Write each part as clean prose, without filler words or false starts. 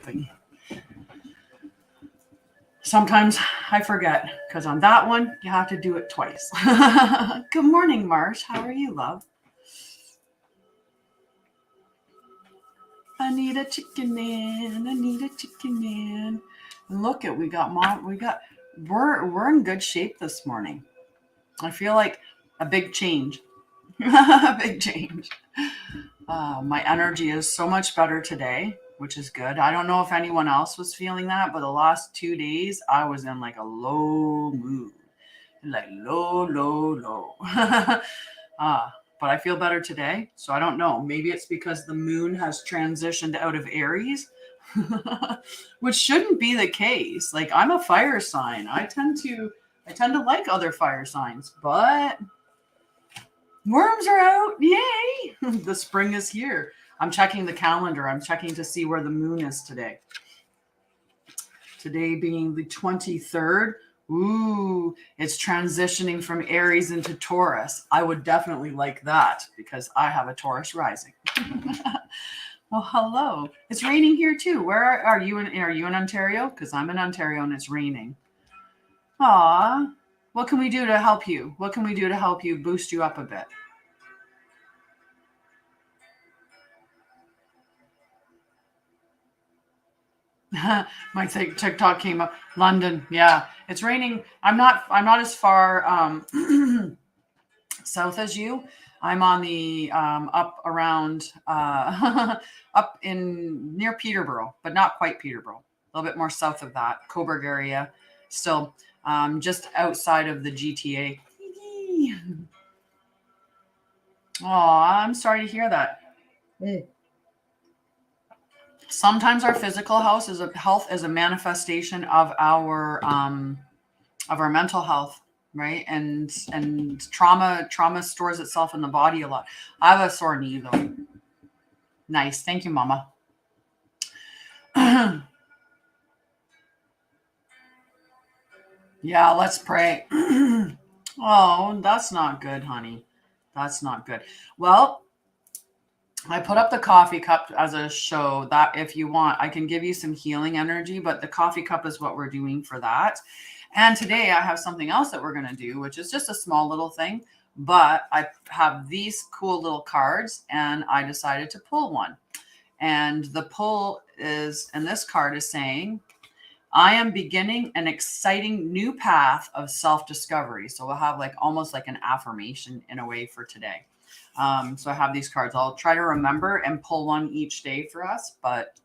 typing. Sometimes I forget because on that one, you have to do it twice. Good morning, Marsh. How are you, love? I need a chicken man. I need a chicken man. And look at we're in good shape this morning. I feel like a big change. A big change. My energy is so much better today, which is good. I don't know if anyone else was feeling that, but the last 2 days I was in like a low mood, like low. But I feel better today. So I don't know. Maybe it's because the moon has transitioned out of Aries, which shouldn't be the case. Like I'm a fire sign. I tend to like other fire signs, but worms are out. Yay. The spring is here. I'm checking the calendar. I'm checking to see where the moon is today. Today being the 23rd. Ooh, it's transitioning from Aries into Taurus. I would definitely like that because I have a Taurus rising. Well, hello. It's raining here too. Where are you in Ontario? Because I'm in Ontario and it's raining. Aw. What can we do to help you? What can we do to help you boost you up a bit? My TikTok came up. London, yeah, it's raining. I'm not as far south as you. I'm on the up around up in near Peterborough, but not quite Peterborough. A little bit more south of that, Coburg area. Still, just outside of the GTA. Oh, I'm sorry to hear that. Sometimes our physical health is a manifestation of our mental health, right? And trauma stores itself in the body a lot. I have a sore knee though. Nice, thank you, Mama. Yeah, let's pray. Oh, that's not good, honey. That's not good. Well, I put up the coffee cup as a show that if you want, I can give you some healing energy, but the coffee cup is what we're doing for that. And today I have something else that we're going to do, which is just a small little thing, but I have these cool little cards and I decided to pull one. And the pull is, and this card is saying, I am beginning an exciting new path of self-discovery. So we'll have like almost like an affirmation in a way for today. So I have these cards. I'll try to remember and pull one each day for us, but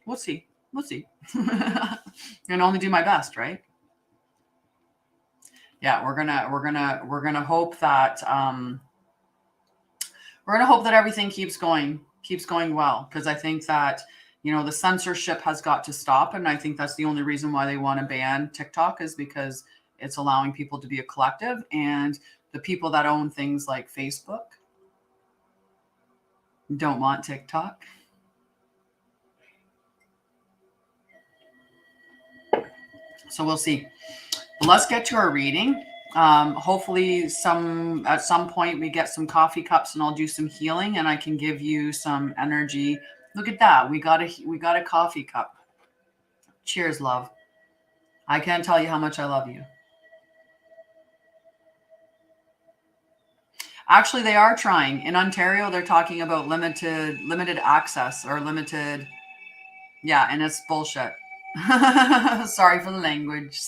we'll see. We'll see. And only do my best, right? Yeah, we're gonna hope that everything keeps going well, because I think that the censorship has got to stop, and I think that's the only reason why they want to ban TikTok is because it's allowing people to be a collective, and the people that own things like Facebook don't want TikTok. So we'll see. Let's get to our reading. Hopefully at some point we get some coffee cups and I'll do some healing and I can give you some energy. Look at that. We got a coffee cup. Cheers, love. I can't tell you how much I love you. Actually, they are trying. In Ontario, they're talking about limited access or limited. Yeah, and it's bullshit. Sorry for the language.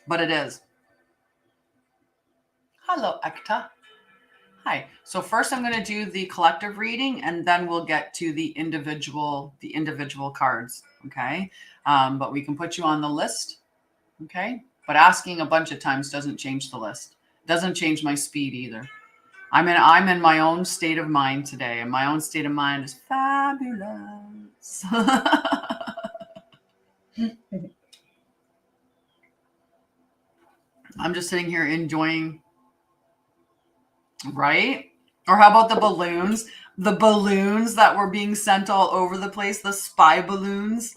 But it is. Hello, Ekta. Hi. So first I'm going to do the collective reading and then we'll get to the individual cards. Okay. But we can put you on the list. Okay. But asking a bunch of times doesn't change the list. Doesn't change my speed either. I'm in my own state of mind today, and my own state of mind is fabulous. I'm just sitting here enjoying, right? Or how about the balloons? The balloons that were being sent all over the place, the spy balloons.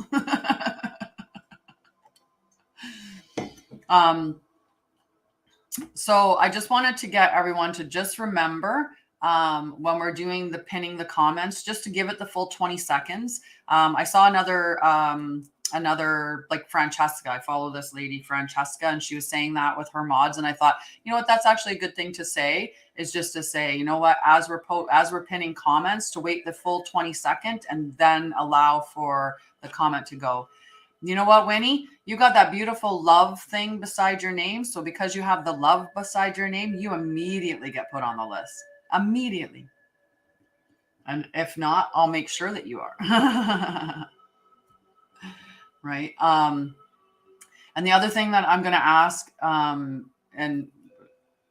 So I just wanted to get everyone to just remember when we're doing the pinning the comments, just to give it the full 20 seconds. I saw another like Francesca. I follow this lady, Francesca, and she was saying that with her mods. And I thought, you know what, that's actually a good thing to say, is just to say, you know what, as we're pinning comments, to wait the full 20 seconds and then allow for the comment to go. You know what, Winnie? You got that beautiful love thing beside your name. So because you have the love beside your name, you immediately get put on the list. Immediately. And if not, I'll make sure that you are. Right. And the other thing that I'm going to ask, and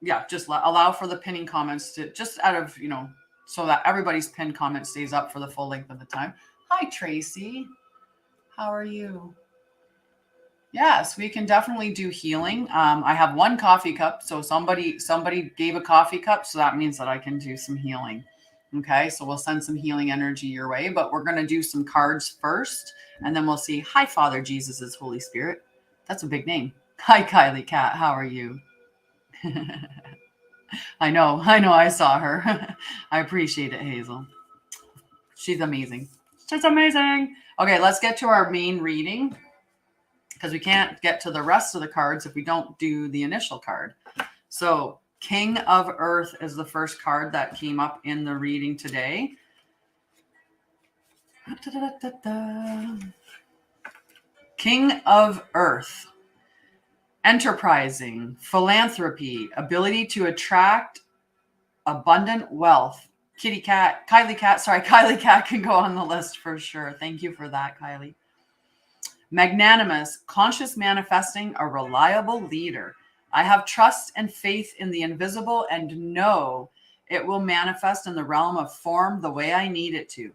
yeah, just allow for the pinning comments to just out of, you know, so that everybody's pinned comment stays up for the full length of the time. Hi, Tracy. How are you? Yes, we can definitely do healing. I have 1 coffee cup. So somebody gave a coffee cup. So that means that I can do some healing. Okay. So we'll send some healing energy your way, but we're going to do some cards first, and then we'll see. Hi, Father Jesus' Holy Spirit. That's a big name. Hi, Kylie Cat. How are you? I know. I saw her. I appreciate it, Hazel. She's amazing. She's amazing. Okay, let's get to our main reading, because we can't get to the rest of the cards if we don't do the initial card. So King of Earth is the first card that came up in the reading today. King of Earth. Enterprising, philanthropy, ability to attract abundant wealth. Kylie Cat can go on the list for sure. Thank you for that, Kylie. Magnanimous, conscious manifesting, a reliable leader. I have trust and faith in the invisible and know it will manifest in the realm of form the way I need it to.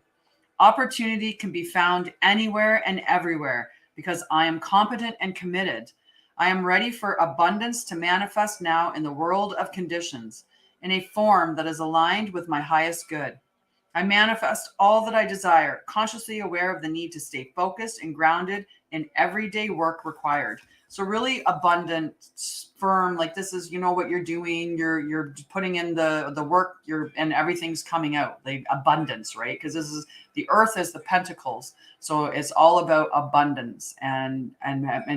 Opportunity can be found anywhere and everywhere because I am competent and committed. I am ready for abundance to manifest now in the world of conditions, in a form that is aligned with my highest good. I manifest all that I desire, consciously aware of the need to stay focused and grounded in everyday work required. So really abundant, firm, like this is, you know what you're doing, you're putting in the work, and everything's coming out, like abundance, right? Because this is, the earth is the pentacles. So it's all about abundance and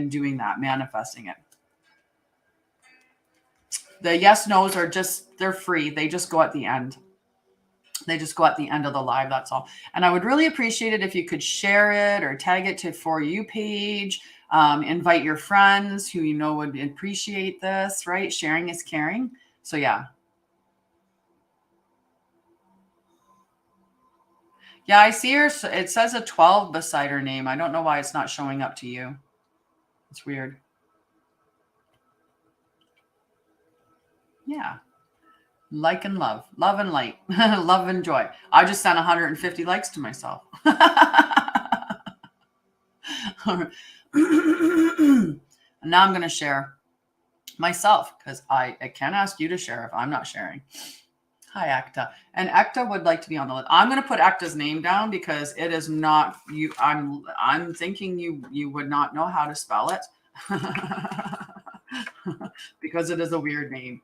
doing that, manifesting it. The yes, no's are just, they're free. They just go at the end. They just go at the end of the live. That's all. And I would really appreciate it if you could share it or tag it to For You page. Invite your friends who you know would appreciate this, right? Sharing is caring. So yeah. Yeah, I see her. It says a 12 beside her name. I don't know why it's not showing up to you. It's weird. Yeah. Like and love. Love and light. Love and joy. I just sent 150 likes to myself. And now I'm going to share myself, because I can't ask you to share if I'm not sharing. Hi, Acta. And Acta would like to be on the list. I'm going to put Acta's name down because it is not you. I'm thinking you would not know how to spell it because it is a weird name.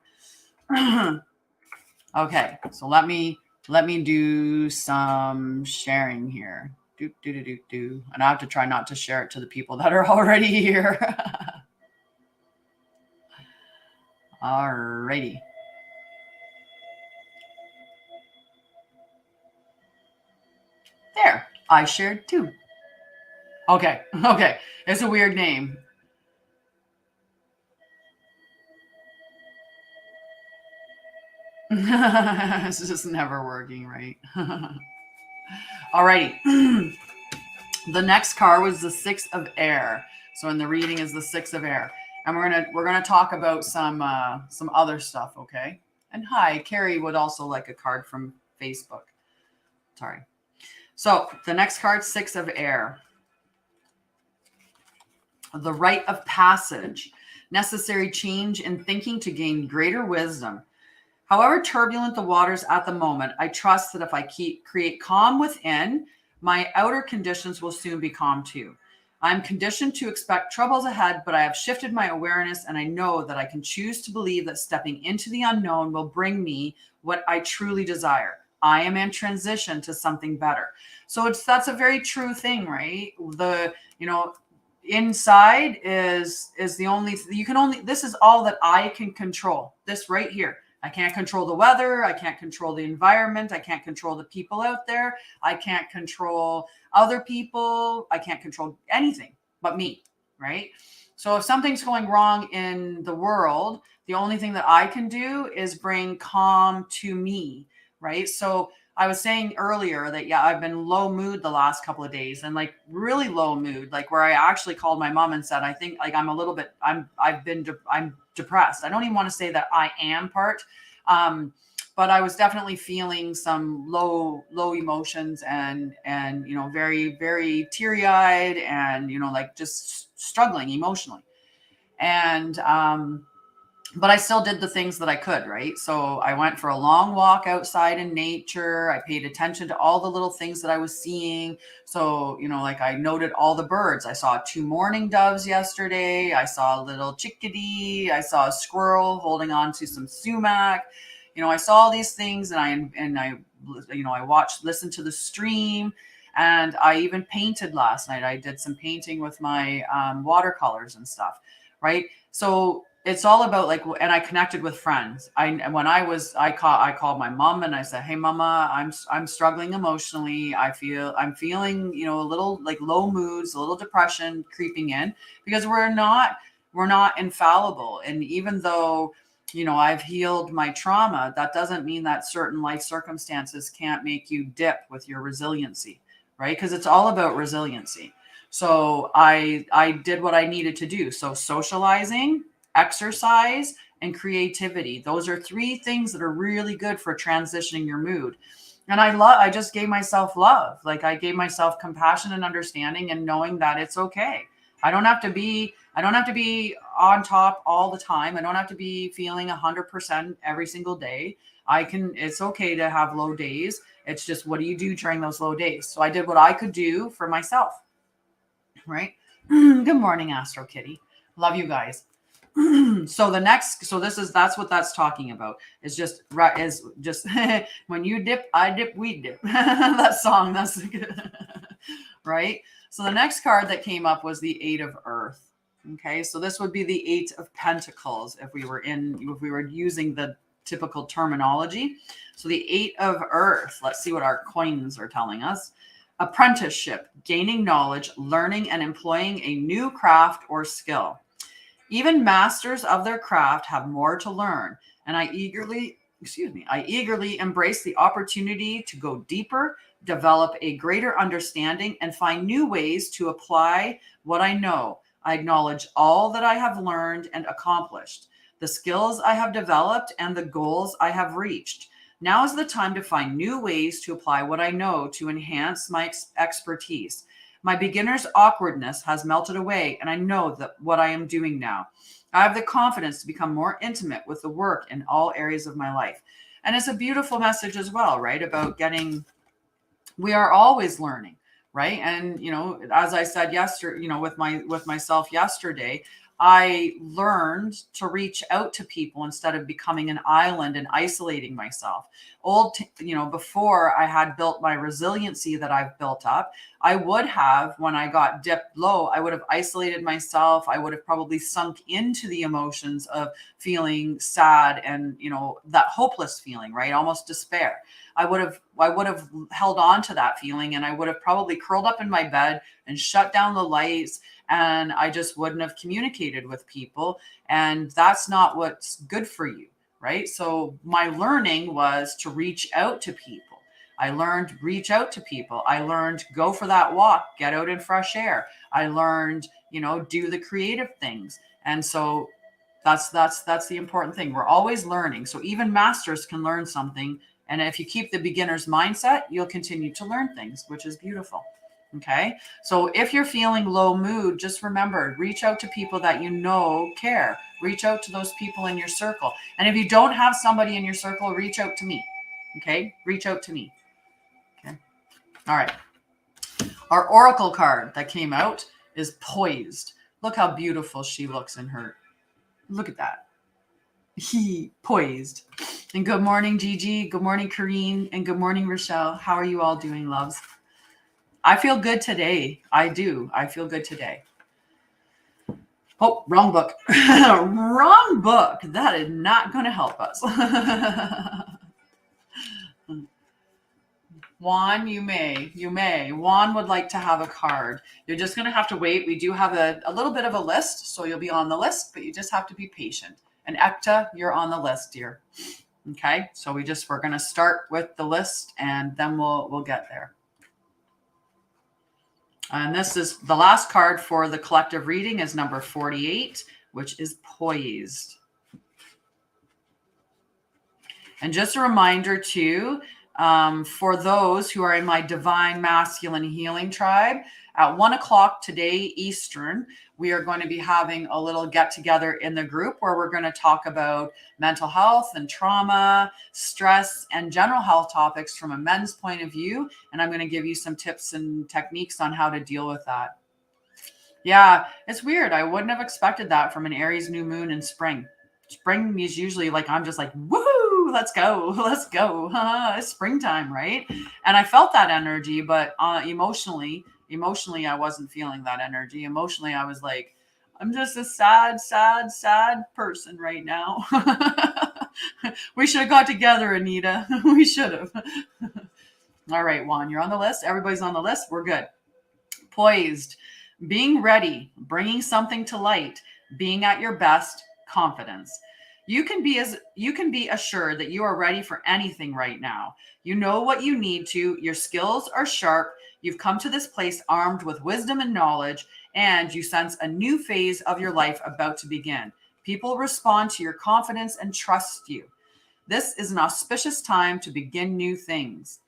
Okay, so let me do some sharing here. And I have to try not to share it to the people that are already here. Alrighty. There, I shared too. Okay. It's a weird name. It's just never working, right? Alrighty. The next card was the 6 of Air. So in the reading is the 6 of Air. And we're gonna talk about some other stuff, okay? And hi, Carrie would also like a card from Facebook. Sorry. So the next card, 6 of Air. The rite of passage. Necessary change in thinking to gain greater wisdom. However turbulent the waters at the moment, I trust that if I create calm within, my outer conditions will soon be calm too. I'm conditioned to expect troubles ahead, but I have shifted my awareness and I know that I can choose to believe that stepping into the unknown will bring me what I truly desire. I am in transition to something better. So that's a very true thing, right? Inside is the only, this is all that I can control. This right here. I can't control the weather. I can't control the environment. I can't control the people out there. I can't control other people. I can't control anything but me, right? So if something's going wrong in the world, the only thing that I can do is bring calm to me, right? So I was saying earlier that, yeah, I've been low mood the last couple of days, and like really low mood, like where I actually called my mom and said, I think like I'm depressed. I don't even want to say that I am part, but I was definitely feeling some low emotions and very, very teary eyed and, like just struggling emotionally. And, but I still did the things that I could, right? So I went for a long walk outside in nature. I paid attention to all the little things that I was seeing. So, like I noted all the birds. I saw 2 mourning doves yesterday. I saw a little chickadee. I saw a squirrel holding on to some sumac. I saw all these things, and I listened to the stream, and I even painted last night. I did some painting with my watercolors and stuff, right? So it's all about and I connected with friends. I called my mom and I said, "Hey mama, I'm struggling emotionally. I'm feeling, a little like low moods, a little depression creeping in, because we're not infallible. And even though, I've healed my trauma, that doesn't mean that certain life circumstances can't make you dip with your resiliency, right? Because it's all about resiliency." So I did what I needed to do. So socializing, exercise, and creativity. Those are 3 things that are really good for transitioning your mood. And I just gave myself love. Like I gave myself compassion and understanding and knowing that it's okay. I don't have to be on top all the time. I don't have to be feeling 100% every single day. It's okay to have low days. It's just, what do you do during those low days? So I did what I could do for myself. Right? Good morning, Astro Kitty. Love you guys. So that's what that's talking about. Is just when you dip, I dip, we dip. That song, that's good. Right? So the next card that came up was the 8 of Earth. Okay, so this would be the 8 of Pentacles if we were using the typical terminology. So the 8 of Earth, let's see what our coins are telling us. Apprenticeship, gaining knowledge, learning and employing a new craft or skill. Even masters of their craft have more to learn, and I eagerly embrace the opportunity to go deeper, develop a greater understanding, and find new ways to apply what I know. I acknowledge all that I have learned and accomplished, the skills I have developed, and the goals I have reached. Now is the time to find new ways to apply what I know to enhance my expertise. My beginner's awkwardness has melted away, and I know that what I am doing now. I have the confidence to become more intimate with the work in all areas of my life. And it's a beautiful message as well, right? About we are always learning, right? And, as I said yesterday, with myself yesterday, I learned to reach out to people instead of becoming an island and isolating myself. Before I had built my resiliency that I've built up, I would have, when I got dipped low, I would have isolated myself. I would have probably sunk into the emotions of feeling sad and, that hopeless feeling, right? Almost despair. I would have held on to that feeling, and I would have probably curled up in my bed and shut down the lights, and I just wouldn't have communicated with people. And that's not what's good for you, right? So my learning was to reach out to people. I learned reach out to people. I learned go for that walk, get out in fresh air. I learned, do the creative things. And so that's the important thing. We're always learning. So even masters can learn something. And if you keep the beginner's mindset, you'll continue to learn things, which is beautiful. Okay. So if you're feeling low mood, just remember, reach out to people that care. Reach out to those people in your circle. And if you don't have somebody in your circle, reach out to me. Okay. Reach out to me. Okay. All right. Our oracle card that came out is poised. Look how beautiful she looks in her. Look at that. He poised. And good morning, Gigi. Good morning, Karine. And good morning, Rochelle. How are you all doing, loves? I feel good today. I do. I feel good today. Oh, wrong book. Wrong book. That is not going to help us. Juan, you may. Juan would like to have a card. You're just going to have to wait. We do have a little bit of a list, so you'll be on the list, but you just have to be patient. And Ekta, you're on the list, dear. Okay, so we're going to start with the list, and then we'll get there. And this is the last card for the collective reading is number 48, which is poised. And just a reminder too, for those who are in my Divine Masculine Healing Tribe, at 1 o'clock today Eastern, we are going to be having a little get together in the group where we're going to talk about mental health and trauma, stress, and general health topics from a men's point of view. And I'm going to give you some tips and techniques on how to deal with that. Yeah, it's weird. I wouldn't have expected that from an Aries new moon in spring. Spring is usually like, I'm just like, woohoo, let's go. It's springtime, right? And I felt that energy, but emotionally, I wasn't feeling that energy. Emotionally, I was like, I'm just a sad person right now. We should have got together, Anita. We should have. All right, Juan, you're on the list. Everybody's on the list. We're good. Poised, being ready, bringing something to light, being at your best, confidence. You can be assured that you are ready for anything right now. You know what you need to. Your skills are sharp. You've come to this place armed with wisdom and knowledge, and you sense a new phase of your life about to begin. People respond to your confidence and trust you. This is an auspicious time to begin new things.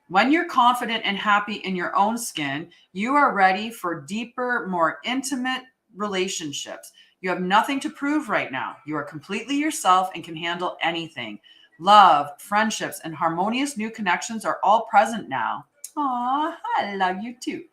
When you're confident and happy in your own skin, you are ready for deeper, more intimate relationships. You have nothing to prove right now. You are completely yourself and can handle anything. Love, friendships, and harmonious new connections are all present now. Aw, I love you too.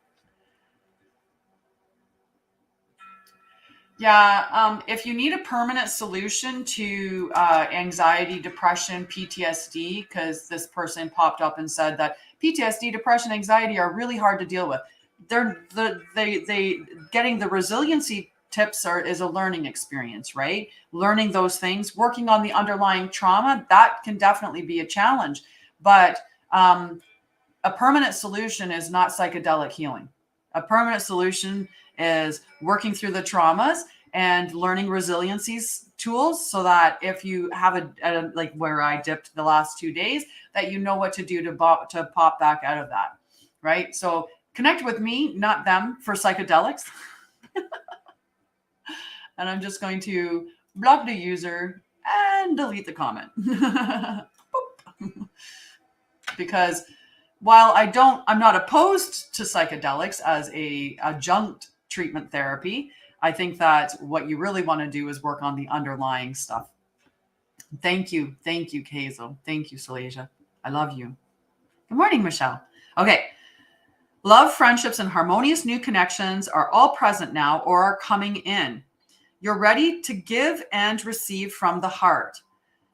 Yeah, if you need a permanent solution to anxiety, depression, PTSD, because this person popped up and said that PTSD, depression, anxiety are really hard to deal with. They getting the resiliency tips is a learning experience, right? Learning those things, working on the underlying trauma, that can definitely be a challenge. But a permanent solution is not psychedelic healing. A permanent solution is working through the traumas and learning resiliency tools so that if you have a like where I dipped the last 2 days, that you know what to do to pop back out of that, right? So connect with me, not them, for psychedelics. And I'm just going to block the user and delete the comment. Because while I'm not opposed to psychedelics as a adjunct treatment therapy, I think that what you really want to do is work on the underlying stuff. Thank you, Kazel. Thank you, Salasia. I love you. Good morning, Michelle. Okay. Love, friendships, and harmonious new connections are all present now or are coming in. You're ready to give and receive from the heart.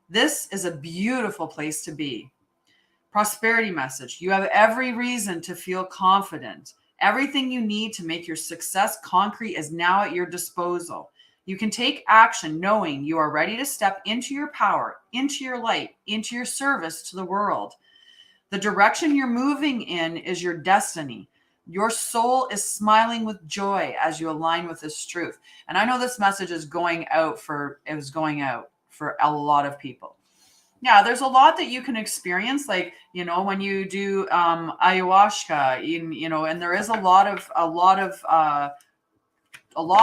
This is a beautiful place to be. Prosperity message. You have every reason to feel confident. Everything you need to make your success concrete is now at your disposal. You can take action knowing you are ready to step into your power, into your light, into your service to the world. The direction you're moving in is your destiny. Your soul is smiling with joy as you align with this truth. And I know this message is going out for a lot of people. Yeah, there's a lot that you can experience, like, when you do ayahuasca, and there is a lot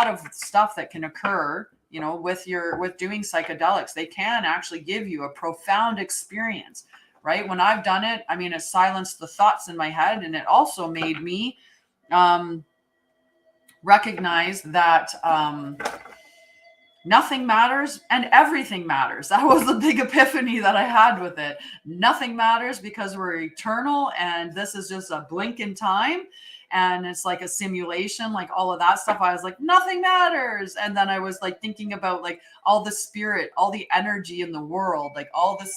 of stuff that can occur, with doing psychedelics. They can actually give you a profound experience. Right? When I've done it, it silenced the thoughts in my head, and it also made me recognize that nothing matters and everything matters. That was the big epiphany that I had with it. Nothing matters because we're eternal, and this is just a blink in time. and it's like a simulation, like all of that stuff. I was like, nothing matters. And then I was like thinking about like all the spirit, all the energy in the world, like all the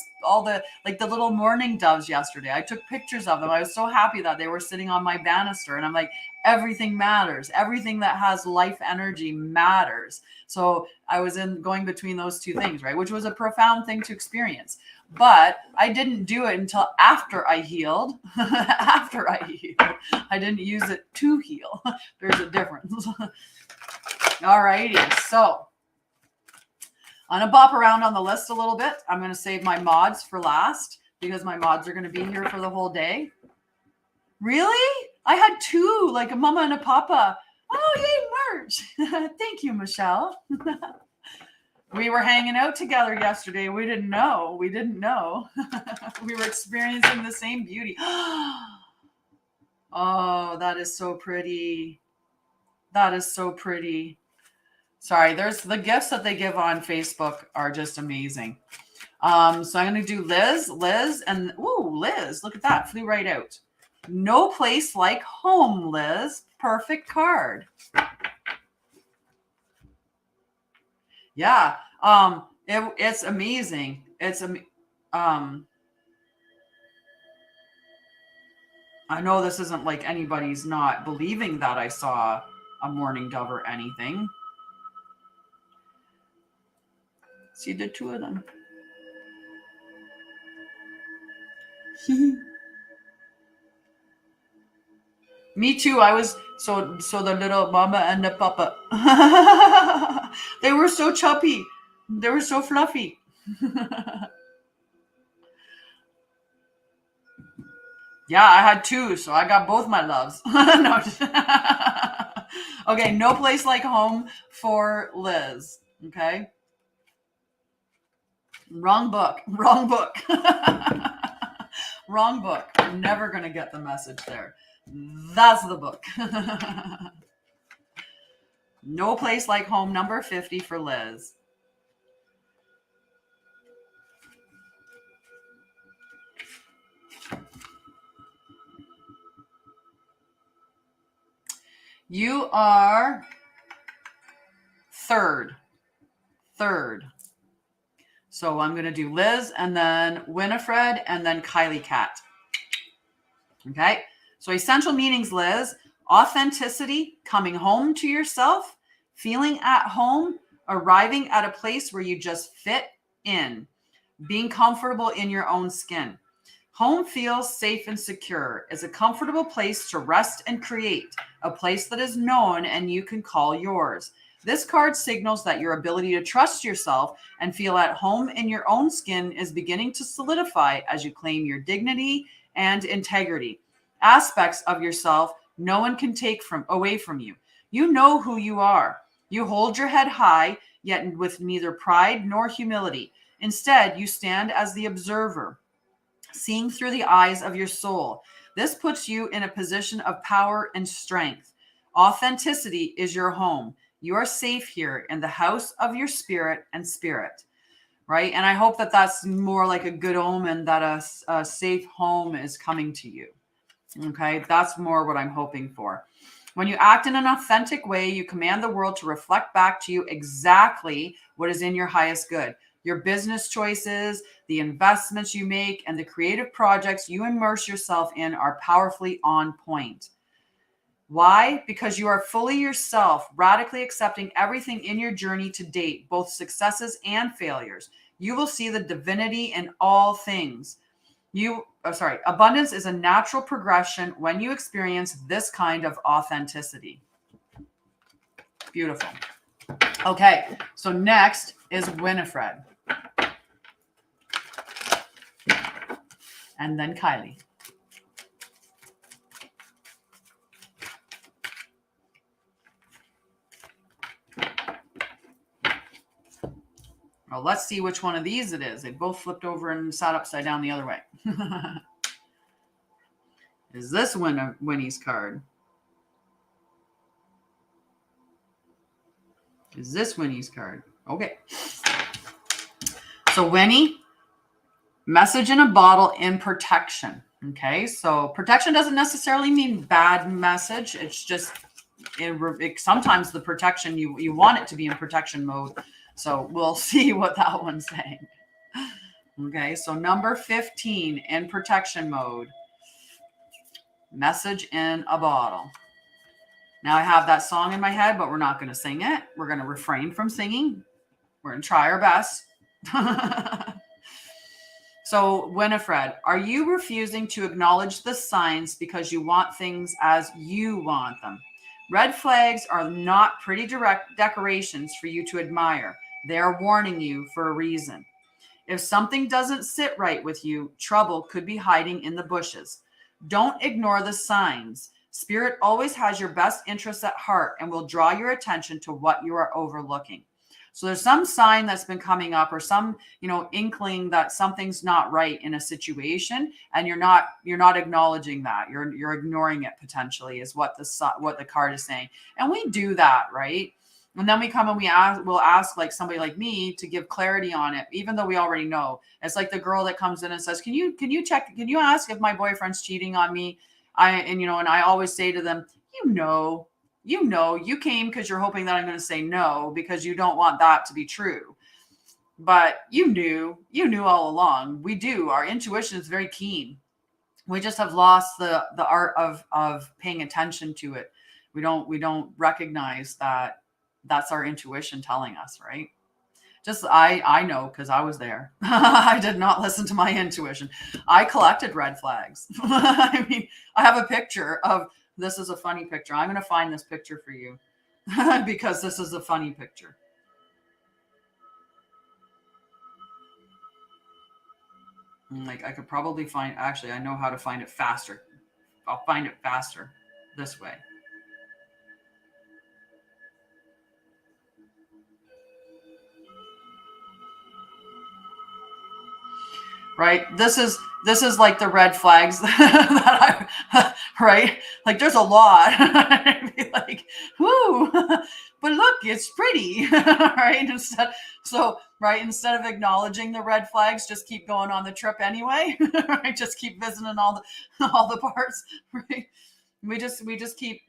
like the little mourning doves yesterday. I took pictures of them. I was so happy that they were sitting on my banister, and I'm like, everything matters. Everything that has life energy matters. So I was going between those two things, right? Which was a profound thing to experience. But I didn't do it until after I healed. After I healed. I didn't use it to heal. There's a difference. All righty. So I'm going to bop around on the list a little bit. I'm going to save my mods for last because my mods are going to be here for the whole day. Really? I had two, like a mama and a papa. Oh, yay, merch. Thank you, Michelle. We were hanging out together yesterday. We didn't know. We were experiencing the same beauty. Oh, that is so pretty. That is so pretty. Sorry, there's the gifts that they give on Facebook are just amazing. So I'm going to do Liz, and ooh, Liz, look at that. Flew right out. No place like home, Liz. Perfect card. Yeah. It's amazing. I know this isn't like anybody's not believing that I saw a mourning dove or anything. See the two of them. Me too. I was so the little mama and the papa. They were so chubby. They were so fluffy. Yeah, I had two, so I got both my loves. No. Okay, no place like home for Liz. Okay. Wrong book. Wrong book. Wrong book. You're never going to get the message there. That's the book. No place like home, number 50 for Liz. You are third. So I'm going to do Liz and then Winifred and then Kylie Cat. Okay. So essential meanings, Liz: authenticity, coming home to yourself, feeling at home, arriving at a place where you just fit in, being comfortable in your own skin. Home feels safe and secure. It's a comfortable place to rest and create, a place that is known and you can call yours. This card signals that your ability to trust yourself and feel at home in your own skin is beginning to solidify as you claim your dignity and integrity. Aspects of yourself no one can take away from you. You know who you are. You hold your head high, yet with neither pride nor humility. Instead, you stand as the observer, seeing through the eyes of your soul. This puts you in a position of power and strength. Authenticity is your home. You are safe here in the house of your spirit and spirit, right? And I hope that that's more like a good omen that a safe home is coming to you. Okay, that's more what I'm hoping for. When you act in an authentic way, you command the world to reflect back to you exactly what is in your highest good. Your business choices, the investments you make, and the creative projects you immerse yourself in are powerfully on point. Why? Because you are fully yourself, radically accepting everything in your journey to date, both successes and failures. You will see the divinity in all things. Abundance is a natural progression when you experience this kind of authenticity. Beautiful. Okay, so next is Winifred. And then Kylie. Well, let's see which one of these it is. They both flipped over and sat upside down the other way. Is this Winnie's card? Is this Winnie's card? Okay. So Winnie, message in a bottle in protection. Okay, so protection doesn't necessarily mean bad message. It's just sometimes the protection, you want it to be in protection mode. So we'll see what that one's saying. Okay, so number 15 in protection mode. Message in a bottle. Now I have that song in my head, but we're not going to sing it. We're going to refrain from singing. We're going to try our best. So, Winifred, are you refusing to acknowledge the signs because you want things as you want them? Red flags are not pretty direct decorations for you to admire. They are warning you for a reason. If something doesn't sit right with you, trouble could be hiding in the bushes. Don't ignore the signs. Spirit always has your best interests at heart and will draw your attention to what you are overlooking. So there's some sign that's been coming up, or some, inkling that something's not right in a situation, and you're not acknowledging that. You're ignoring it potentially, is what the card is saying. And we do that, right? And then we come and we'll ask like somebody like me to give clarity on it, even though we already know. It's like the girl that comes in and says, can you ask if my boyfriend's cheating on me? And I always say to them, you came because you're hoping that I'm going to say no, because you don't want that to be true. But you knew all along. We do. Our intuition is very keen. We just have lost the art of paying attention to it. We don't recognize that that's our intuition telling us, right? Just I know, because I was there. I did not listen to my intuition. I collected red flags. I mean, I have a picture of, this is a funny picture. I'm going to find this picture for you because this is a funny picture. Like, I could probably actually, I know how to find it faster. I'll find it faster this way. Right? This is like the red flags that right? Like, there's a lot. I'd be like, whoo, but look, it's pretty, right? Instead of acknowledging the red flags, just keep going on the trip anyway, right? Just keep visiting all the parts, right? We just keep,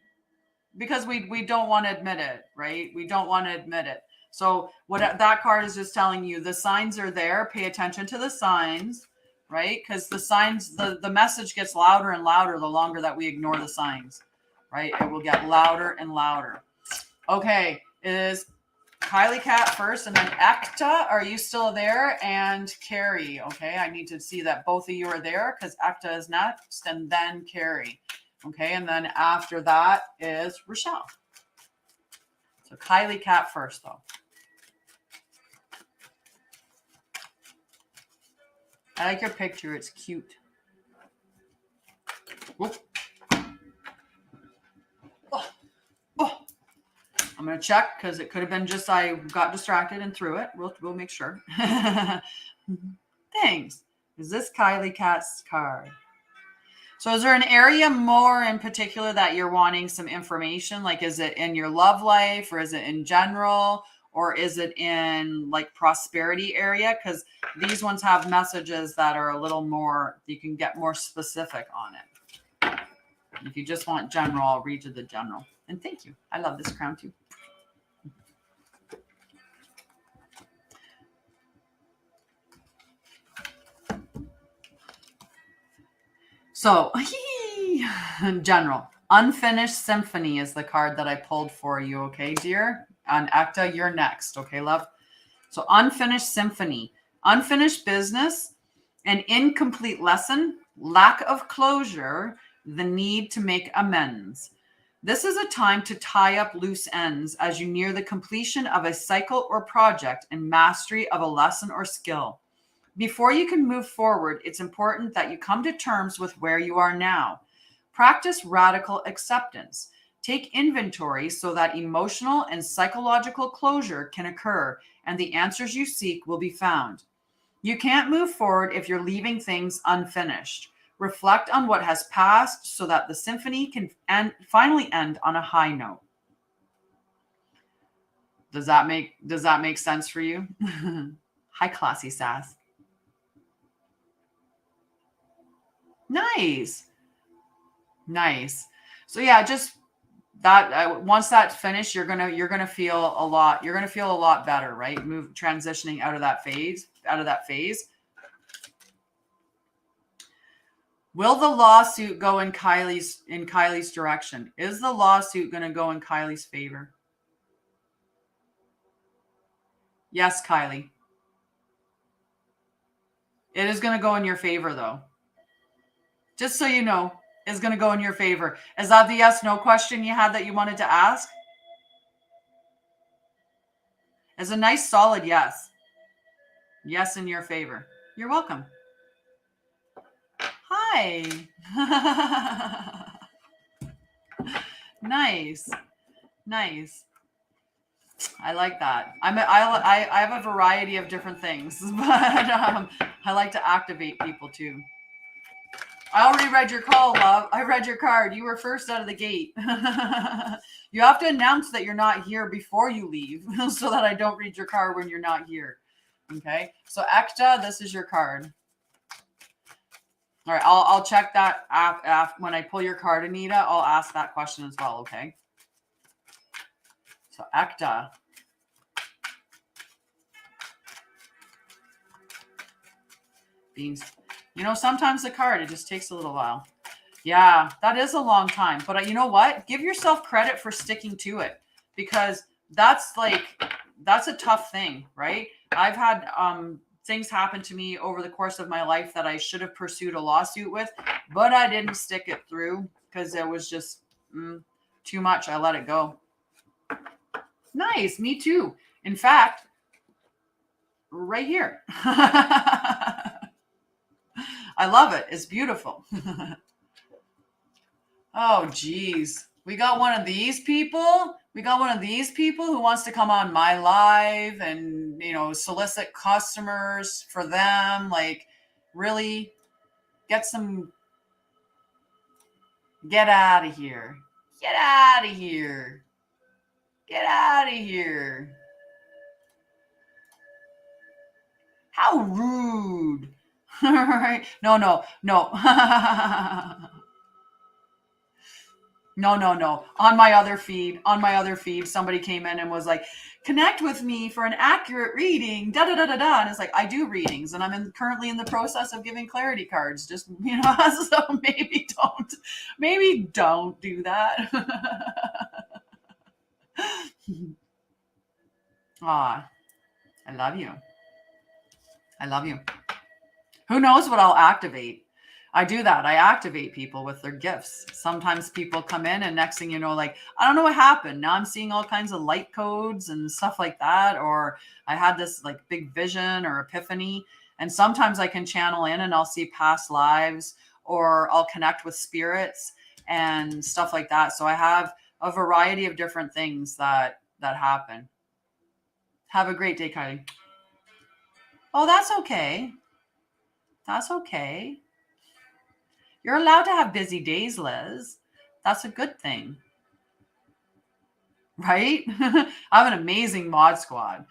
because we don't want to admit it, right? We don't want to admit it. So what that card is just telling you, the signs are there. Pay attention to the signs, right? Because the signs, the message gets louder and louder the longer that we ignore the signs, right? It will get louder and louder. Okay, it is Kylie Cat first, and then Ekta. Are you still there? And Carrie. Okay, I need to see that both of you are there, because Ekta is next, and then Carrie. Okay, and then after that is Rochelle. So Kylie Cat first, though. I like your picture. It's cute. Whoop. Oh. I'm going to check, because it could have been just I got distracted and threw it. We'll make sure. Thanks. Is this Kylie Cat's card? So is there an area more in particular that you're wanting some information? Like, is it in your love life, or is it in general, or is it in like prosperity area? Because these ones have messages that are a little more, you can get more specific on it. If you just want general, I'll read you the general. And thank you. I love this crown too. So, general. Unfinished Symphony is the card that I pulled for you, okay, dear? On Ekta, you're next, okay, love? So, Unfinished Symphony. Unfinished business, an incomplete lesson, lack of closure, the need to make amends. This is a time to tie up loose ends as you near the completion of a cycle or project and mastery of a lesson or skill. Before you can move forward, it's important that you come to terms with where you are now. Practice radical acceptance. Take inventory so that emotional and psychological closure can occur and the answers you seek will be found. You can't move forward if you're leaving things unfinished. Reflect on what has passed so that the symphony can finally end on a high note. Does that make sense for you? Hi, Classy Sass. Nice. Nice. So yeah, just that once that's finished, you're gonna feel a lot. You're gonna feel a lot better, right? Transitioning out of that phase. Will the lawsuit go in Kylie's direction? Is the lawsuit going to go in Kylie's favor? Yes, Kylie. It is going to go in your favor, though. Just so you know, it's going to go in your favor. Is that the yes, no question you had that you wanted to ask? It's a nice, solid yes. Yes, in your favor. You're welcome. Hi. Nice. Nice. I like that. I have a variety of different things, but I like to activate people too. I already read your call, love. I read your card. You were first out of the gate. You have to announce that you're not here before you leave so that I don't read your card when you're not here. Okay. So Ekta, this is your card. All right. I'll check that when I pull your card, Anita. I'll ask that question as well. Okay. So Ekta. Beans. You know, sometimes the card, it just takes a little while. Yeah, that is a long time. But you know what? Give yourself credit for sticking to it, because that's a tough thing, right? I've had things happen to me over the course of my life that I should have pursued a lawsuit with, but I didn't stick it through because it was just too much. I let it go. Nice. Me too. In fact, right here. I love it. It's beautiful. Oh, geez. We got one of these people. Who wants to come on my live and, solicit customers for them. Like, really get out of here. Get out of here. Get out of here. How rude. All right. No. No. On my other feed, somebody came in and was like, connect with me for an accurate reading, da da da da da. And it's like, I do readings, and I'm currently in the process of giving clarity cards. Just, so maybe don't do that. Ah, I love you. Who knows what I'll activate? I do that. I activate people with their gifts. Sometimes people come in and next thing you know, like, I don't know what happened. Now I'm seeing all kinds of light codes and stuff like that. Or I had this like big vision or epiphany. And sometimes I can channel in and I'll see past lives, or I'll connect with spirits and stuff like that. So I have a variety of different things that happen. Have a great day, Kylie. Oh, that's okay. That's okay. You're allowed to have busy days, Liz. That's a good thing. Right? I have an amazing mod squad.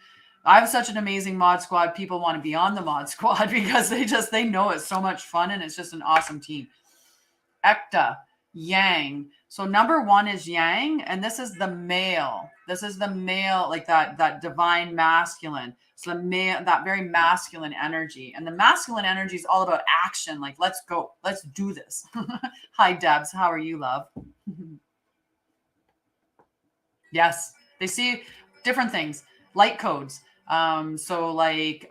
I have such an amazing mod squad. People want to be on the mod squad because they know it's so much fun and it's just an awesome team. Ekta, Yang. So number 1 is Yang, and this is the male. Like that divine masculine. So the male, that very masculine energy. And the masculine energy is all about action. Like, let's go. Let's do this. Hi, Debs. How are you, love? Yes. They see different things. Light codes. So like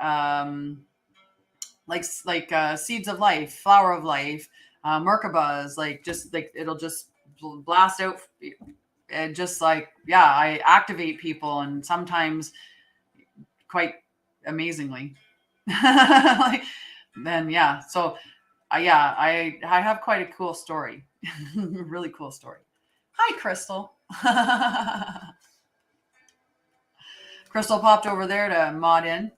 seeds of life, flower of life, Merkabas, it'll just blast out. And just I activate people, and sometimes quite amazingly. So I have quite a cool story. Really cool story. Hi, Crystal. Crystal popped over there to mod in.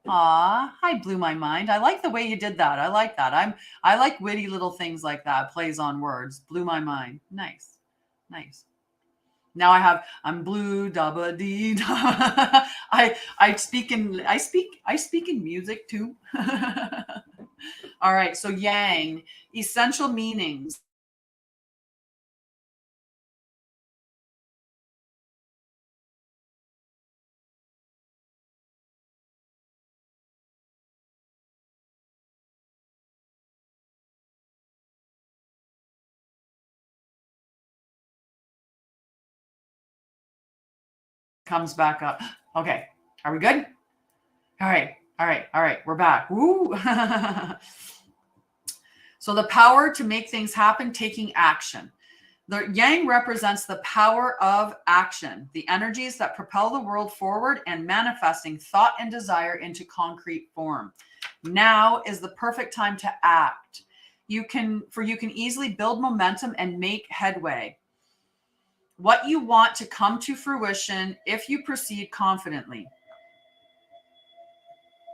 Aw, I blew my mind. I like the way you did that. I like that. I like witty little things like that. Plays on words. Blew my mind. Nice. Now I'm blue dabba dee. I speak in music too. All right. So yang, essential meanings. Comes back up. Okay. Are we good? All right. All right. All right. We're back. Woo. So the power to make things happen, taking action. The yang represents the power of action, the energies that propel the world forward and manifesting thought and desire into concrete form. Now is the perfect time to act. You can easily build momentum and make headway. What you want to come to fruition if you proceed confidently.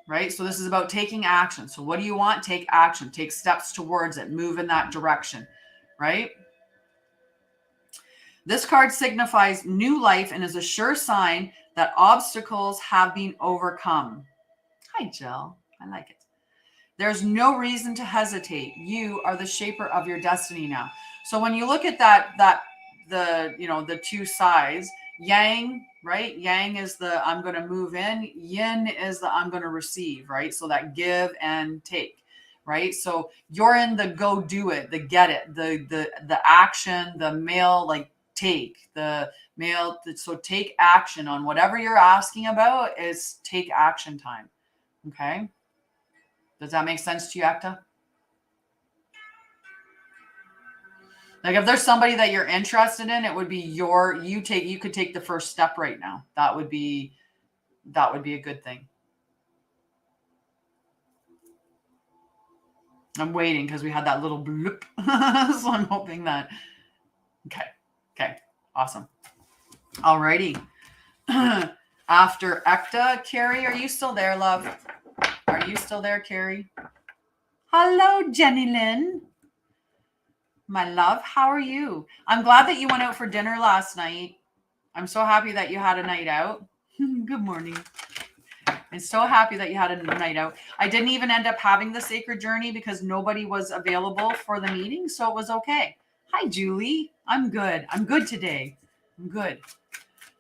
Right? So this is about taking action. So what do you want? Take action. Take steps towards it. Move in that direction. Right? This card signifies new life and is a sure sign that obstacles have been overcome. Hi, Jill. I like it. There's no reason to hesitate. You are the shaper of your destiny now. So when you look at the two sides, yang, right? Yang is the I'm going to move in. Yin is the I'm going to receive, right? So that give and take, right? So you're in the go do it, the get it, the action, the male, like take the male. So take action on whatever you're asking about is take action time. Okay. Does that make sense to you, Acta? Like if there's somebody that you're interested in, it would be you could take the first step right now. That would be a good thing. I'm waiting because we had that little bloop. So I'm hoping that. Okay. Awesome. Alrighty. After Ekta, Carrie, are you still there, love? Are you still there, Carrie? Hello, Jenny Lynn. My love, how are you? I'm glad that you went out for dinner last night. I'm so happy that you had a night out. Good morning. I'm so happy that you had a night out. I didn't even end up having the sacred journey because nobody was available for the meeting, so it was okay. Hi, Julie. I'm good. I'm good today. I'm good.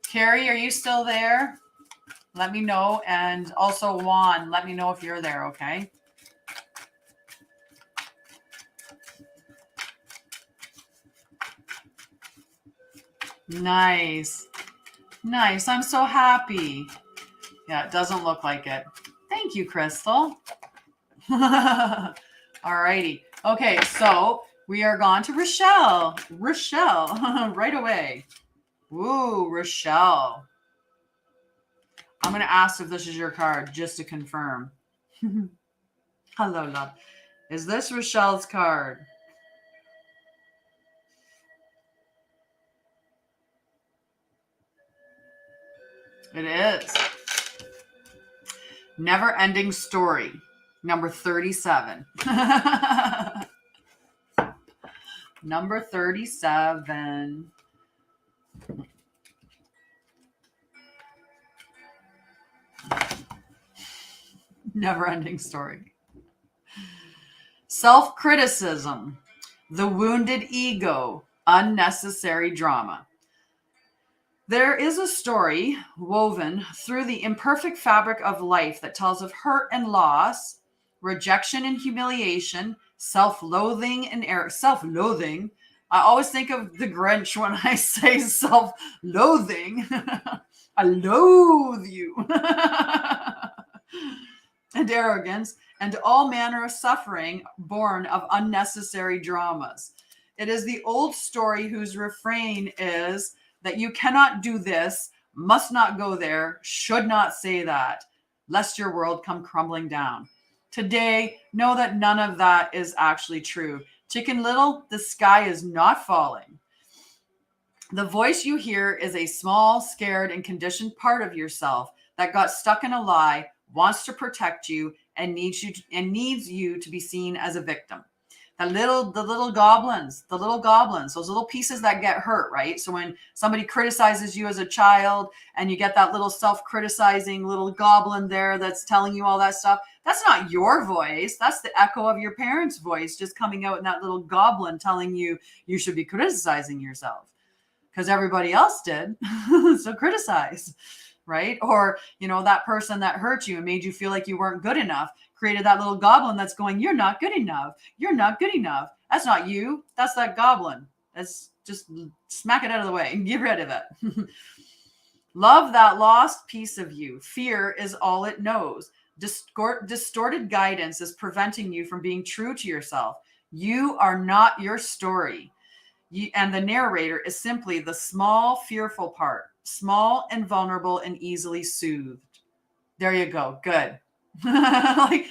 Carrie, are you still there? Let me know. And also Juan, let me know if you're there, okay? Nice. I'm so happy. Yeah, it doesn't look like it. Thank you, Crystal. All righty. Okay, so we are gone to Rochelle. Right away. Ooh, Rochelle. I'm going to ask if this is your card just to confirm. Hello, love. Is this Rochelle's card? It is. Never Ending Story, number 37. Number 37. Never Ending Story. Self-criticism, the wounded ego, unnecessary drama. There is a story woven through the imperfect fabric of life that tells of hurt and loss, rejection and humiliation, self-loathing and error. Self-loathing. I always think of the Grinch when I say self-loathing. I loathe you. And arrogance, and all manner of suffering born of unnecessary dramas. It is the old story whose refrain is that you cannot do this, must not go there, should not say that, lest your world come crumbling down. Today, know that none of that is actually true. Chicken Little, the sky is not falling. The voice you hear is a small, scared, and conditioned part of yourself that got stuck in a lie, wants to protect you, and needs you to be seen as a victim. The little goblins, those little pieces that get hurt, right? So when somebody criticizes you as a child and you get that little self-criticizing little goblin there that's telling you all that stuff, that's not your voice. That's the echo of your parents' voice just coming out in that little goblin telling you you should be criticizing yourself because everybody else did. So criticize, right? Or, that person that hurt you and made you feel like you weren't good enough created that little goblin that's going, you're not good enough. You're not good enough. That's not you. That's that goblin. That's just smack it out of the way and get rid of it. Love that lost piece of you. Fear is all it knows. Distorted guidance is preventing you from being true to yourself. You are not your story. And the narrator is simply the small, fearful part, small and vulnerable and easily soothed. There you go. Good. Like,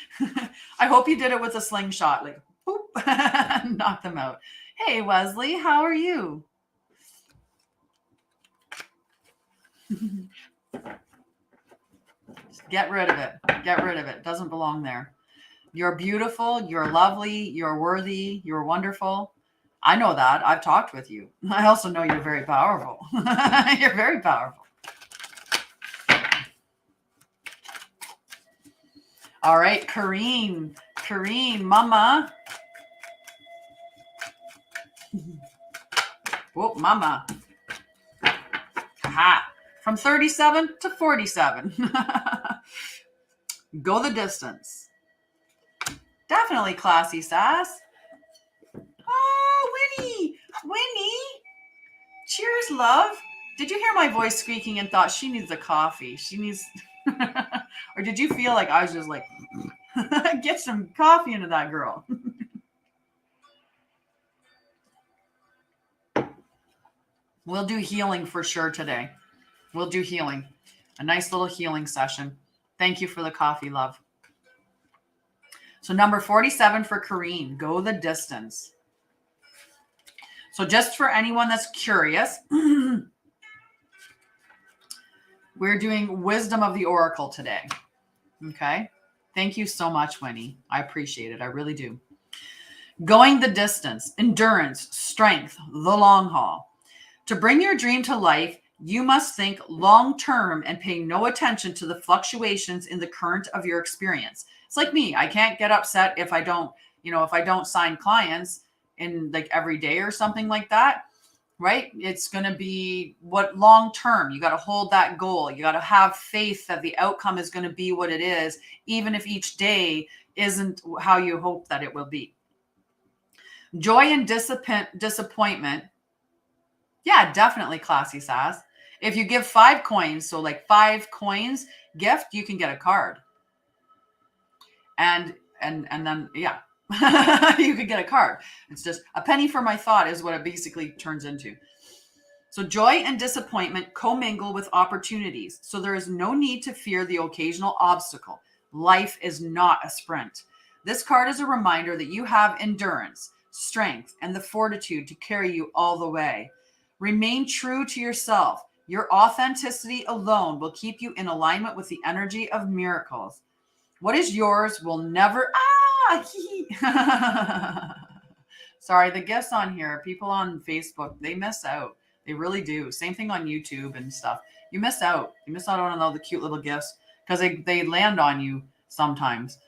I hope you did it with a slingshot, like, whoop, knock them out. Hey, Wesley, how are you? Just get rid of it. Get rid of it. It doesn't belong there. You're beautiful. You're lovely. You're worthy. You're wonderful. I know that. I've talked with you. I also know you're very powerful. You're very powerful. All right, Kareen, mama. Whoa, mama. Ha. From 37 to 47. Go the distance. Definitely classy sass. Oh, Winnie. Cheers, love. Did you hear my voice squeaking and thought she needs a coffee? She needs... Or did you feel like I was just like, get some coffee into that girl? We'll do healing for sure today. We'll do healing. A nice little healing session. Thank you for the coffee, love. So number 47 for Kareen, go the distance. So just for anyone that's curious, we're doing Wisdom of the Oracle today. Okay. Thank you so much, Winnie. I appreciate it. I really do. Going the distance, endurance, strength, the long haul. To bring your dream to life, you must think long-term and pay no attention to the fluctuations in the current of your experience. It's like me. I can't get upset if I don't sign clients in like every day or something like that. Right? It's going to be what long term. You got to hold that goal. You got to have faith that the outcome is going to be what it is, even if each day isn't how you hope that it will be. Joy and disappointment. Yeah, definitely classy sass. If you give 5 coins, so like 5 coins gift, you can get a card. And then, yeah. You could get a card. It's just a penny for my thought is what it basically turns into. So joy and disappointment commingle with opportunities. So there is no need to fear the occasional obstacle. Life is not a sprint. This card is a reminder that you have endurance, strength, and the fortitude to carry you all the way. Remain true to yourself. Your authenticity alone will keep you in alignment with the energy of miracles. What is yours will never... Sorry, the gifts on here, people on Facebook, they miss out. They really do. Same thing on YouTube and stuff. You miss out. You miss out on all the cute little gifts because they land on you sometimes.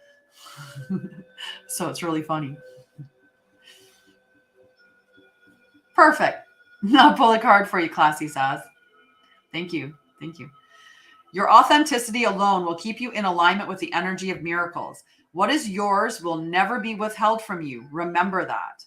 So it's really funny. Perfect. I'll pull a card for you, classy sass. Thank you. Thank you. Your authenticity alone will keep you in alignment with the energy of miracles. What is yours will never be withheld from you. Remember that,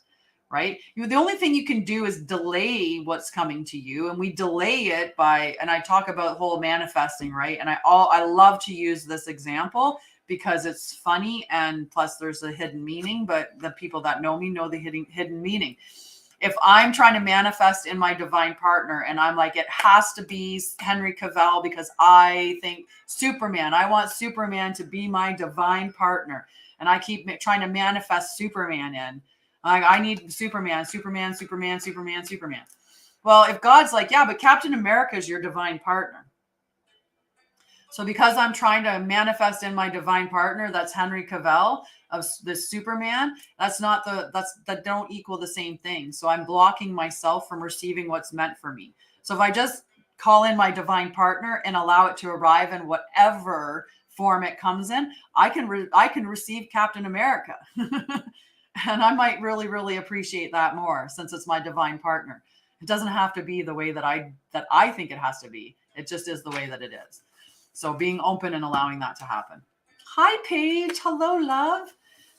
right? The only thing you can do is delay what's coming to you. And we delay it by, and I talk about whole manifesting, right? And I love to use this example because it's funny. And plus there's a hidden meaning, but the people that know me know the hidden meaning. If I'm trying to manifest in my divine partner and I'm like, it has to be Henry Cavill because I think Superman, I want Superman to be my divine partner. And I keep trying to manifest Superman in. I need Superman. Well, if God's like, yeah, but Captain America is your divine partner. So because I'm trying to manifest in my divine partner, that's Henry Cavill of this Superman, that don't equal the same thing. So I'm blocking myself from receiving what's meant for me. So if I just call in my divine partner and allow it to arrive in whatever form it comes in, I can receive Captain America. And I might really, really appreciate that more since it's my divine partner. It doesn't have to be the way that I think it has to be. It just is the way that it is. So being open and allowing that to happen. Hi, Paige. Hello, love.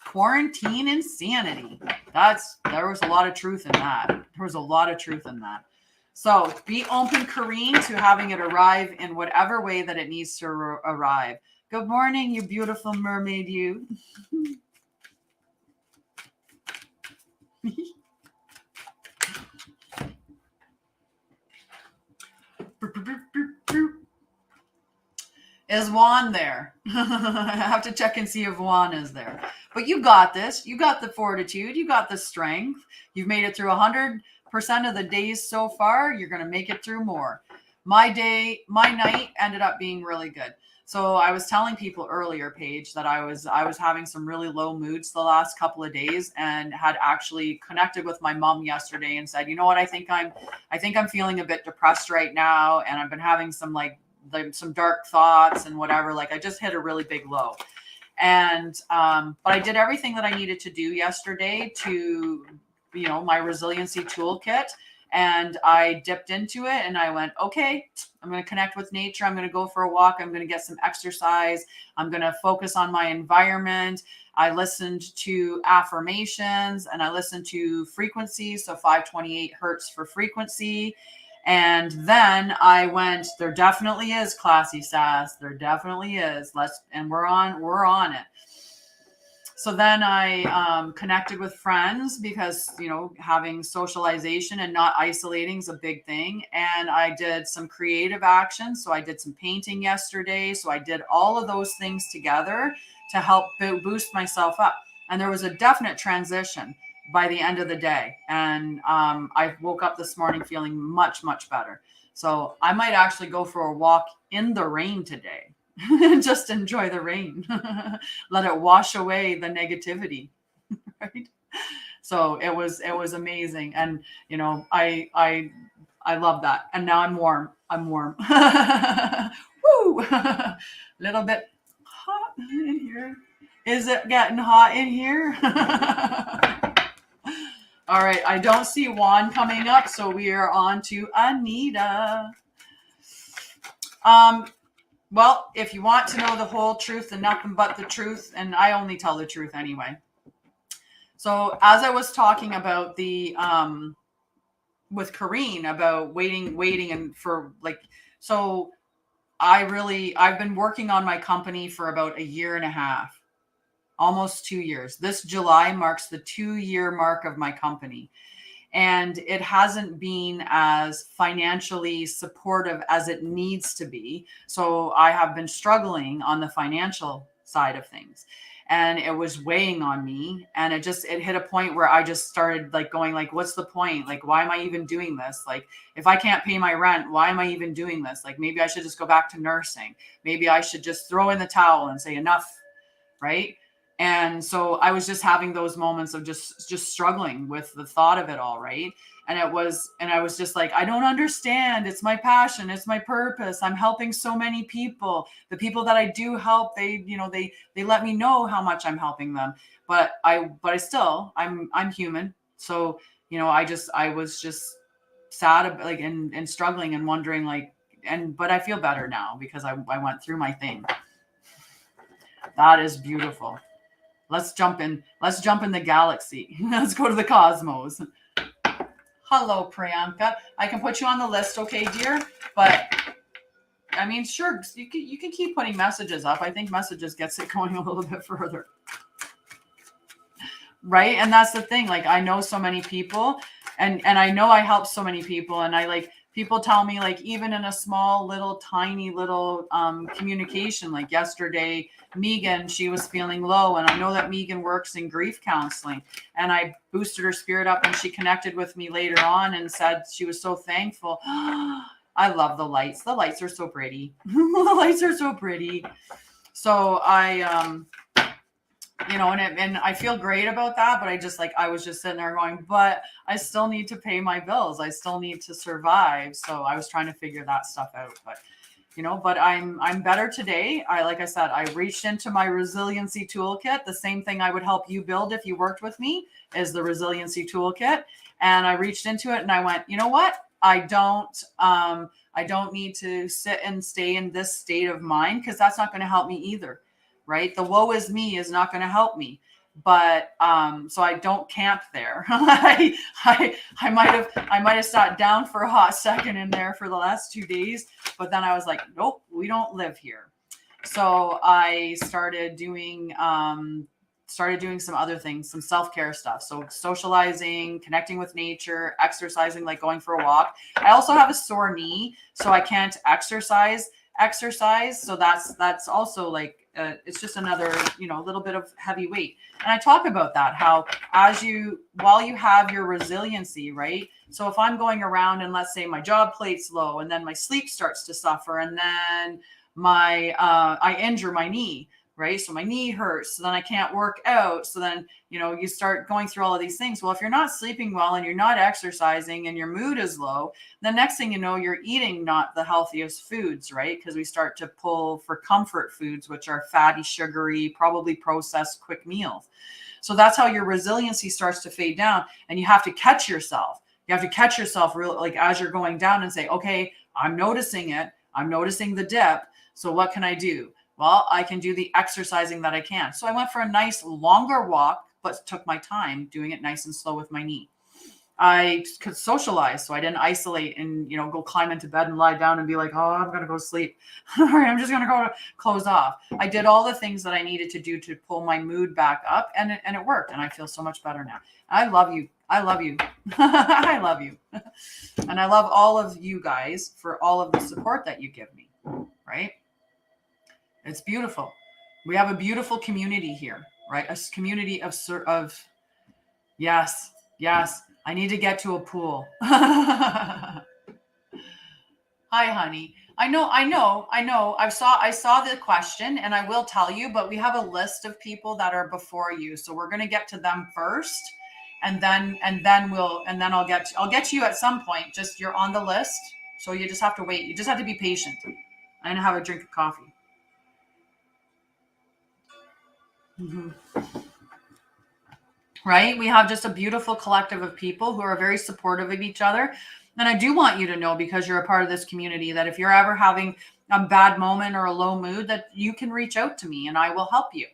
Quarantine insanity. There was a lot of truth in that. There was a lot of truth in that. So be open, Kareen, to having it arrive in whatever way that it needs to arrive. Good morning, you beautiful mermaid, you. Is Juan there? I have to check and see if Juan is there. But you got this. You got the fortitude. You got the strength. You've made it through 100% of the days so far. You're going to make it through more. My night ended up being really good. So I was telling people earlier, Paige, that I was having some really low moods the last couple of days, and had actually connected with my mom yesterday and said, you know what, I think I'm feeling a bit depressed right now, and I've been having some some dark thoughts and whatever. Like I just hit a really big low. And but I did everything that I needed to do yesterday to, my resiliency toolkit. And I dipped into it and I went, okay, I'm going to connect with nature. I'm going to go for a walk. I'm going to get some exercise. I'm going to focus on my environment. I listened to affirmations and I listened to frequency. So 528 hertz for frequency. And then I went, there definitely is classy sass. There definitely is. We're on it. So then I connected with friends because, having socialization and not isolating is a big thing. And I did some creative action. So I did some painting yesterday. So I did all of those things together to help boost myself up. And there was a definite transition by the end of the day. And I woke up this morning feeling much, much better. So I might actually go for a walk in the rain today. Just enjoy the rain. Let it wash away the negativity. Right? So it was amazing. And I love that. And now I'm warm. Woo! Little bit hot in here. Is it getting hot in here? All right. I don't see Juan coming up, so we are on to Anita. Well, if you want to know the whole truth and nothing but the truth, and I only tell the truth anyway. So as I was talking about with Kareen about waiting and for so I've been working on my company for about 1.5 years, almost 2 years. This July marks the 2-year mark of my company. And it hasn't been as financially supportive as it needs to be. So I have been struggling on the financial side of things. And it was weighing on me. And it hit a point where I just started going, what's the point? Why am I even doing this? If I can't pay my rent, why am I even doing this? Maybe I should just go back to nursing. Maybe I should just throw in the towel and say enough, right? And so I was just having those moments of just struggling with the thought of it all, right? And I was just like, I don't understand. It's my passion. It's my purpose. I'm helping so many people. The people that I do help, they let me know how much I'm helping them. But I'm human. So, I was just sad, and struggling and wondering but I feel better now because I went through my thing. That is beautiful. Let's jump in the galaxy. Let's go to the cosmos. Hello, Priyanka. I can put you on the list, okay, dear? But I mean, sure, you can keep putting messages up. I think messages gets it going a little bit further. Right? And that's the thing. I know so many people and I know I help so many people, and people tell me even in a small little tiny little communication, yesterday, Megan, she was feeling low, and I know that Megan works in grief counseling, and I boosted her spirit up, and she connected with me later on and said she was so thankful. I love the lights. The lights are so pretty. The lights are so pretty. So I, and I feel great about that, but I was just sitting there going, but I still need to pay my bills. I still need to survive. So I was trying to figure that stuff out, but I'm better today. Like I said, I reached into my resiliency toolkit. The same thing I would help you build if you worked with me is the resiliency toolkit. And I reached into it and I went, you know what? I don't need to sit and stay in this state of mind, because that's not going to help me either. Right? The woe is me is not going to help me. But so I don't camp there. I might have sat down for a hot second in there for the last 2 days, but then I was like, nope, we don't live here. So I started doing some other things, some self-care stuff. So socializing, connecting with nature, exercising, like going for a walk. I also have a sore knee, so I can't exercise. So that's also like, it's just another, little bit of heavy weight. And I talk about that, how while you have your resiliency, right? So if I'm going around and let's say my job plate's low, and then my sleep starts to suffer, and then I injure my knee, right? So my knee hurts, so then I can't work out. So then, you start going through all of these things. Well, if you're not sleeping well and you're not exercising and your mood is low, the next thing you know, you're eating not the healthiest foods, right? Because we start to pull for comfort foods, which are fatty, sugary, probably processed quick meals. So that's how your resiliency starts to fade down, and you have to catch yourself. You have to catch yourself real, like as you're going down, and say, okay, I'm noticing it. I'm noticing the dip. So what can I do? Well, I can do the exercising that I can. So I went for a nice longer walk, but took my time doing it nice and slow with my knee. I could socialize, so I didn't isolate and, go climb into bed and lie down and be like, oh, I'm going to go sleep. All right, I'm just going to go close off. I did all the things that I needed to do to pull my mood back up, and it worked. And I feel so much better now. I love you. I love you. I love you. And I love all of you guys for all of the support that you give me, right? It's beautiful. We have a beautiful community here, right? A community of yes. I need to get to a pool. Hi, honey. I know. I saw the question, and I will tell you, but we have a list of people that are before you, so we're going to get to them first, and then I'll get to you at some point. Just, you're on the list, so you just have to wait. You just have to be patient. I'm going to have a drink of coffee. Mm-hmm. Right? We have just a beautiful collective of people who are very supportive of each other. And I do want you to know, because you're a part of this community, that if you're ever having a bad moment or a low mood, that you can reach out to me and I will help you.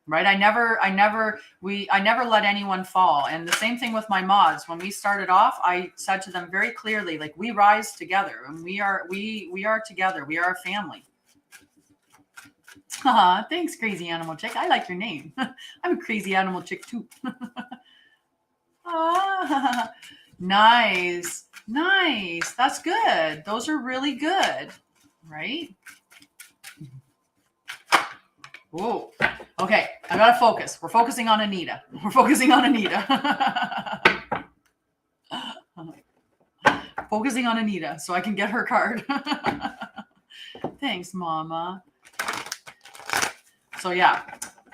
Right? I never let anyone fall. And the same thing with my mods. When we started off, I said to them very clearly, like, we rise together, and we are together. We are a family. Thanks, Crazy Animal Chick. I like your name. I'm a crazy animal chick too. Nice. That's good. Those are really good, right? Whoa. Okay, I gotta focus. We're focusing on Anita. Focusing on Anita so I can get her card. Thanks, Mama. So yeah,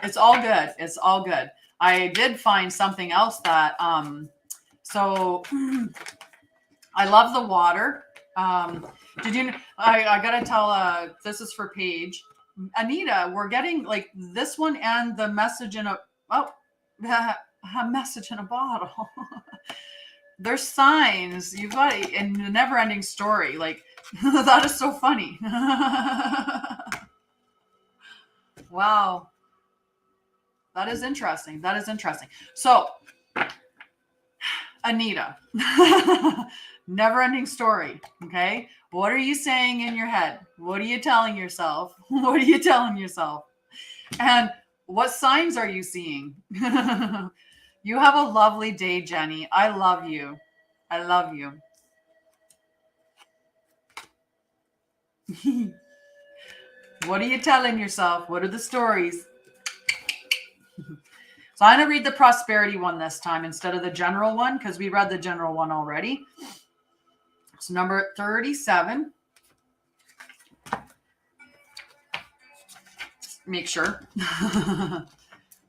it's all good. I did find something else that, so I love the water. Did you, I gotta tell, this is for Paige. Anita, we're getting like this one and the message in a message in a bottle. There's signs. You've got it in the never ending story. Like, that is so funny. Wow. That is interesting. So, Anita, never ending story. Okay. What are you saying in your head? What are you telling yourself? And what signs are you seeing? You have a lovely day, Jenny. I love you. What are you telling yourself? What are the stories? So I'm going to read the prosperity one this time instead of the general one, because we read the general one already. So number 37. Make sure.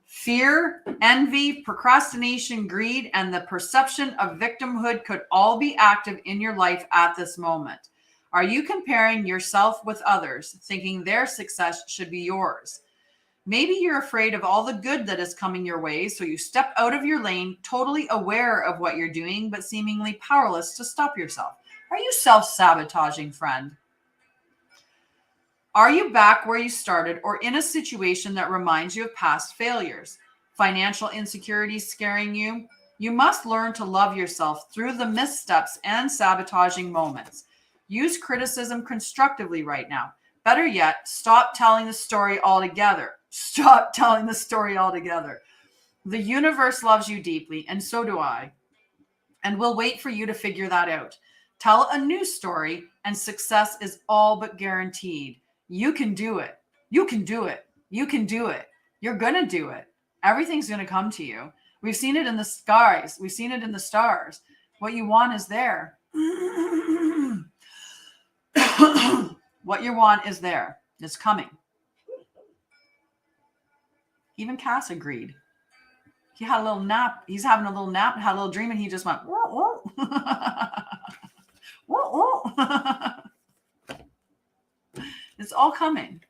Fear, envy, procrastination, greed, and the perception of victimhood could all be active in your life at this moment. Are you comparing yourself with others, thinking their success should be yours? Maybe you're afraid of all the good that is coming your way, so you step out of your lane, totally aware of what you're doing, but seemingly powerless to stop yourself. Are you self-sabotaging, friend? Are you back where you started or in a situation that reminds you of past failures? Financial insecurity scaring you? You must learn to love yourself through the missteps and sabotaging moments. Use criticism constructively right now. Better yet, stop telling the story altogether. Stop telling the story altogether. The universe loves you deeply, and so do I. And we'll wait for you to figure that out. Tell a new story, and success is all but guaranteed. You can do it. You can do it. You can do it. You're going to do it. Everything's going to come to you. We've seen it in the skies. We've seen it in the stars. What you want is there. What you want is there. It's coming. Even Cass agreed. He had a little nap. He's having a little nap and had a little dream, and he just went, whoa, whoa. Whoa. It's all coming,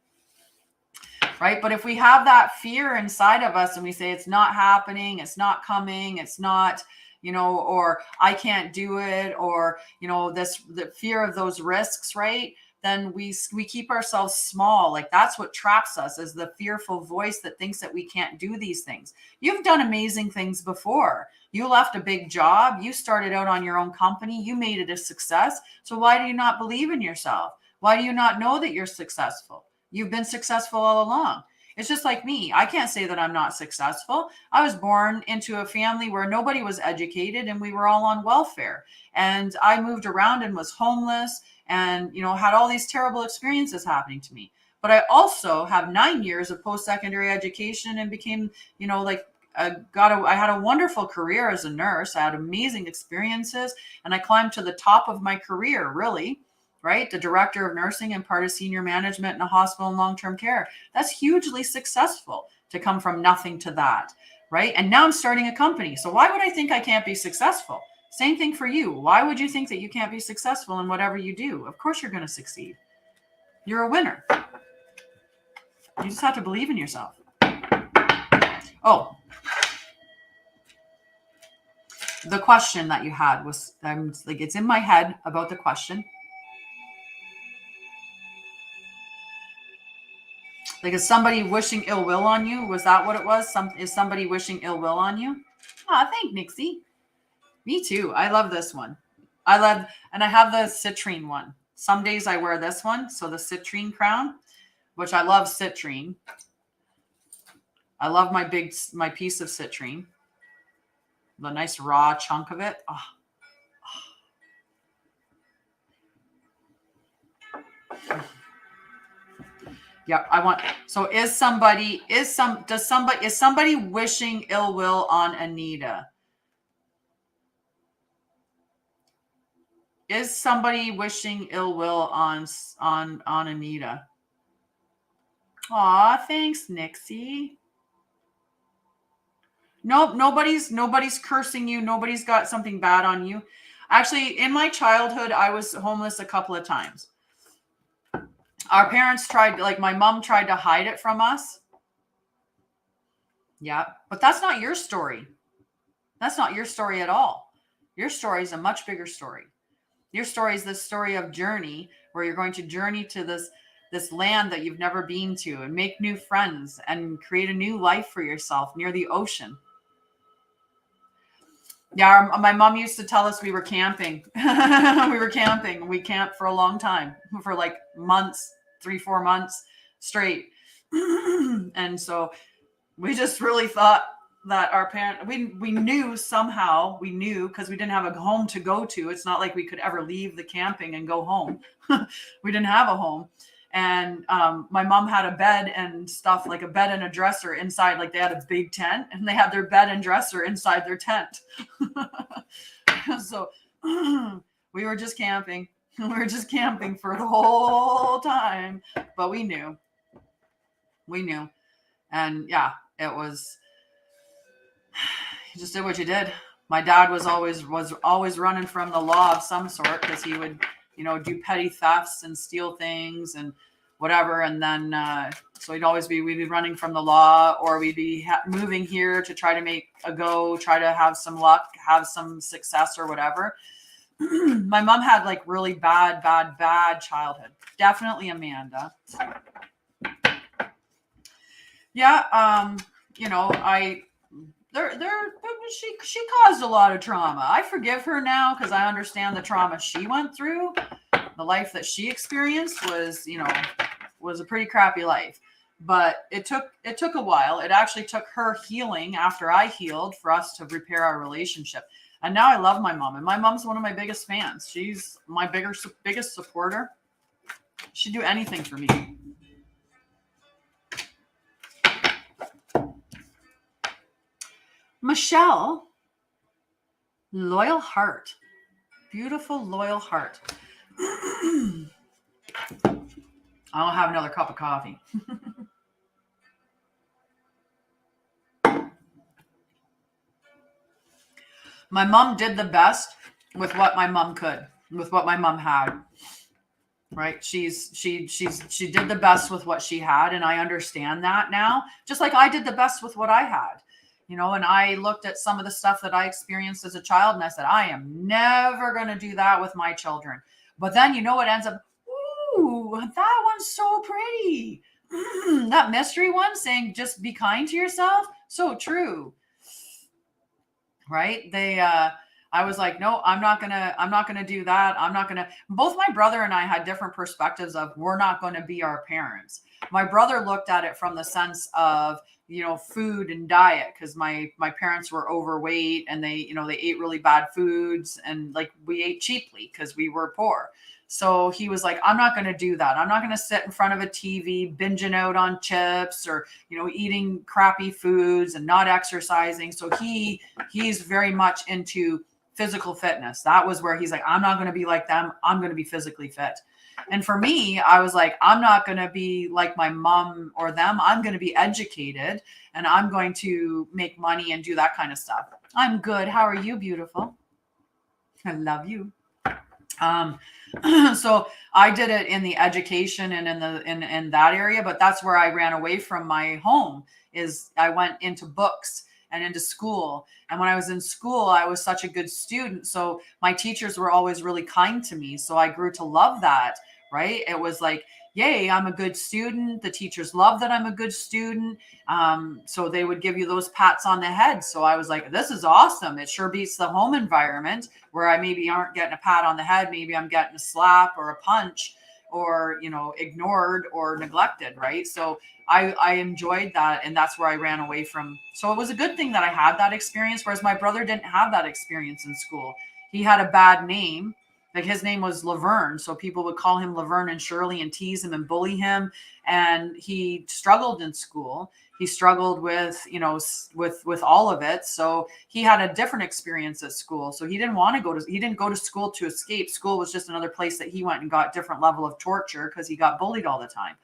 right? But if we have that fear inside of us and we say it's not happening, it's not coming, it's not, or I can't do it, or, the fear of those risks, right? Then we keep ourselves small. Like that's what traps us, is the fearful voice that thinks that we can't do these things. You've done amazing things before. You left a big job. You started out on your own company. You made it a success. So why do you not believe in yourself? Why do you not know that you're successful? You've been successful all along. It's just like me. I can't say that I'm not successful. I was born into a family where nobody was educated and we were all on welfare. And I moved around and was homeless and, had all these terrible experiences happening to me. But I also have 9 years of post-secondary education and became, I had a wonderful career as a nurse. I had amazing experiences and I climbed to the top of my career, really. Right? The director of nursing and part of senior management in a hospital and long-term care. That's hugely successful to come from nothing to that, right? And now I'm starting a company. So why would I think I can't be successful? Same thing for you. Why would you think that you can't be successful in whatever you do? Of course you're going to succeed. You're a winner. You just have to believe in yourself. Oh, the question that you had was, it's in my head about the question. Like, is somebody wishing ill will on you? Was that what it was? Is somebody wishing ill will on you? Thank Nixie. Me too. I love this one. And I have the citrine one. Some days I wear this one. So the citrine crown, which I love citrine. I love my piece of citrine. The nice raw chunk of it. Oh. Yep, I want. So is somebody wishing ill will on Anita? Is somebody wishing ill will on Anita? Aw, thanks, Nixie. Nope, nobody's cursing you. Nobody's got something bad on you. Actually, in my childhood, I was homeless a couple of times. Our parents my mom tried to hide it from us. Yeah, but that's not your story. That's not your story at all. Your story is a much bigger story. Your story is the story of journey, where you're going to journey to this land that you've never been to and make new friends and create a new life for yourself near the ocean. Yeah, my mom used to tell us we were camping. We were camping. We camped for a long time, for like months, 3-4 months straight. And so we just really thought that our parents, we knew somehow, because we didn't have a home to go to. It's not like we could ever leave the camping and go home. We didn't have a home. And my mom had a bed and stuff, like a bed and a dresser inside. Like they had a big tent and they had their bed and dresser inside their tent. So We were just camping. We were just camping for the whole time, but we knew. And yeah, it was, you just did what you did. My dad was always running from the law of some sort, because he would, do petty thefts and steal things and whatever. And then, so we'd be running from the law, or we'd be moving here to try to make a go, try to have some luck, have some success or whatever. My mom had like really bad childhood. Definitely Amanda. Yeah. She caused a lot of trauma. I forgive her now, because I understand the trauma she went through. The life that she experienced was a pretty crappy life. But it took a while. It actually took her healing after I healed for us to repair our relationship. And now I love my mom, and my mom's one of my biggest fans. She's my biggest supporter. She'd do anything for me. Michelle, loyal heart. Beautiful, loyal heart. I'll have another cup of coffee. My mom did the best with what my mom could, with what my mom had. Right? She did the best with what she had, and I understand that now. Just like I did the best with what I had. And I looked at some of the stuff that I experienced as a child, and I said, I am never going to do that with my children. But then, it ends up, ooh, that one's so pretty. That mystery one saying, just be kind to yourself. So true. Right? I was like, no, I'm not going to do that. Both my brother and I had different perspectives of, we're not going to be our parents. My brother looked at it from the sense of, food and diet, because my parents were overweight, and they ate really bad foods, and like we ate cheaply because we were poor. So he was like, I'm not going to do that. I'm not going to sit in front of a TV binging out on chips, or eating crappy foods and not exercising. So he's very much into physical fitness. That was where he's like, I'm not going to be like them. I'm going to be physically fit. And for me, I was like, I'm not going to be like my mom or them. I'm going to be educated, and I'm going to make money and do that kind of stuff. I'm good. How are you, beautiful? I love you. So I did it in the education and in that area, but that's where I ran away from my home. Is I went into books and into school. And when I was in school, I was such a good student. So my teachers were always really kind to me. So I grew to love that, right? It was like, yay, I'm a good student. The teachers love that I'm a good student. So they would give you those pats on the head. So I was like, this is awesome. It sure beats the home environment where I maybe aren't getting a pat on the head. Maybe I'm getting a slap or a punch, or, ignored or neglected. Right. So I enjoyed that. And that's where I ran away from. So it was a good thing that I had that experience. Whereas my brother didn't have that experience in school. He had a bad name. Like his name was Laverne. So people would call him Laverne and Shirley and tease him and bully him. And he struggled in school. He struggled with, with all of it. So he had a different experience at school. So he didn't go to school to escape. School was just another place that he went and got different level of torture because he got bullied all the time.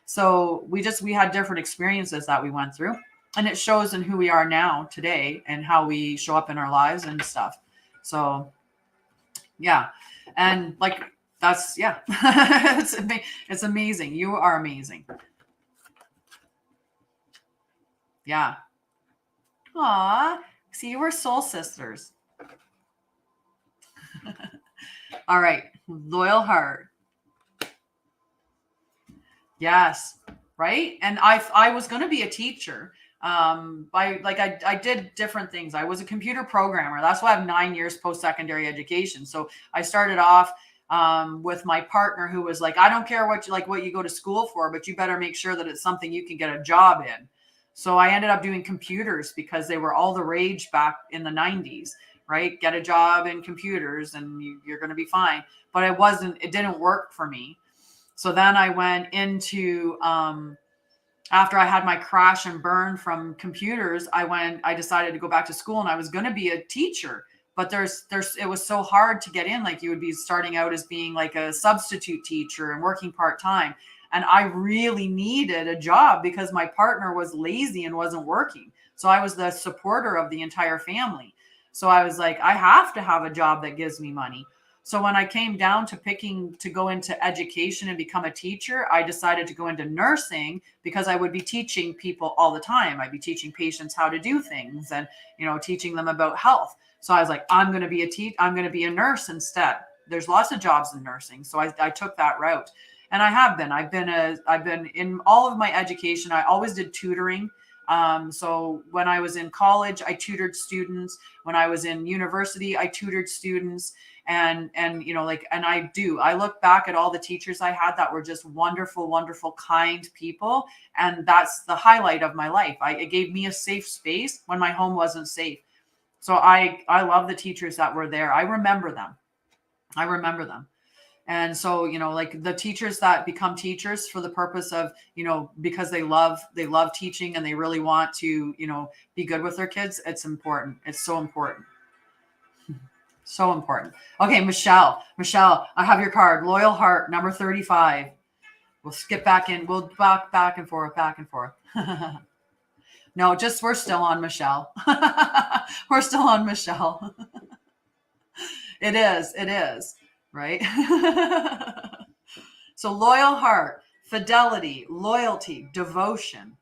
So we had different experiences that we went through, and it shows in who we are now today and how we show up in our lives and stuff. So yeah. And like, that's, yeah, it's amazing. You are amazing. Yeah. Aw, see, we're soul sisters. All right. Loyal heart. Yes. Right. And I was going to be a teacher. I did different things. I was a computer programmer. That's why I have 9 years post-secondary education. So I started off with my partner, who was like, I don't care what you go to school for, but you better make sure that it's something you can get a job in. So I ended up doing computers because they were all the rage back in the 90s, right? Get a job in computers and you're going to be fine. But it didn't work for me. So then I went into, after I had my crash and burn from computers, I decided to go back to school, and I was going to be a teacher, but it was so hard to get in. Like you would be starting out as being like a substitute teacher and working part-time. And I really needed a job because my partner was lazy and wasn't working. So I was the supporter of the entire family. So I was like, I have to have a job that gives me money. So when I came down to picking to go into education and become a teacher, I decided to go into nursing because I would be teaching people all the time. I'd be teaching patients how to do things and, teaching them about health. So I was like, I'm going to be a nurse instead. There's lots of jobs in nursing. So I took that route. And I have been. I've been in all of my education. I always did tutoring. So when I was in college, I tutored students. When I was in university, I tutored students. And I look back at all the teachers I had that were just wonderful, wonderful, kind people. And that's the highlight of my life. It gave me a safe space when my home wasn't safe. So I love the teachers that were there. I remember them. And so, like the teachers that become teachers for the purpose of, because they love teaching and they really want to, be good with their kids. It's important. It's so important. So important. Okay, Michelle, I have your card. Loyal heart, number 35. We'll skip back in. We'll back and forth. No, we're still on Michelle. We're still on Michelle. It is. Right? So loyal heart, fidelity, loyalty, devotion.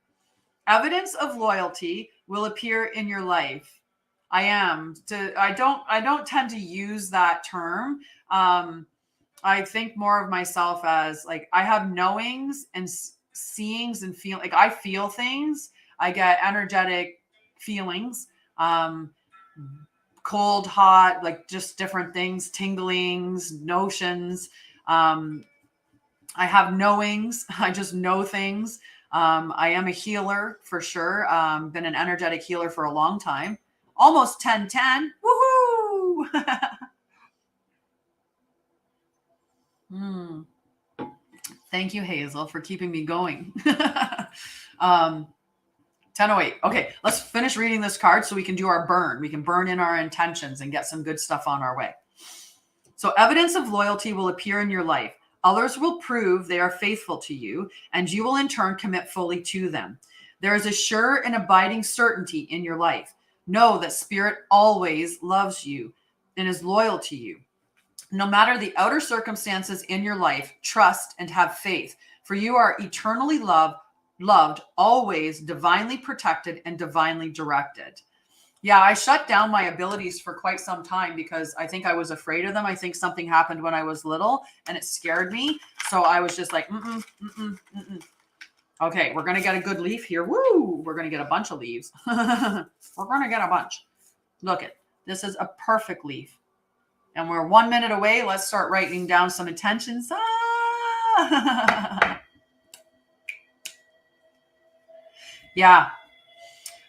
Evidence of loyalty will appear in your life. I don't tend to use that term. I think more of myself as like, I have knowings and seeings and feel like I feel things. I get energetic feelings. Cold, hot, like just different things, tinglings, notions. I have knowings. I just know things. I am a healer for sure. Been an energetic healer for a long time. Almost 10-10. Woohoo! Thank you, Hazel, for keeping me going. 10:08. Okay, let's finish reading this card so we can do our burn. We can burn in our intentions and get some good stuff on our way. So evidence of loyalty will appear in your life. Others will prove they are faithful to you, and you will in turn commit fully to them. There is a sure and abiding certainty in your life. Know that Spirit always loves you and is loyal to you. No matter the outer circumstances in your life, trust and have faith, for you are eternally loved, always divinely protected and divinely directed. Yeah, I shut down my abilities for quite some time because I think I was afraid of them. I think something happened when I was little and it scared me. So I was just like, Okay, we're going to get a good leaf here. Woo! We're going to get a bunch of leaves. We're going to get a bunch. Look it. This is a perfect leaf. And we're 1 minute away. Let's start writing down some intentions. Yeah.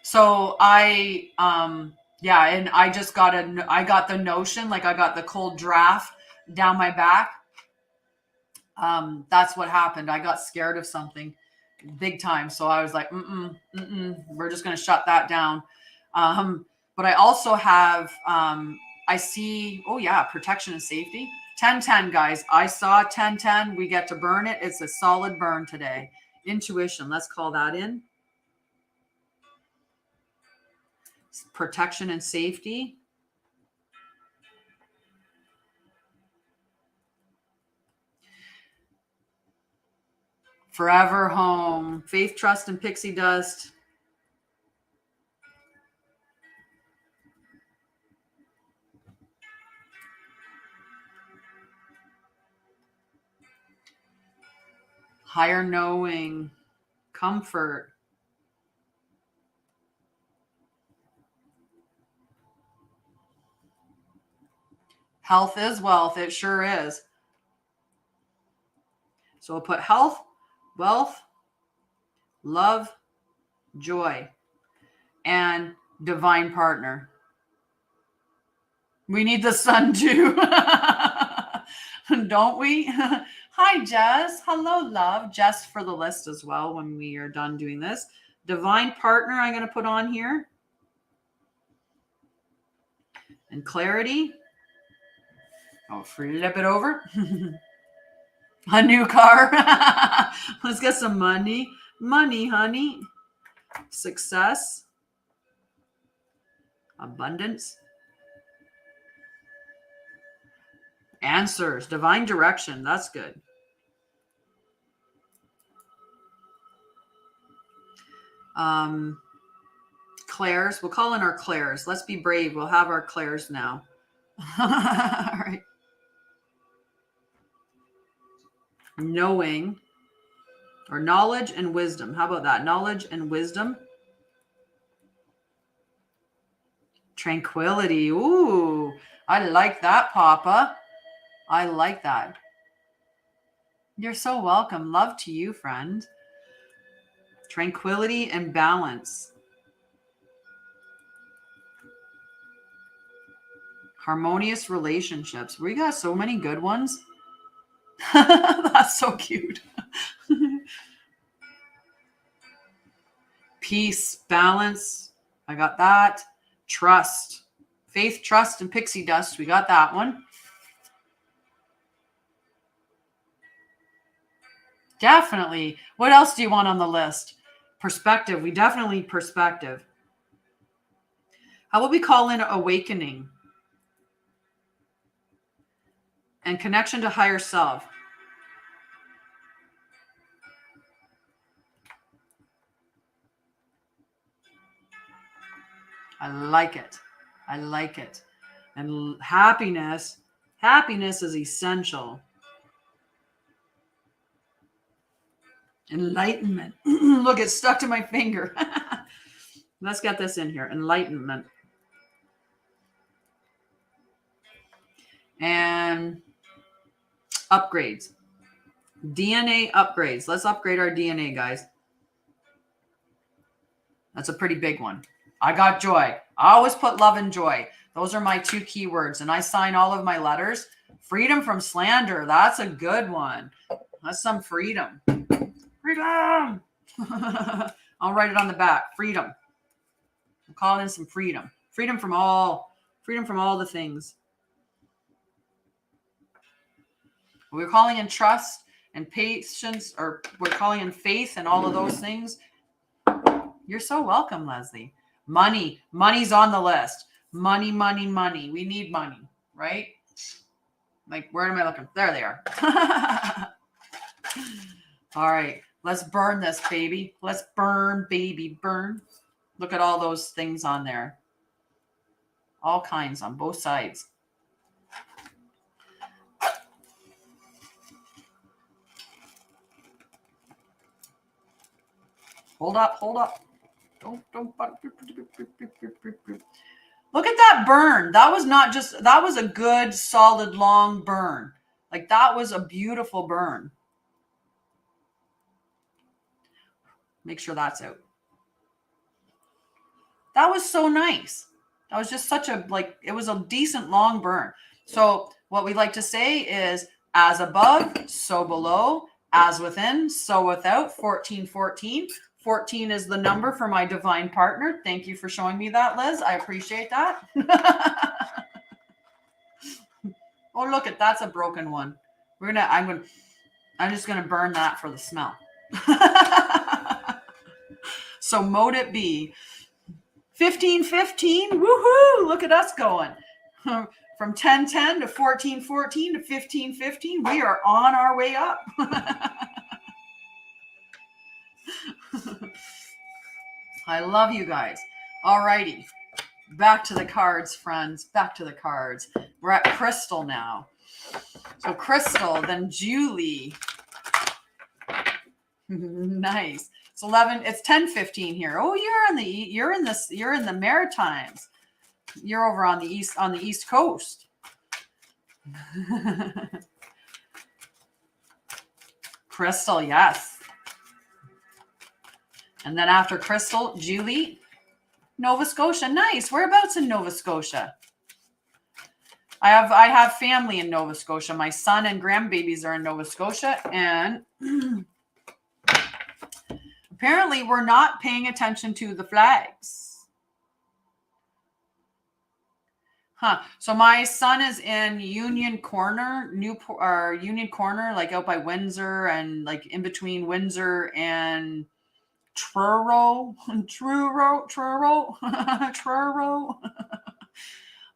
So and I just got the notion, like I got the cold draft down my back. That's what happened. I got scared of something big time. So I was like, we're just going to shut that down. But I also have, I see, protection and safety. 10-10, guys. I saw 10-10. We get to burn it. It's a solid burn today. Intuition. Let's call that in. Protection and safety. Forever home. Faith, trust, and pixie dust. Higher knowing. Comfort. Health is wealth. It sure is. So we'll put health, wealth, love, joy, and divine partner. We need the sun too. Don't we? Hi, Jess. Hello, love. Jess for the list as well when we are done doing this. Divine partner I'm going to put on here. And clarity. I'll flip it over. A new car. Let's get some money. Money, honey. Success. Abundance. Answers. Divine direction. That's good. Clairs. We'll call in our clairs. Let's be brave. We'll have our clairs now. All right. Knowing or knowledge and wisdom. How about that? Knowledge and wisdom. Tranquility. Ooh, I like that, Papa. I like that. You're so welcome. Love to you, friend. Tranquility and balance. Harmonious relationships. We got so many good ones. That's so cute. Peace, balance. I got that. Trust. Faith, trust, and pixie dust. We got that one. Definitely. What else do you want on the list? Perspective. We definitely perspective. How about we call in awakening? And connection to higher self. I like it. I like it. And happiness. Happiness is essential. Enlightenment. Look, it's stuck to my finger. Let's get this in here. Enlightenment. And upgrades. DNA upgrades. Let's upgrade our DNA, guys. That's a pretty big one. I got joy. I always put love and joy. Those are my 2 keywords. And I sign all of my letters. Freedom from slander. That's a good one. That's some freedom. Freedom. I'll write it on the back. Freedom. I'm calling in some freedom. Freedom from all the things. We're calling in trust and patience, or we're calling in faith and all of those things. You're so welcome, Leslie. Money. Money's on the list. Money, money, money. We need money, right? Like, where am I looking? There they are. All right. Let's burn this, baby. Let's burn, baby, burn. Look at all those things on there. All kinds on both sides. Hold up. Don't. Look at that burn. That was a good, solid, long burn. Like, that was a beautiful burn. Make sure that's out. That was so nice. That was just such a, it was a decent long burn. So what we like to say is, as above, so below, as within, so without. 1414. 14 is the number for my divine partner. Thank you for showing me that, Liz. I appreciate that. Oh, look at, that's a broken one. I'm just gonna burn that for the smell. So mote it be. 1515. Woohoo! Look at us going. From 1010 to 1414 to 1515. We are on our way up. I love you guys. All righty. Back to the cards, friends. Back to the cards. We're at Crystal now. So Crystal, then Julie. Nice. It's 11. It's 10:15 here. Oh, you're in the Maritimes. You're over on the East Coast. Crystal, yes. And then after Crystal, Julie, Nova Scotia. Nice. Whereabouts in Nova Scotia? I have family in Nova Scotia. My son and grandbabies are in Nova Scotia, and apparently we're not paying attention to the flags. Huh. So my son is in Union Corner, Union Corner, like out by Windsor and like in between Windsor and Truro. Truro.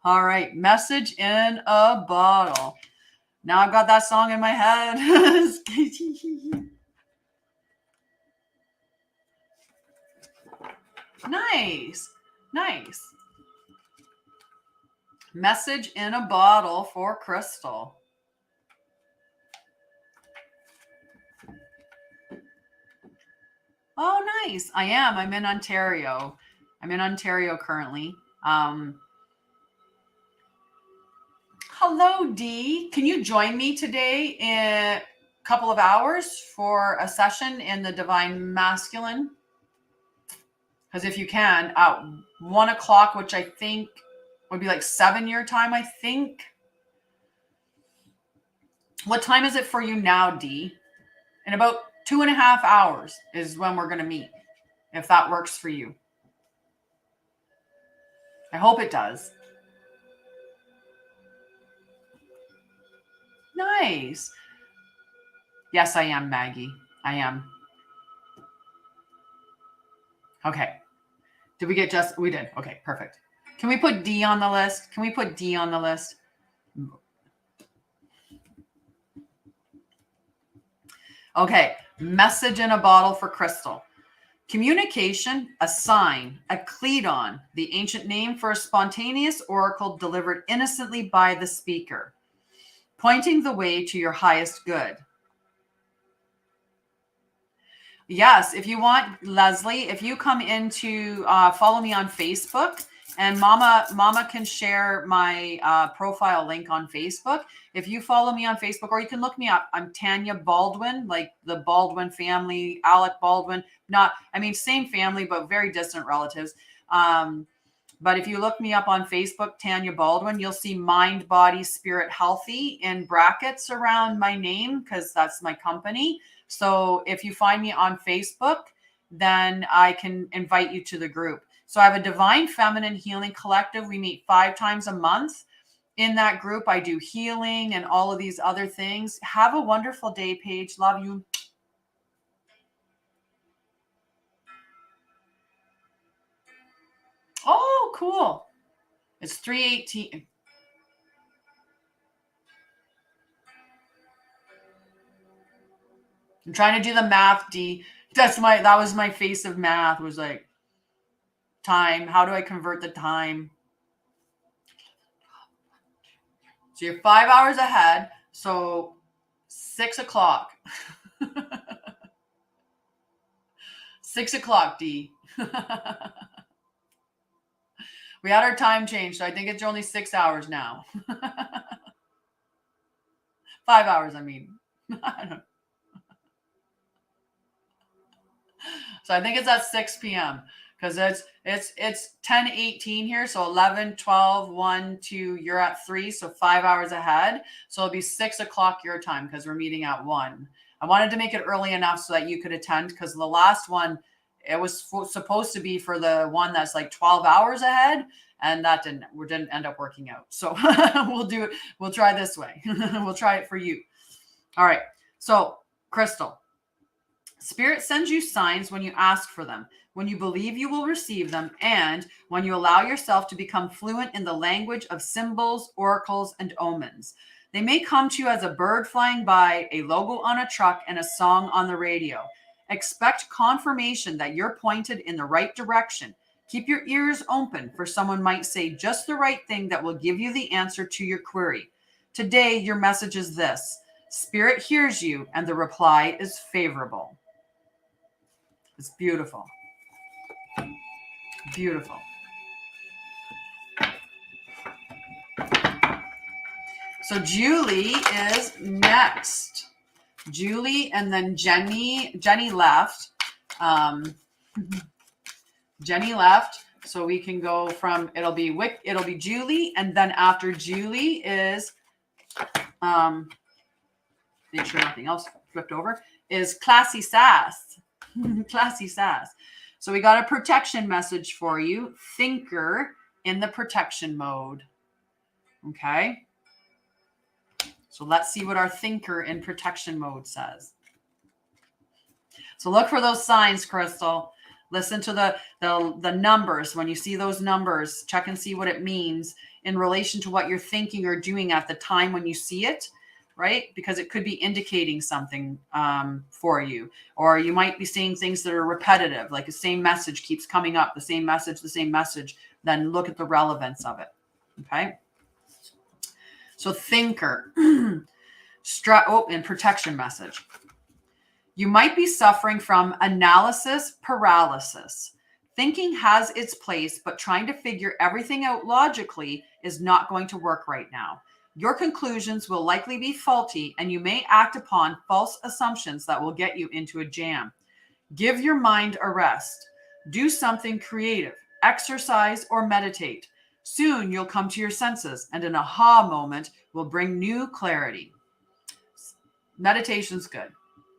All right. Message in a bottle. Now I've got that song in my head. Nice. Nice. Message in a bottle for Crystal. Oh, nice. I am. I'm in Ontario. I'm in Ontario currently. Hello, Dee. Can you join me today in a couple of hours for a session in the Divine Masculine? Because if you can, at 1 o'clock, which I think would be like 7 your time, I think. What time is it for you now, Dee? In about 2.5 hours is when we're going to meet, if that works for you. I hope it does. Nice. Yes, I am, Maggie. I am. Okay. Did we get just? We did. Okay, perfect. Can we put D on the list? Can we put D on the list? Okay. Message in a bottle for Crystal. Communication, a sign, a Cledon, the ancient name for a spontaneous oracle delivered innocently by the speaker, pointing the way to your highest good. Yes, if you want, Leslie, if you come into follow me on Facebook, and Mama can share my profile link on Facebook. If you follow me on Facebook, or you can look me up, I'm Tanya Baldwin, like the Baldwin family, Alec Baldwin. Same family, but very distant relatives. But if you look me up on Facebook, Tanya Baldwin, you'll see Mind, Body, Spirit, Healthy in brackets around my name because that's my company. So if you find me on Facebook, then I can invite you to the group. So I have a Divine Feminine Healing Collective. We meet 5 times a month. In that group, I do healing and all of these other things. Have a wonderful day, Paige. Love you. Oh, cool. It's 3:18. I'm trying to do the math, D. That was my face of math. Was like time. How do I convert the time? So you're 5 hours ahead. So 6 o'clock. 6 o'clock, D. We had our time changed, so I think it's only 6 hours now. 5 hours, I mean. I don't know. So I think it's at 6 p.m. because it's 10:18 here. So 11, 12, 1, 2, you're at 3. So 5 hours ahead. So it'll be 6 o'clock your time because we're meeting at 1. I wanted to make it early enough so that you could attend because the last one, it was supposed to be for the one that's like 12 hours ahead. And that didn't end up working out. So we'll do it. We'll try this way. We'll try it for you. All right. So Crystal, Spirit sends you signs when you ask for them, when you believe you will receive them, and when you allow yourself to become fluent in the language of symbols, oracles, and omens. They may come to you as a bird flying by, a logo on a truck, and a song on the radio. Expect confirmation that you're pointed in the right direction. Keep your ears open, for someone might say just the right thing that will give you the answer to your query. Today, your message is this: Spirit hears you, and the reply is favorable. It's beautiful. Beautiful. So Julie is next. Julie and then Jenny. Jenny left. Jenny left. So we can go from, it'll be Julie, and then after Julie is make sure nothing else flipped over, is Classy Sass. Classy Sass. So we got a protection message for you. Thinker in the protection mode. Okay. So let's see what our thinker in protection mode says. So look for those signs, Crystal. Listen to the numbers. When you see those numbers, check and see what it means in relation to what you're thinking or doing at the time when you see it, right? Because it could be indicating something for you. Or you might be seeing things that are repetitive, like the same message keeps coming up, the same message. Then look at the relevance of it, okay? So thinker, in protection message. You might be suffering from analysis paralysis. Thinking has its place, but trying to figure everything out logically is not going to work right now. Your conclusions will likely be faulty, and you may act upon false assumptions that will get you into a jam. Give your mind a rest. Do something creative, exercise, or meditate. Soon you'll come to your senses, and an aha moment will bring new clarity. Meditation's good.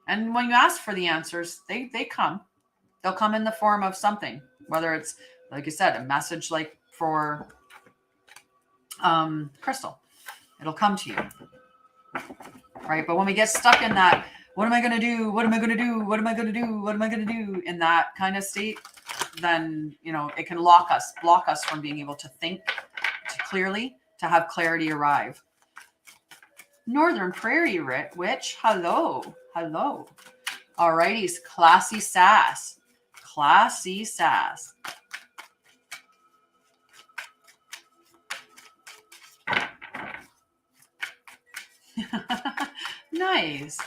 And when you ask for the answers, they come. They'll come in the form of something, whether it's, like you said, a message like for Crystal. It'll come to you. Right? But when we get stuck in that, what am I going to do? What am I going to do? What am I going to do? What am I going to do? In that kind of state, then, it can block us from being able to think clearly, to have clarity arrive. Northern Prairie Witch, hello. All righties, classy sass. Nice.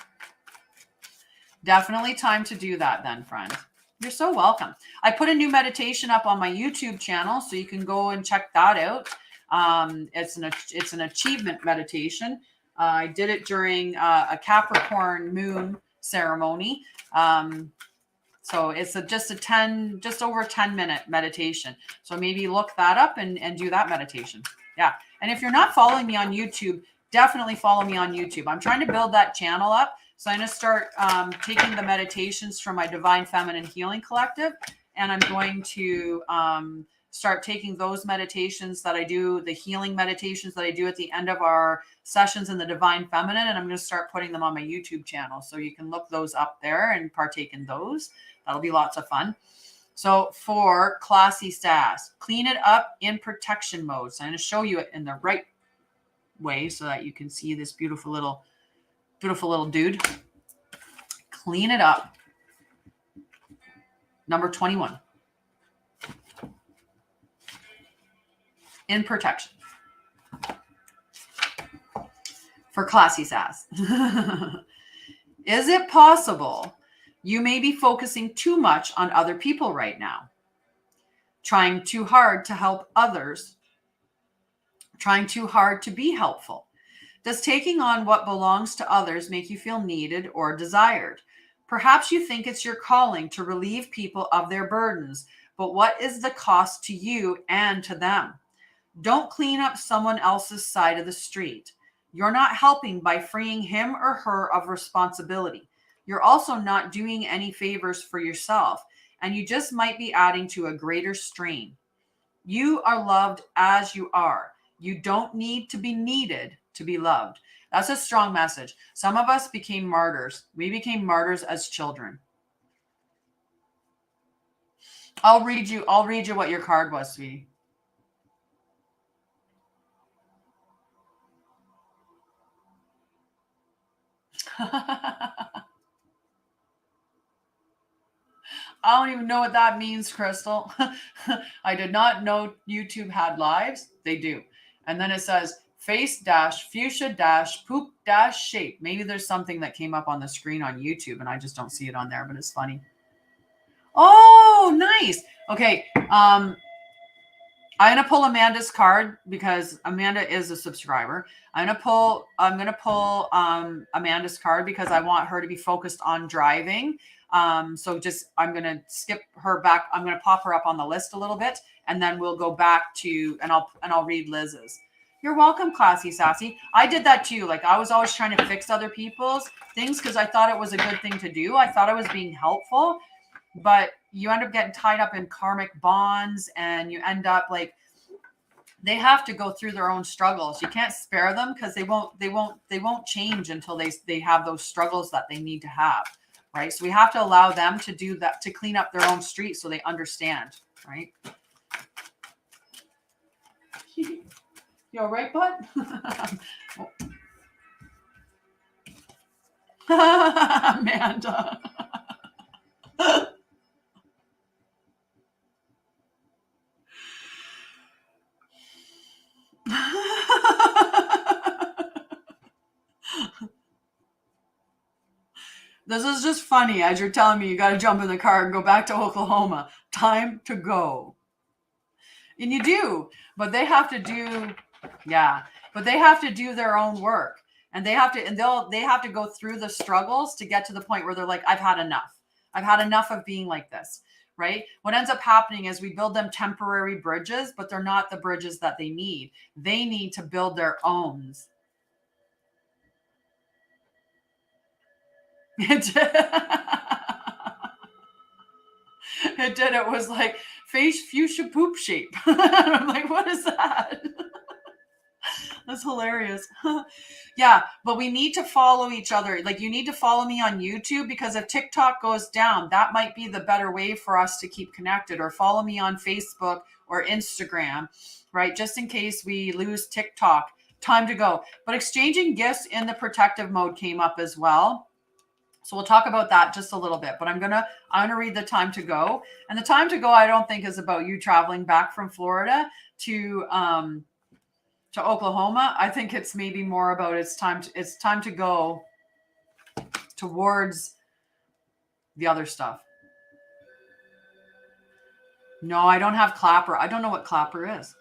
Definitely time to do that then, friend. You're so welcome. I put a new meditation up on my YouTube channel, so you can go and check that out. It's an achievement meditation. I did it during a Capricorn moon ceremony. So it's just over 10-minute meditation. So maybe look that up and do that meditation. Yeah. And if you're not following me on YouTube, definitely follow me on YouTube. I'm trying to build that channel up. So I'm going to start taking the meditations from my Divine Feminine Healing Collective. And I'm going to start taking those meditations that I do, the healing meditations that I do at the end of our sessions in the Divine Feminine. And I'm going to start putting them on my YouTube channel. So you can look those up there and partake in those. That'll be lots of fun. So for classy sass, clean it up in protection mode. So I'm going to show you it in the right way so that you can see this beautiful little dude. Clean it up. Number 21. In protection. For classy sass. Is it possible you may be focusing too much on other people right now? Trying too hard to help others? Trying too hard to be helpful? Does taking on what belongs to others make you feel needed or desired? Perhaps you think it's your calling to relieve people of their burdens, but what is the cost to you and to them? Don't clean up someone else's side of the street. You're not helping by freeing him or her of responsibility. You're also not doing any favors for yourself, and you just might be adding to a greater strain. You are loved as you are. You don't need to be needed to be loved. That's a strong message. Some of us became martyrs. We became martyrs as children. I'll read you what your card was, sweetie. I don't even know what that means, Crystal. I did not know YouTube had lives. They do. And then it says face dash fuchsia dash poop dash shape. Maybe there's something that came up on the screen on YouTube and I just don't see it on there, but it's funny. Oh, nice. Okay. I'm going to pull Amanda's card because Amanda is a subscriber. I'm going to pull Amanda's card because I want her to be focused on driving. So I'm going to skip her back. I'm going to pop her up on the list a little bit and then we'll go back to, and I'll read Liz's. You're welcome, Classy Sassy. I did that too. Like I was always trying to fix other people's things because I thought it was a good thing to do. I thought I was being helpful, but you end up getting tied up in karmic bonds and you end up like they have to go through their own struggles. You can't spare them because they won't change until they have those struggles that they need to have, right? So we have to allow them to do that, to clean up their own street so they understand, right? You all right, bud? Amanda. This is just funny as you're telling me you got to jump in the car and go back to Oklahoma. Time to go. And you do, but they have to do, but they have to do their own work, and they have to go through the struggles to get to the point where they're like, I've had enough. I've had enough of being like this, right? What ends up happening is we build them temporary bridges, but they're not the bridges that they need. They need to build their own. It did. It was like face fuchsia poop shape. I'm like, what is that? That's hilarious. Yeah, but we need to follow each other. Like, you need to follow me on YouTube, because if TikTok goes down, that might be the better way for us to keep connected. Or follow me on Facebook or Instagram, right? Just in case we lose TikTok. Time to go. But exchanging gifts in the protective mode came up as well. So we'll talk about that just a little bit, but I'm gonna read the time to go. And the time to go, I don't think is about you traveling back from Florida to Oklahoma. I think it's maybe more about it's time to go towards the other stuff. No, I don't have Clapper. I don't know what Clapper is.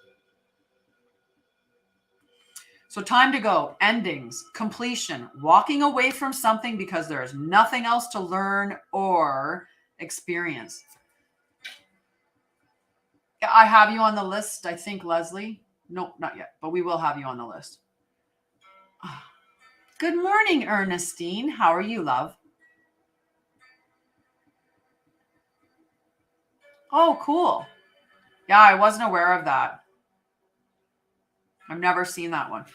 So time to go, endings, completion, walking away from something because there is nothing else to learn or experience. I have you on the list, I think, Leslie. No, not yet, but we will have you on the list. Good morning, Ernestine. How are you, love? Oh, cool. Yeah, I wasn't aware of that. I've never seen that one.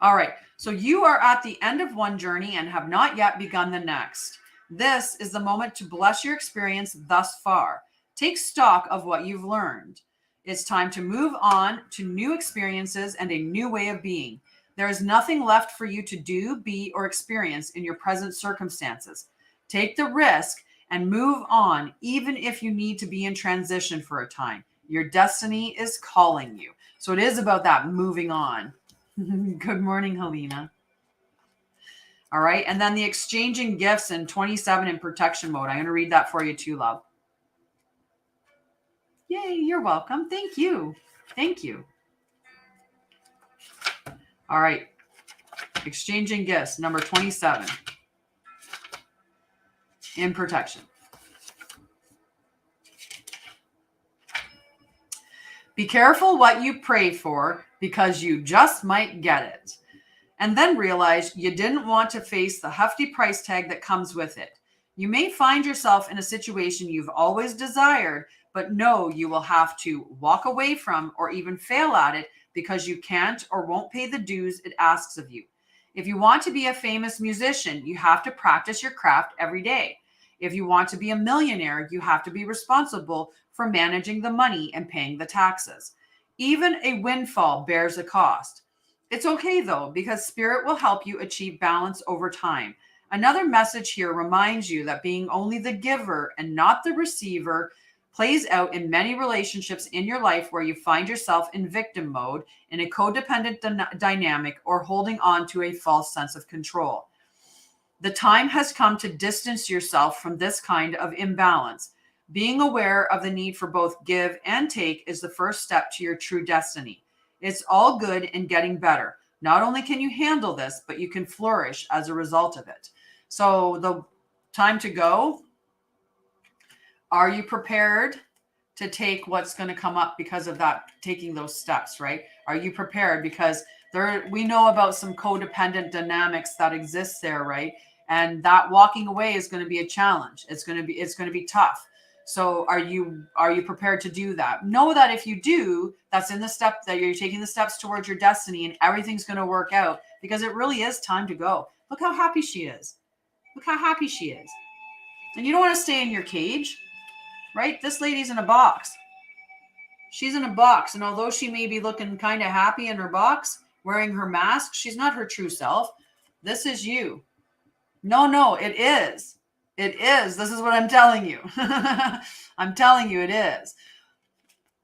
All right. So you are at the end of one journey and have not yet begun the next. This is the moment to bless your experience thus far. Take stock of what you've learned. It's time to move on to new experiences and a new way of being. There is nothing left for you to do, be, or experience in your present circumstances. Take the risk and move on, even if you need to be in transition for a time. Your destiny is calling you. So it is about that moving on. Good morning, Helena. All right. And then the exchanging gifts in 27 in protection mode. I'm going to read that for you too, love. Yay, you're welcome. Thank you. Thank you. All right. Exchanging gifts, number 27 in protection. Be careful what you pray for, because you just might get it. And then realize you didn't want to face the hefty price tag that comes with it. You may find yourself in a situation you've always desired, but know you will have to walk away from or even fail at it because you can't or won't pay the dues it asks of you. If you want to be a famous musician, you have to practice your craft every day. If you want to be a millionaire, you have to be responsible for managing the money and paying the taxes. Even a windfall bears a cost. It's okay though, because spirit will help you achieve balance over time. Another message here reminds you that being only the giver and not the receiver plays out in many relationships in your life where you find yourself in victim mode, in a codependent dynamic, or holding on to a false sense of control. The time has come to distance yourself from this kind of imbalance. Being aware of the need for both give and take is the first step to your true destiny. It's all good and getting better. Not only can you handle this, but you can flourish as a result of it. So the time to go. Are you prepared to take what's going to come up because of that, taking those steps, right? Are you prepared? Because we know about some codependent dynamics that exist there, right? And that walking away is going to be a challenge. It's going to be tough. So are you prepared to do that? Know that if you do, that's in the step that you're taking the steps towards your destiny, and everything's going to work out, because it really is time to go. Look how happy she is. Look how happy she is. And you don't want to stay in your cage, right? This lady's in a box. She's in a box. And although she may be looking kind of happy in her box, wearing her mask, she's not her true self. This is you. No, it is. It is. This is what I'm telling you. I'm telling you it is.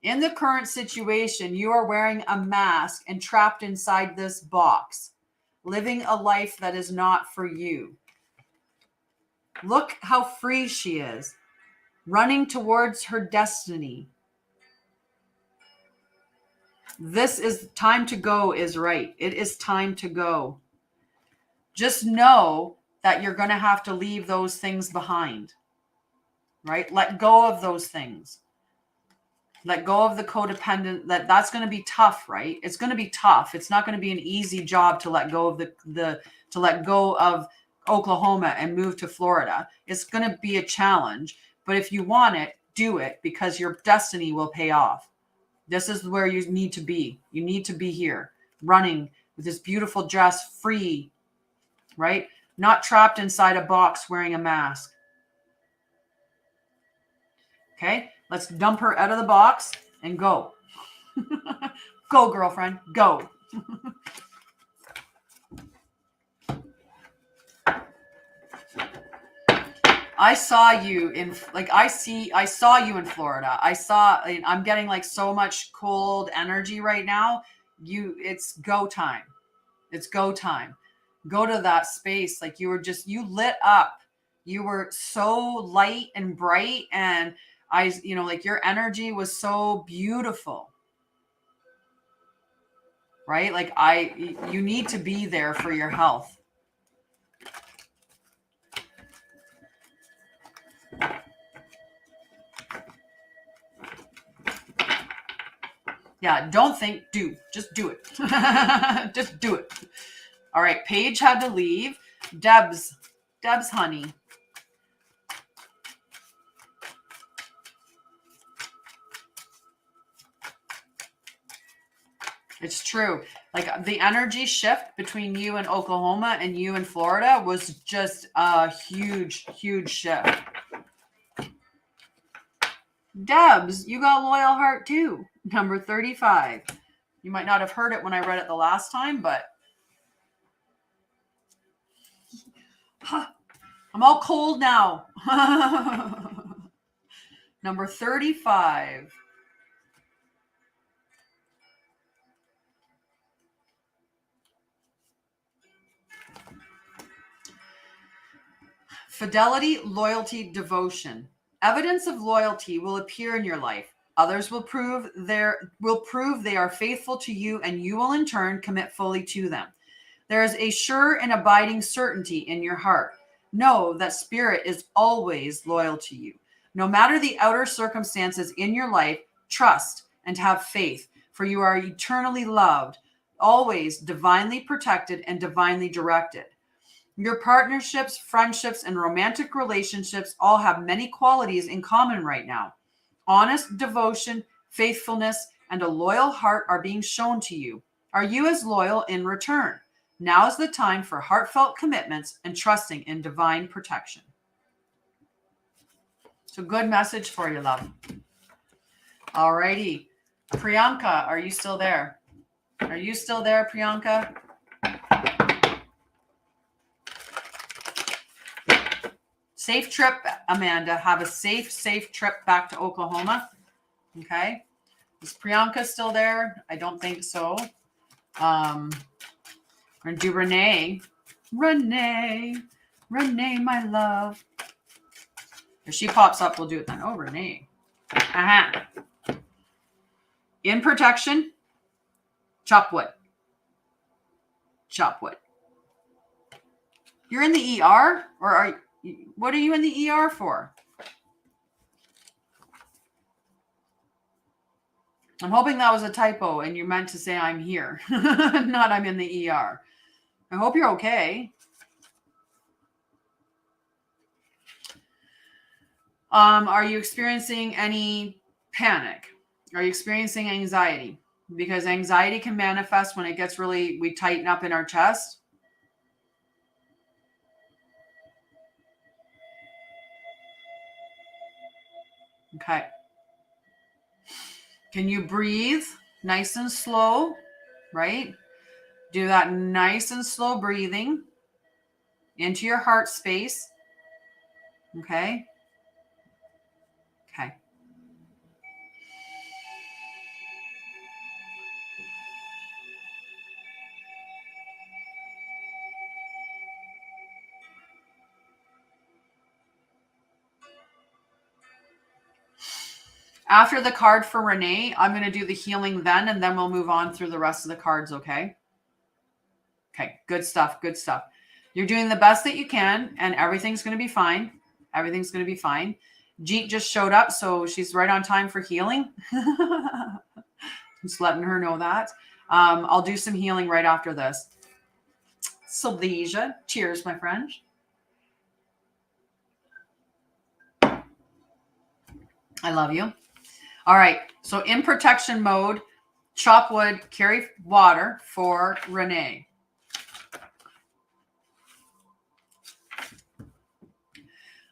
In the current situation, you are wearing a mask and trapped inside this box, living a life that is not for you. Look how free she is, running towards her destiny. This is time to go is right. It is time to go. Just know that you're going to have to leave those things behind, right? Let go of those things. Let go of the codependent. That's going to be tough, right? It's going to be tough. It's not going to be an easy job to let go of to let go of Oklahoma and move to Florida. It's going to be a challenge, but if you want it, do it, because your destiny will pay off. This is where you need to be. You need to be here, running with this beautiful dress, free, right? Not trapped inside a box wearing a mask. Okay, let's dump her out of the box and go. Go, girlfriend, go. I saw you in, like, I saw you in Florida. I'm getting like so much cold energy right now. It's go time. It's go time. Go to that space. Like, you lit up. You were so light and bright, and like your energy was so beautiful. Right? Like you need to be there for your health. Yeah, don't think, do. Just do it. Just do it. All right, Paige had to leave. Deb's honey. It's true. Like, the energy shift between you and Oklahoma and you and Florida was just a huge, huge shift. Debs, you got loyal heart too. Number 35. You might not have heard it when I read it the last time, but I'm all cold now. Number 35. Fidelity, loyalty, devotion. Evidence of loyalty will appear in your life. Others will prove they are faithful to you, and you will in turn commit fully to them. There is a sure and abiding certainty in your heart. Know that Spirit is always loyal to you. No matter the outer circumstances in your life, trust and have faith, for you are eternally loved, always divinely protected and divinely directed. Your partnerships, friendships, and romantic relationships all have many qualities in common right now. Honest devotion, faithfulness, and a loyal heart are being shown to you. Are you as loyal in return? Now is the time for heartfelt commitments and trusting in divine protection. So, good message for you, love. All righty. Priyanka, are you still there? Are you still there, Priyanka? Safe trip, Amanda. Have a safe trip back to Oklahoma. Okay. Is Priyanka still there? I don't think so. We're going to do Renee. Renee, my love. If she pops up, we'll do it then. Oh, Renee. In protection, chop wood. Chop wood. You're in the ER? Or what are you in the ER for? I'm hoping that was a typo and you meant to say I'm here, not I'm in the ER. I hope you're okay. Are you experiencing any panic? Are you experiencing anxiety? Because anxiety can manifest when it gets really, we tighten up in our chest. Okay. Can you breathe nice and slow, right? Do that nice and slow breathing into your heart space. Okay. Okay. After the card for Renee, I'm going to do the healing then, and then we'll move on through the rest of the cards, okay? Okay, good stuff, good stuff. You're doing the best that you can, and everything's going to be fine. Everything's going to be fine. Jeet just showed up, so she's right on time for healing. Just letting her know that. I'll do some healing right after this. Silesia, cheers, my friend. I love you. All right, so in protection mode, chop wood, carry water for Renee.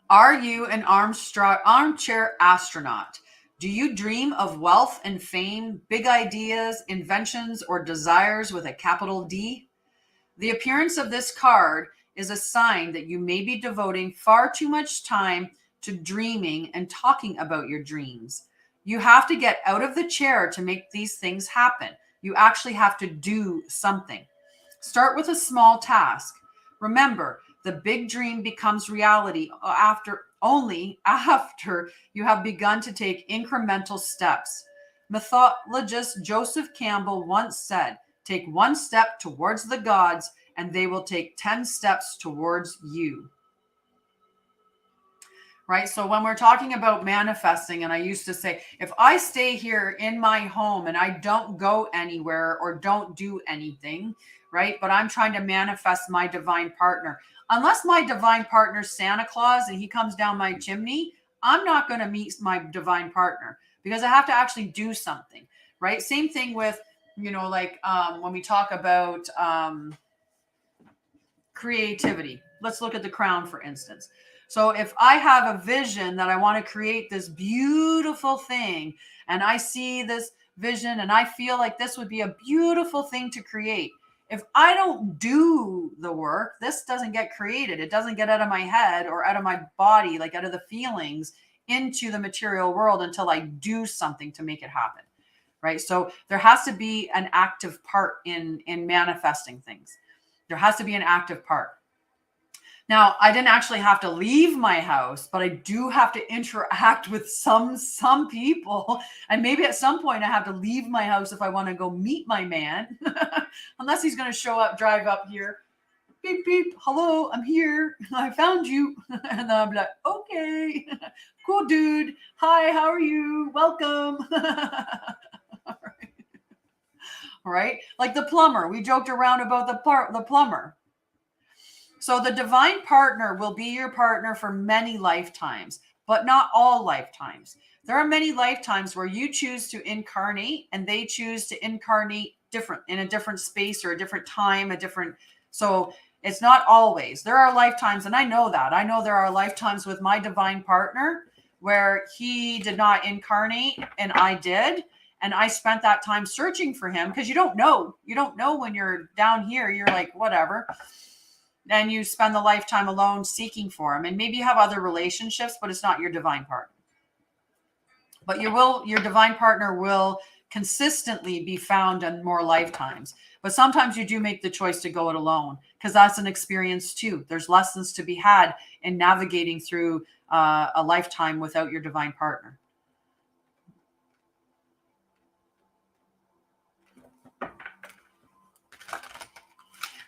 Are you an armchair astronaut? Do you dream of wealth and fame, big ideas, inventions, or desires with a capital D? The appearance of this card is a sign that you may be devoting far too much time to dreaming and talking about your dreams. You have to get out of the chair to make these things happen. You actually have to do something. Start with a small task. Remember, the big dream becomes reality only after you have begun to take incremental steps. Mythologist Joseph Campbell once said, "Take one step towards the gods, and they will take 10 steps towards you." Right? So when we're talking about manifesting, and I used to say, if I stay here in my home and I don't go anywhere or don't do anything, right? But I'm trying to manifest my divine partner. Unless my divine partner's Santa Claus and he comes down my chimney, I'm not going to meet my divine partner because I have to actually do something, right? Same thing with, like when we talk about creativity. Let's look at the crown, for instance. So if I have a vision that I want to create this beautiful thing, and I see this vision and I feel like this would be a beautiful thing to create, if I don't do the work, this doesn't get created. It doesn't get out of my head or out of my body, like out of the feelings into the material world until I do something to make it happen. Right? So there has to be an active part in manifesting things. There has to be an active part. Now, I didn't actually have to leave my house, but I do have to interact with some people. And maybe at some point I have to leave my house if I want to go meet my man, unless he's going to show up, drive up here. Beep, beep. Hello, I'm here. I found you. And then I'll be like, okay, cool, dude. Hi, how are you? Welcome. All right. Like the plumber. We joked around about the plumber. So the divine partner will be your partner for many lifetimes, but not all lifetimes. There are many lifetimes where you choose to incarnate and they choose to incarnate in a different space or a different time, so it's not always. There are lifetimes, and I know that. I know there are lifetimes with my divine partner where he did not incarnate and I did. And I spent that time searching for him because you don't know. You don't know when you're down here. You're like, whatever. And you spend the lifetime alone seeking for him. And maybe you have other relationships, but it's not your divine partner. But your divine partner will consistently be found in more lifetimes. But sometimes you do make the choice to go it alone because that's an experience too. There's lessons to be had in navigating through a lifetime without your divine partner.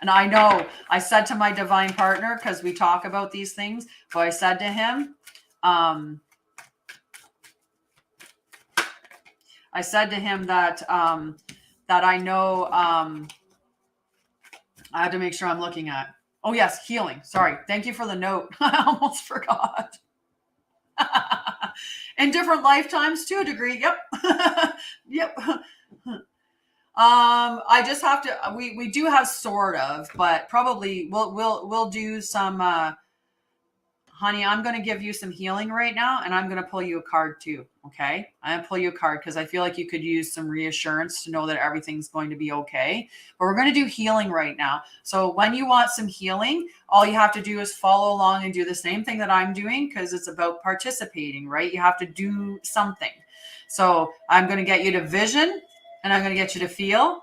And I know I said to my divine partner, because we talk about these things, but I said to him, that I know, I have to make sure I'm looking at. Oh yes, healing. Sorry. Thank you for the note. I almost forgot. In different lifetimes to a degree. Yep. Yep. I just have to, we do have sort of, but probably we'll do some, honey, I'm going to give you some healing right now, and I'm going to pull you a card too. Okay. I'm going to pull you a card because I feel like you could use some reassurance to know that everything's going to be okay. But we're going to do healing right now. So when you want some healing, all you have to do is follow along and do the same thing that I'm doing, because it's about participating, right? You have to do something. So I'm going to get you to vision, and I'm going to get you to feel.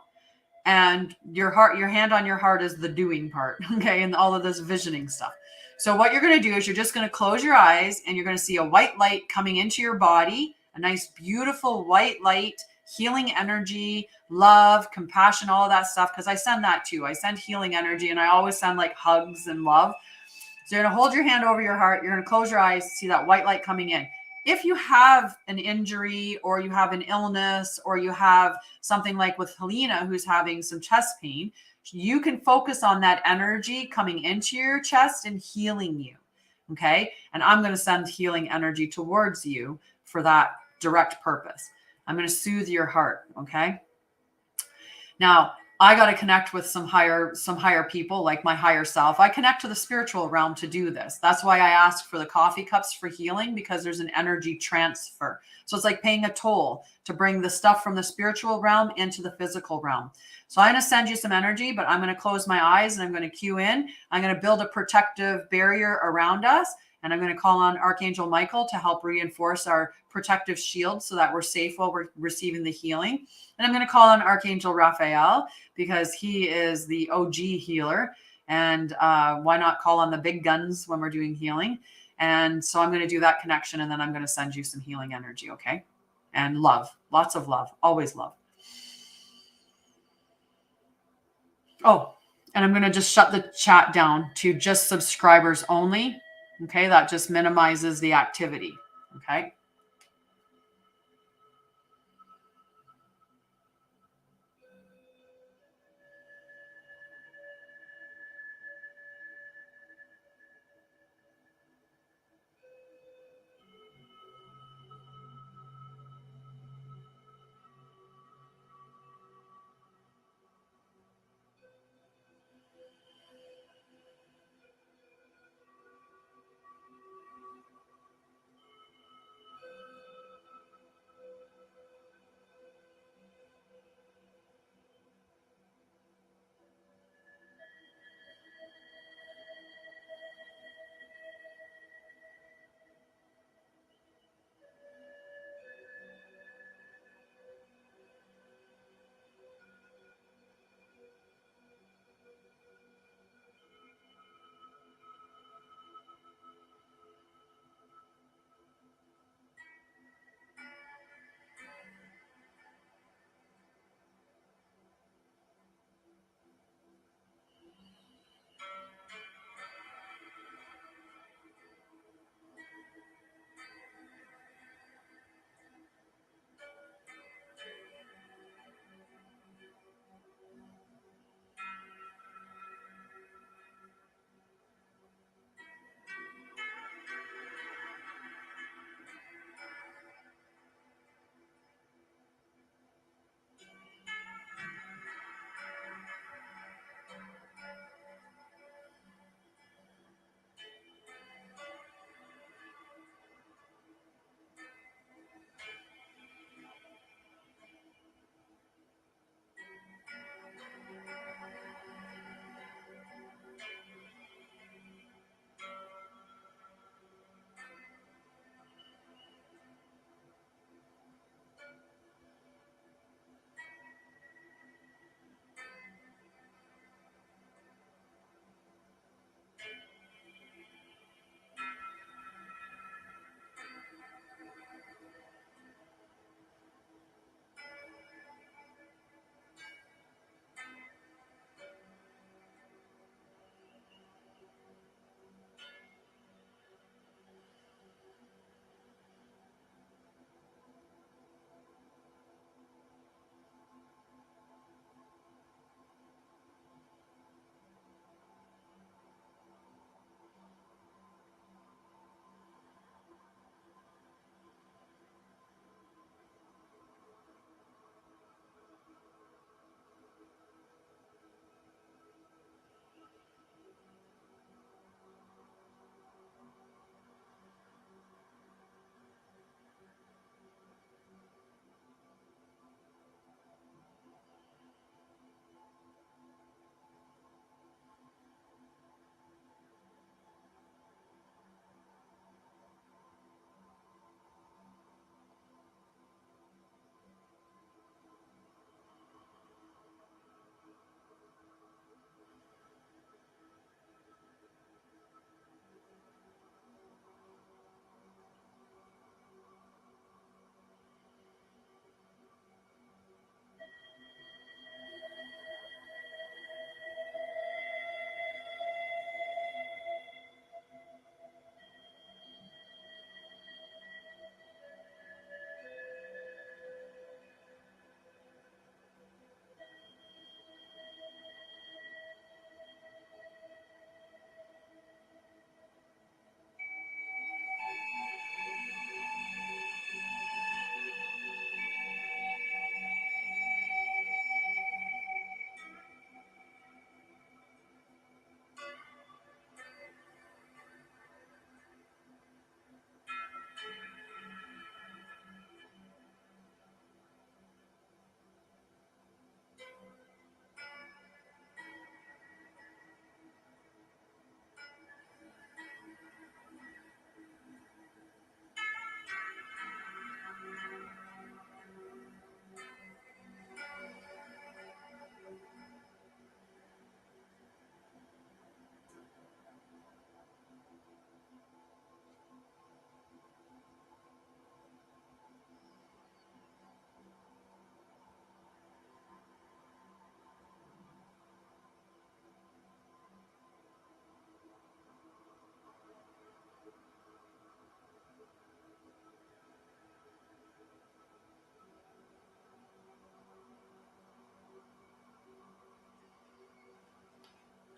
And your heart, your hand on your heart is the doing part. Okay. And all of this visioning stuff. So what you're going to do is you're just going to close your eyes, and you're going to see a white light coming into your body, a nice, beautiful white light, healing energy, love, compassion, all of that stuff. Cause I send that too. I send healing energy, and I always send like hugs and love. So you're going to hold your hand over your heart. You're going to close your eyes, see that white light coming in. If you have an injury, or you have an illness, or you have something like with Helena, who's having some chest pain, you can focus on that energy coming into your chest and healing you. Okay. And I'm going to send healing energy towards you for that direct purpose. I'm going to soothe your heart. Okay. Now, I got to connect with some higher people, like my higher self. I connect to the spiritual realm to do this. That's why I ask for the coffee cups for healing, because there's an energy transfer. So it's like paying a toll to bring the stuff from the spiritual realm into the physical realm. So I'm going to send you some energy, but I'm going to close my eyes, and I'm going to cue in. I'm going to build a protective barrier around us. And I'm going to call on Archangel Michael to help reinforce our protective shield so that we're safe while we're receiving the healing. And I'm going to call on Archangel Raphael, because he is the OG healer. And why not call on the big guns when we're doing healing? And so I'm going to do that connection, and then I'm going to send you some healing energy. Okay. And love, lots of love, always love. Oh, and I'm going to just shut the chat down to just subscribers only. Okay. That just minimizes the activity. Okay.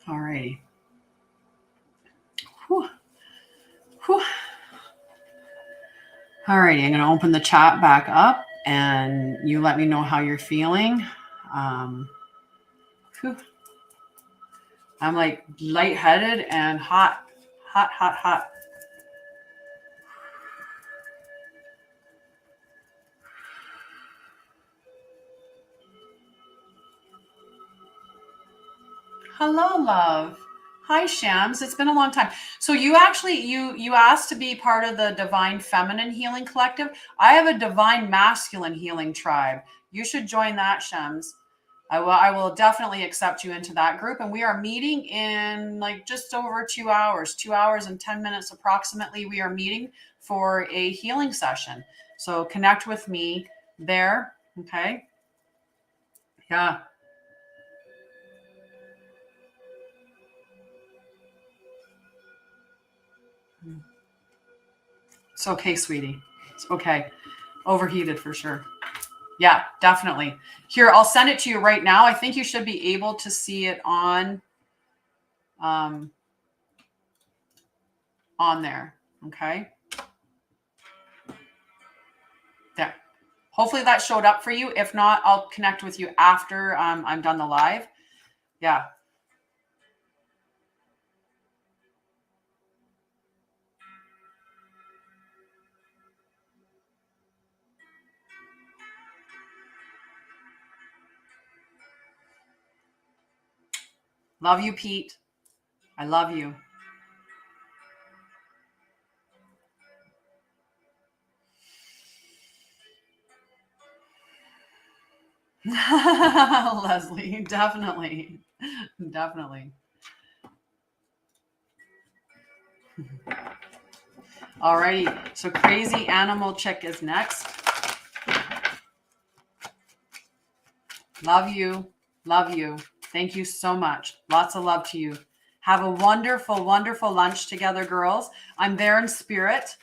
All righty. Whew. Whew. All righty. I'm going to open the chat back up and you let me know how you're feeling. Whew. I'm like lightheaded and hot. Hot, hot, hot. Hello, love. Hi, Shams. It's been a long time. So you actually, you asked to be part of the Divine Feminine Healing Collective. I have a Divine Masculine Healing Tribe. You should join that, Shams. I will definitely accept you into that group. And we are meeting in like just over 2 hours, 2 hours and 10 minutes approximately. We are meeting for a healing session. So connect with me there. Okay. Yeah. It's okay, sweetie. It's okay. Overheated for sure. Yeah, definitely. Here, I'll send it to you right now. I think you should be able to see it on there. Okay. There. Hopefully that showed up for you. If not, I'll connect with you after I'm done the live. Yeah. Love you, Pete. I love you. Leslie, definitely. Definitely. All righty. So Crazy Animal Chick is next. Love you. Love you. Thank you so much. Lots of love to you. Have a wonderful, wonderful lunch together, girls. I'm there in spirit.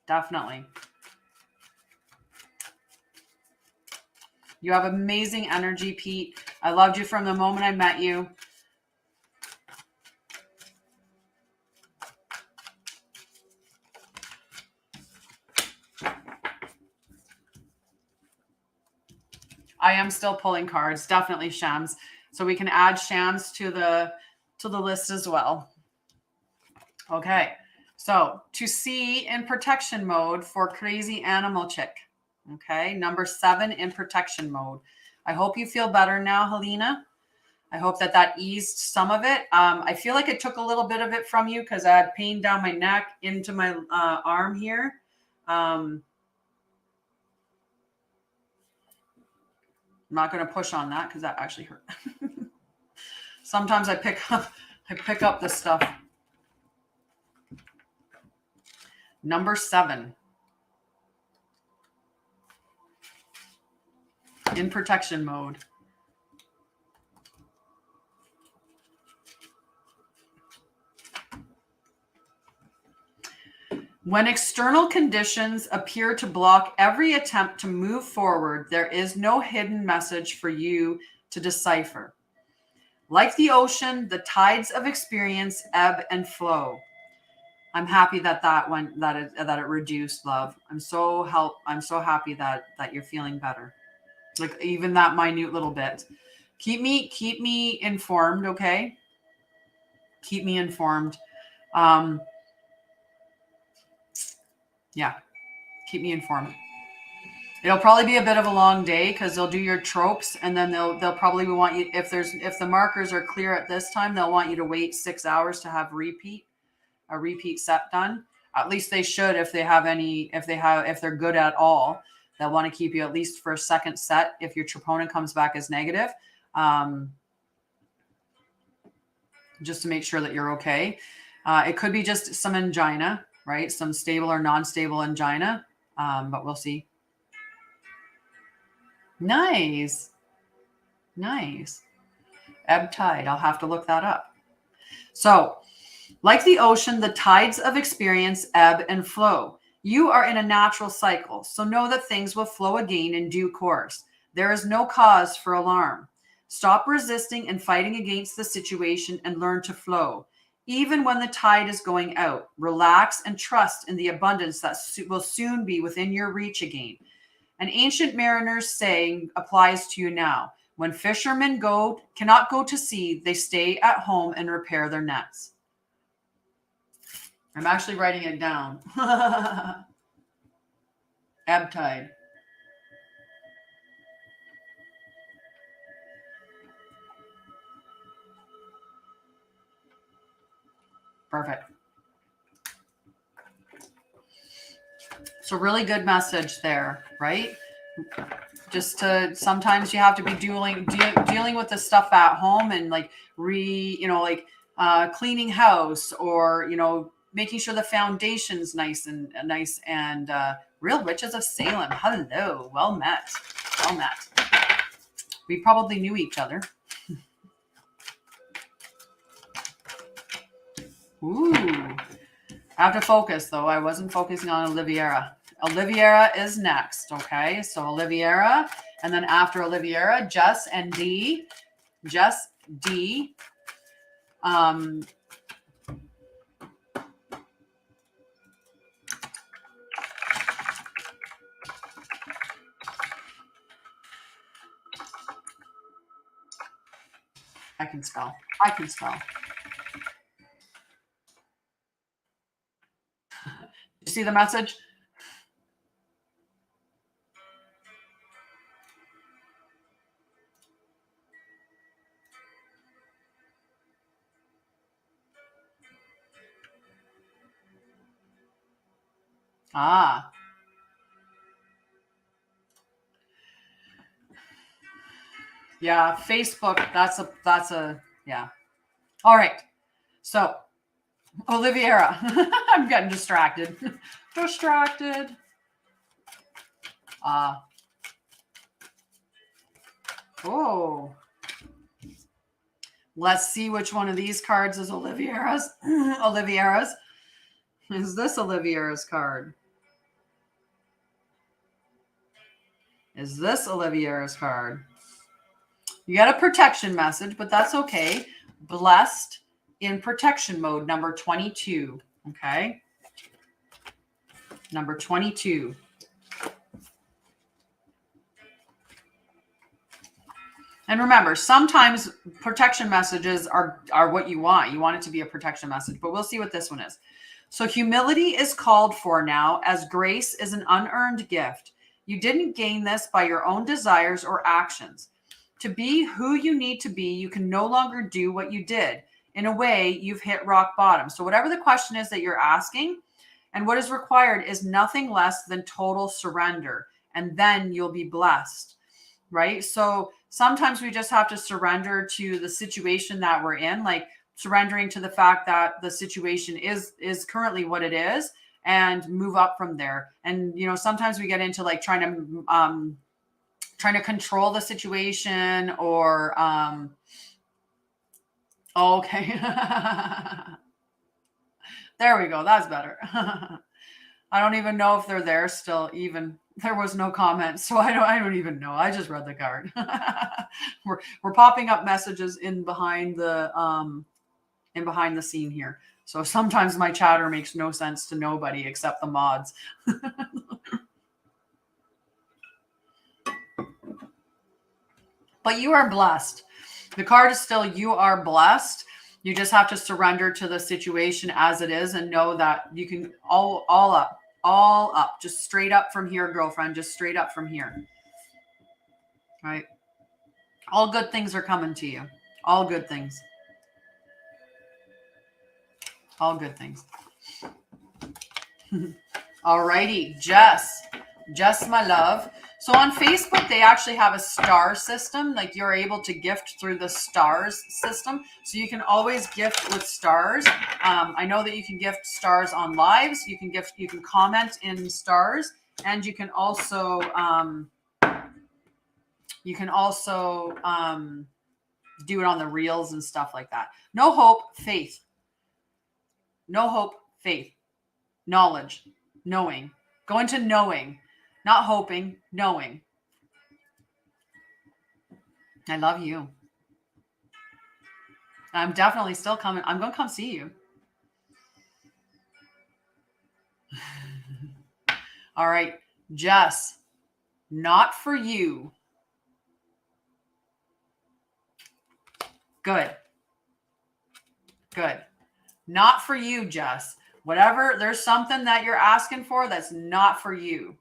Definitely. You have amazing energy, Pete. I loved you from the moment I met you. I am still pulling cards. Definitely Shams. So we can add Shams to the list as well. Okay. So to see in protection mode for Crazy Animal Chick. Okay. Number 7 in protection mode. I hope you feel better now, Helena. I hope that eased some of it. I feel like it took a little bit of it from you because I had pain down my neck into my arm here. I'm not going to push on that because that actually hurt. Sometimes I pick up this stuff. Number 7 in protection mode. When external conditions appear to block every attempt to move forward, there is no hidden message for you to decipher. Like the ocean, the tides of experience ebb and flow. I'm happy that it reduced, love. I'm so happy that you're feeling better. Like even that minute little bit. Keep me informed, okay? Keep me informed. Yeah, keep me informed. It'll probably be a bit of a long day because they'll do your tropes and then they'll probably want you, if the markers are clear at this time, they'll want you to wait 6 hours to have a repeat set done. At least they should if they're good at all. They'll want to keep you at least for a second set if your troponin comes back as negative. Just to make sure that you're okay. It could be just some angina, right? Some stable or non-stable angina, but we'll see. Nice. Ebb tide. I'll have to look that up. So, like the ocean, the tides of experience ebb and flow. You are in a natural cycle, so know that things will flow again in due course. There is no cause for alarm. Stop resisting and fighting against the situation and learn to flow. Even when the tide is going out, relax and trust in the abundance that will soon be within your reach again. An ancient mariner's saying applies to you now. When fishermen cannot go to sea, they stay at home and repair their nets. I'm actually writing it down. Ebb tide. Perfect. So really good message there, right? Just to, sometimes you have to be dealing with the stuff at home and like cleaning house, or making sure the foundation's nice and real witches of Salem. Hello, well met. We probably knew each other. Ooh, I have to focus though. I wasn't focusing on Oliviera. Oliviera is next. Okay, so Oliviera, and then after Oliviera, Jess and D. Jess D. I can spell. You see the message? Ah. Yeah, Facebook, that's a yeah. All right. So, Oliviera. I'm getting distracted. Oh. Let's see which one of these cards is Oliviera's. Oliviera's. Is this Oliviera's card? Is this Oliviera's card? You got a protection message, but that's okay. Blessed in protection mode, number 22. Okay. Number 22. And remember, sometimes protection messages are what you want. You want it to be a protection message, but we'll see what this one is. So humility is called for now, as grace is an unearned gift. You didn't gain this by your own desires or actions. To be who you need to be, you can no longer do what you did. In a way, you've hit rock bottom. So whatever the question is that you're asking, and what is required is nothing less than total surrender. And then you'll be blessed, right? So sometimes we just have to surrender to the situation that we're in, like surrendering to the fact that the situation is currently what it is, and move up from there. And, sometimes we get into like trying to control the situation, or okay. There we go. That's better. I don't even know if they're there still. Even there was no comment, so I don't even know. I just read the card. we're popping up messages in behind the scene here. So sometimes my chatter makes no sense to nobody except the mods. But you are blessed. The card is still, you are blessed. You just have to surrender to the situation as it is and know that you can all up, just straight up from here, girlfriend, just straight up from here. Right? All good things are coming to you. All good things. All good things. All righty, Jess, my love. So on Facebook, they actually have a star system. Like you're able to gift through the stars system. So you can always gift with stars. I know that you can gift stars on lives. You can comment in stars, and you can also do it on the reels and stuff like that. No hope, faith. No hope, faith. Knowledge, knowing. Go into knowing. Not hoping, knowing. I love you. I'm definitely still coming. I'm going to come see you. All right, Jess, not for you. Good. Good. Not for you, Jess. Whatever, there's something that you're asking for that's not for you.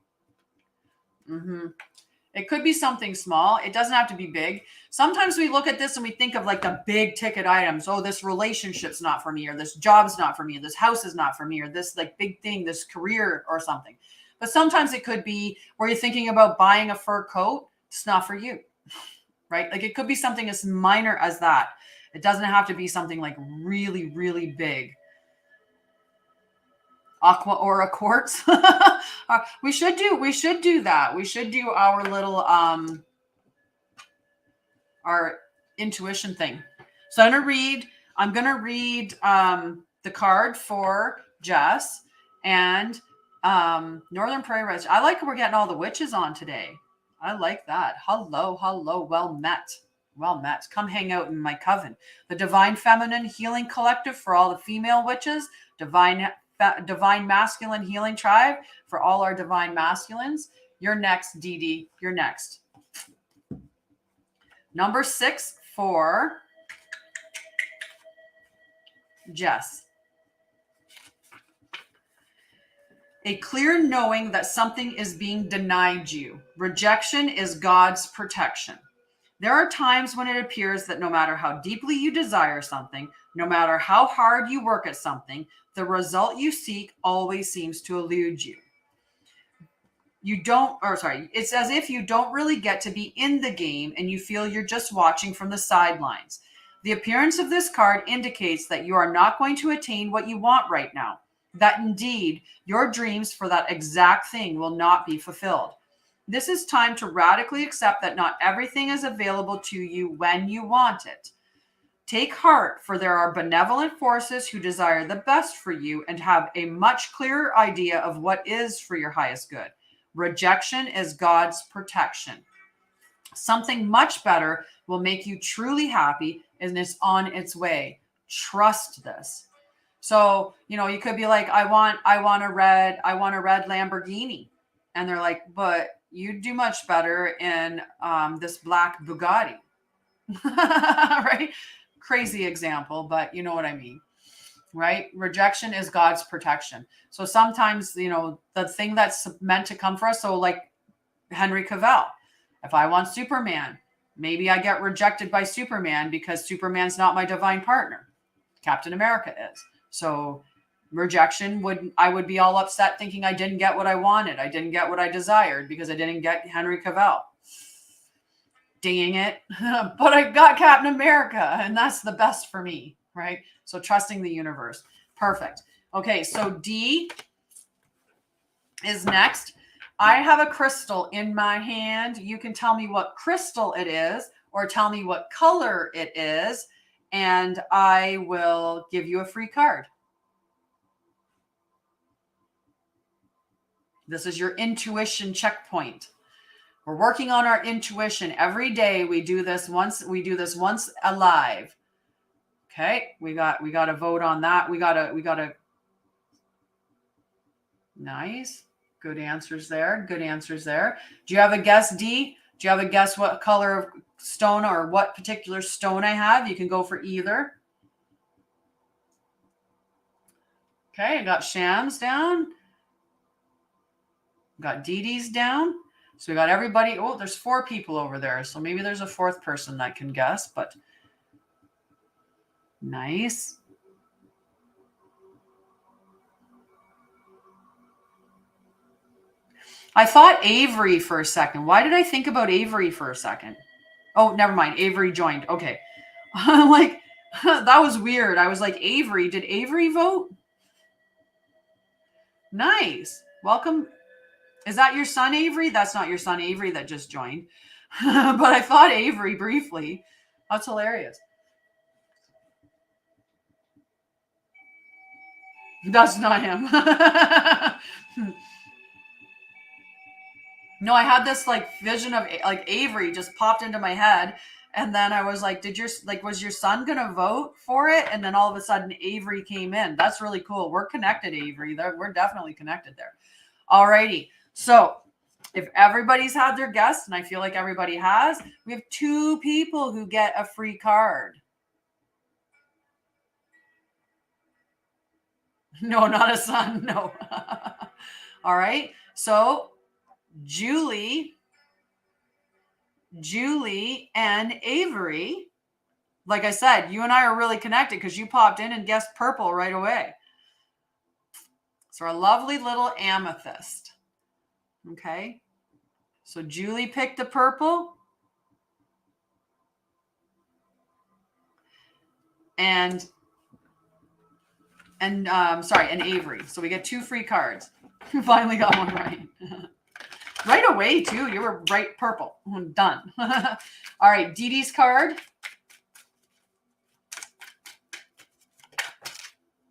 It could be something small. It doesn't have to be big. Sometimes we look at this and we think of like the big ticket items. Oh, this relationship's not for me, or this job's not for me, or this house is not for me, or this like big thing, this career or something. But sometimes it could be where you're thinking about buying a fur coat. It's not for you, right? Like it could be something as minor as that. It doesn't have to be something like really, really big. Aqua aura quartz. we should do that. We should do our little our intuition thing. So I'm gonna read the card for Jess and Northern Prairie Ridge. I like we're getting all the witches on today. I like that. Hello. Well met. Come hang out in my coven. The Divine Feminine Healing Collective for all the female witches. Divine Masculine Healing Tribe for all our divine masculines. You're next, Dee Dee. You're next. Number 6 for Jess. A clear knowing that something is being denied you. Rejection is God's protection. There are times when it appears that no matter how deeply you desire something, no matter how hard you work at something, the result you seek always seems to elude you. It's as if you don't really get to be in the game and you feel you're just watching from the sidelines. The appearance of this card indicates that you are not going to attain what you want right now. That indeed, your dreams for that exact thing will not be fulfilled. This is time to radically accept that not everything is available to you when you want it. Take heart, for there are benevolent forces who desire the best for you and have a much clearer idea of what is for your highest good. Rejection is God's protection. Something much better will make you truly happy and it's on its way. Trust this. So, you could be like, I want a red Lamborghini. And they're like, but you'd do much better in this black Bugatti. Right? Crazy example, but you know what I mean. Right? Rejection is God's protection. So sometimes, the thing that's meant to come for us. So like Henry Cavill, if I want Superman, maybe I get rejected by Superman because Superman's not my divine partner. Captain America is. So rejection I would be all upset thinking I didn't get what I wanted. I didn't get what I desired because I didn't get Henry Cavill. Dang it. But I got Captain America and that's the best for me, right? So trusting the universe. Perfect. Okay, so D is next. I have a crystal in my hand. You can tell me what crystal it is or tell me what color it is, and I will give you a free card. This is your intuition checkpoint. We're working on our intuition every day. We do this once alive. Okay, we got to vote on that. We got to nice. Good answers there. Do you have a guess, D? Do you have a guess what color of stone or what particular stone I have? You can go for either. Okay, I got Shams down. Got Dee Dee's down. So we got everybody. Oh, there's 4 people over there. So maybe there's a 4th person that can guess, but nice. I thought Avery for a second. Why did I think about Avery for a second? Oh, never mind. Avery joined. Okay. I'm like, that was weird. I was like, Avery. Did Avery vote? Nice. Welcome. Is that your son, Avery? That's not your son, Avery, that just joined. But I thought Avery briefly. That's hilarious. That's not him. No, I had this like vision of like Avery just popped into my head. And then I was like, was your son going to vote for it? And then all of a sudden Avery came in. That's really cool. We're connected, Avery. We're definitely connected there. Alrighty. So if everybody's had their guests, and I feel like everybody has, we have 2 people who get a free card. No, not a son. No. All right. So Julie and Avery, like I said, you and I are really connected because you popped in and guessed purple right away. So our lovely little amethyst. Okay. So Julie picked the purple. And Avery. So we get 2 free cards. Finally got one right. Right away, too. You were right purple. Done. All right, Dee Dee's card.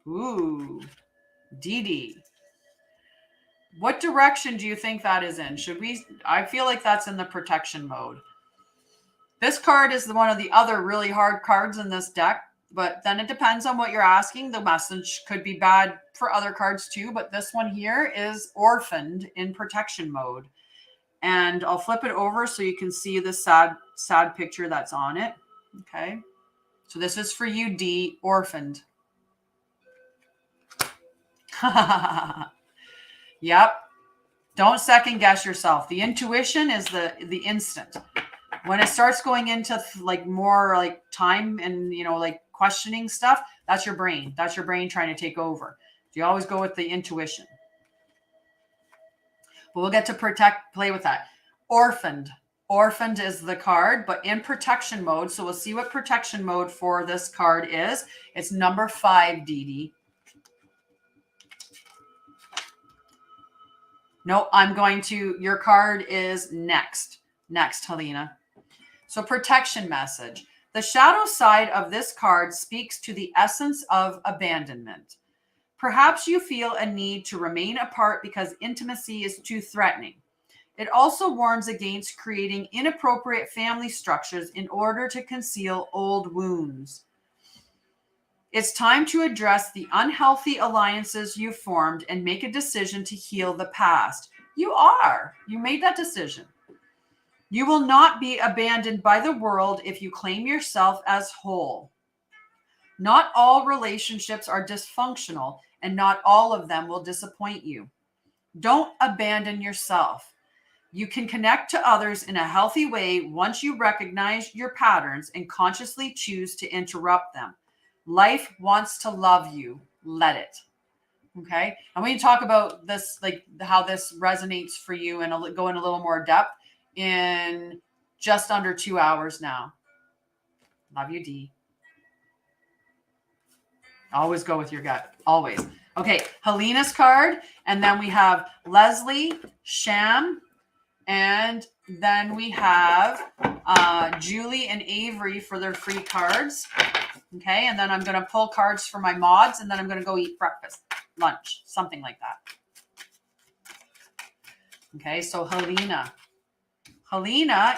Ooh, Dee Dee. What direction do you think that is in? I feel like that's in the protection mode. This card is one of the other really hard cards in this deck, but then it depends on what you're asking. The message could be bad for other cards too, but this one here is orphaned in protection mode. And I'll flip it over so you can see the sad picture that's on it. Okay. So this is for you, D, orphaned. Yep. Don't second guess yourself. The intuition is the instant. When it starts going into like more like time and, like questioning stuff, that's your brain. That's your brain trying to take over. So you always go with the intuition. But we'll get to play with that. Orphaned. Orphaned is the card, but in protection mode. So we'll see what protection mode for this card is. It's number 5, Dee Dee. No, your card is next. Next, Helena. So protection message. The shadow side of this card speaks to the essence of abandonment. Perhaps you feel a need to remain apart because intimacy is too threatening. It also warns against creating inappropriate family structures in order to conceal old wounds. It's time to address the unhealthy alliances you formed and make a decision to heal the past. You made that decision. You will not be abandoned by the world if you claim yourself as whole. Not all relationships are dysfunctional, and not all of them will disappoint you. Don't abandon yourself. You can connect to others in a healthy way once you recognize your patterns and consciously choose to interrupt them. Life wants to love you. Let it. Okay. And we can talk about this, like how this resonates for you, and go in a little more depth in just under 2 hours now. Love you, Dee. Always go with your gut. Always. Okay. Helena's card. And then we have Leslie, Sham. And then we have Julie and Avery for their free cards. Okay. And then I'm going to pull cards for my mods, and then I'm going to go eat breakfast, lunch, something like that. Okay. So Helena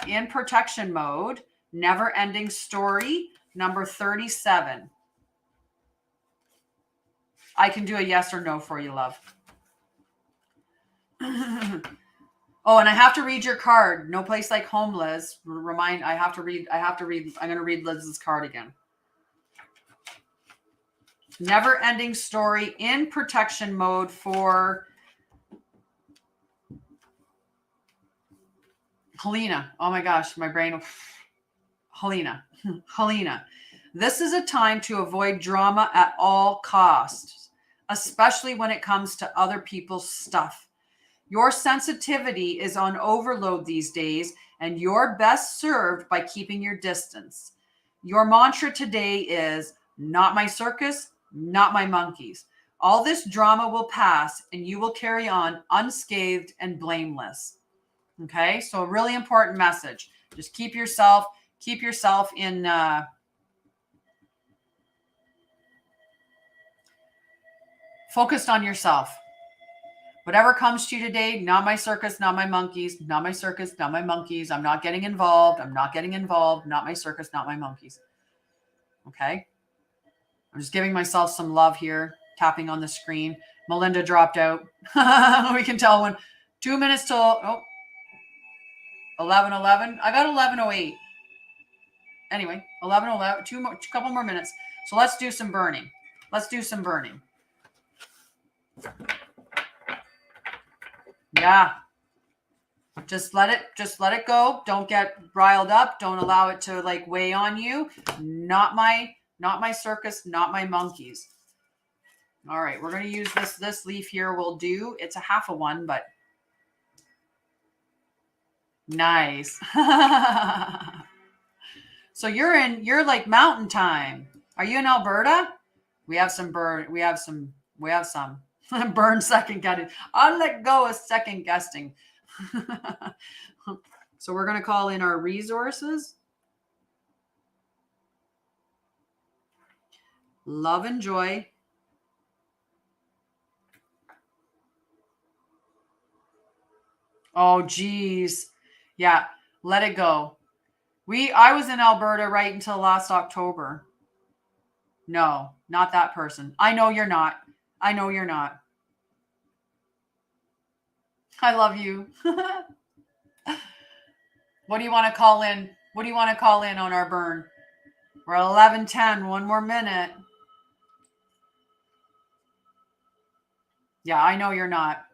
in protection mode, never ending story, number 37. I can do a yes or no for you, love. Oh, and I have to read your card. No place like home, Liz. I have to read. I'm going to read Liz's card again. Never ending story in protection mode for Helena. Oh my gosh, my brain. Helena. This is a time to avoid drama at all costs, especially when it comes to other people's stuff. Your sensitivity is on overload these days, and you're best served by keeping your distance. Your mantra today is, not my circus, not my monkeys. All this drama will pass, and you will carry on unscathed and blameless. Okay, so a really important message. Just keep yourself in focused on yourself. Whatever comes to you today, not my circus, not my monkeys, not my circus, not my monkeys. I'm not getting involved. I'm not getting involved. Not my circus, not my monkeys. Okay. I'm just giving myself some love here, tapping on the screen. Melinda dropped out. We can tell when 2 minutes till 11:11. I got 11:08. Anyway, 11:11. Couple more minutes. So let's do some burning. Let's do some burning. Yeah. Just let it go. Don't get riled up. Don't allow it to like weigh on you. Not my circus, not my monkeys. All right, we're going to use this leaf here. We'll do, it's a half a one, but nice. So you're like mountain time. Are you in Alberta? We have some burn second guessing. I'll let go of second guessing. So we're going to call in our resources. Love and joy. Oh, geez. Yeah, let it go. I was in Alberta right until last October. No, not that person. I know you're not. I know you're not. I love you. What do you want to call in? What do you want to call in on our burn? We're at 11:10. One more minute. Yeah, I know you're not.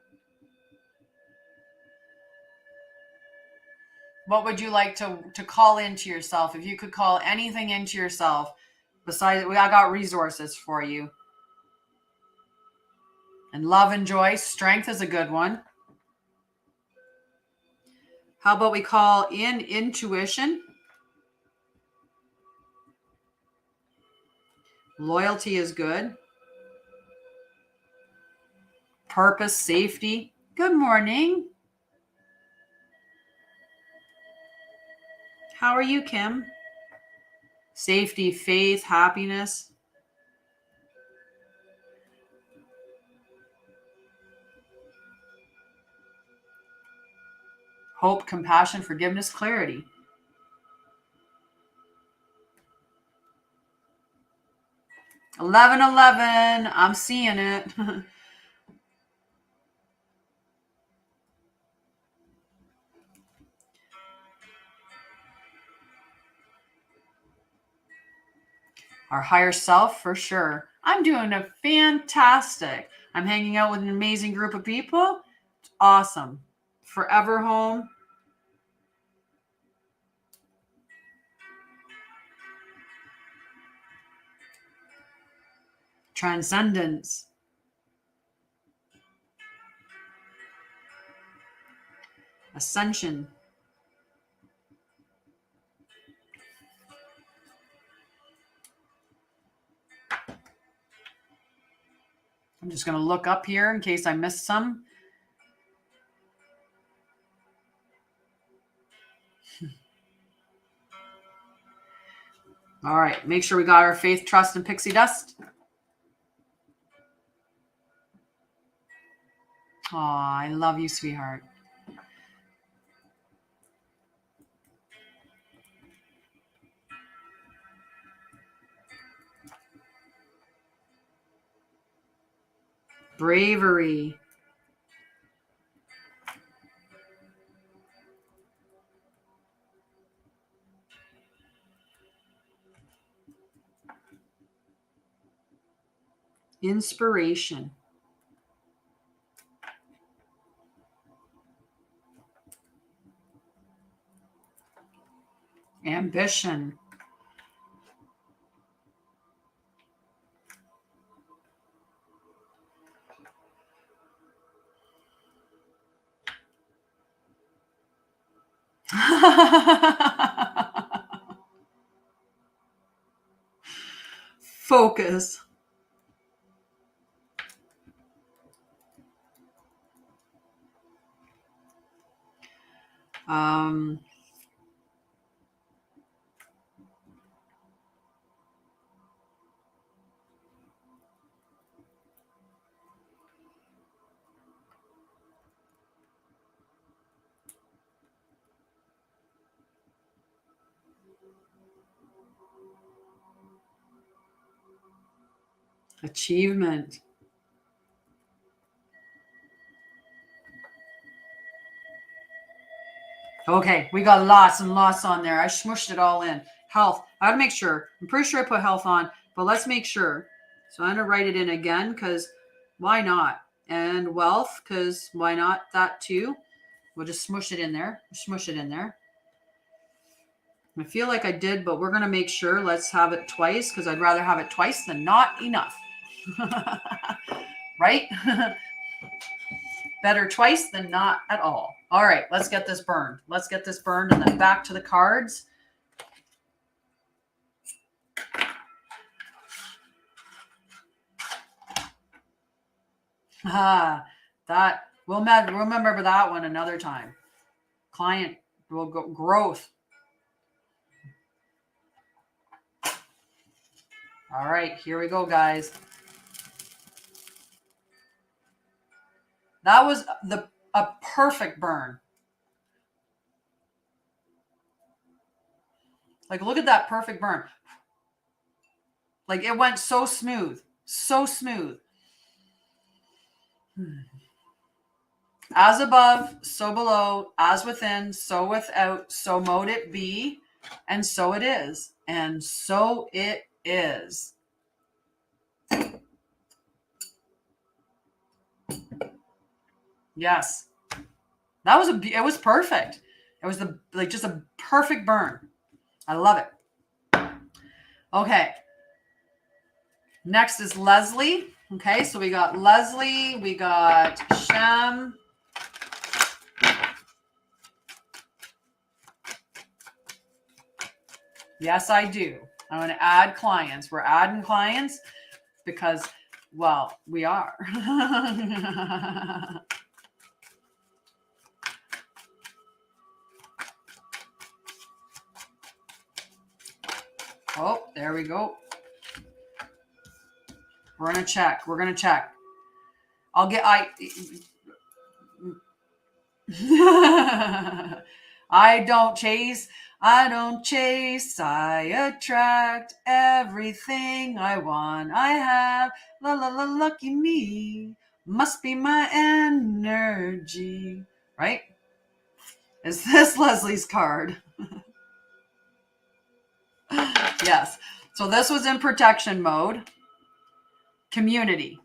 What would you like to call into yourself? If you could call anything into yourself, besides, I got resources for you. And love and joy. Strength is a good one. How about we call in intuition? Loyalty is good. Purpose, safety. Good morning. How are you, Kim? Safety, faith, happiness. Hope, compassion, forgiveness, clarity. $11:11. I'm seeing it. Our higher self, for sure. I'm doing a fantastic. I'm hanging out with an amazing group of people. It's awesome. Forever home. Transcendence. Ascension. I'm just going to look up here in case I missed some. All right. Make sure we got our faith, trust, and pixie dust. Oh, I love you, sweetheart. Bravery. Inspiration. Ambition. Focus. Achievement. Okay, we got lots and lots on there. I smushed it all in. Health. I gotta make sure. I'm pretty sure I put health on, but let's make sure. So I'm gonna write it in again because why not? And wealth, because why not that too? We'll just smush it in there. Smush it in there. I feel like I did, but we're gonna make sure. Let's have it twice because I'd rather have it twice than not enough. Right? Better twice than not at all. All right, let's get this burned. Let's get this burned and then back to the cards. That we'll remember that one another time. Client will go growth. All right, here we go, guys. That was a perfect burn. Like, look at that perfect burn. Like, it went so smooth. So smooth. As above, so below, as within, so without, so mote it be, and so it is. And so it is. Yes. That was it was perfect. It was just a perfect burn. I love it. Okay. Next is Leslie. Okay, so we got Leslie, we got Shem. Yes, I do. I'm going to add clients. We're adding clients because, well, we are. Oh, there we go. We're going to check. We're going to check. I don't chase. I attract everything I want. I have. La la la, lucky me. Must be my energy. Right? Is this Leslie's card? Yes. So this was in protection mode. Community.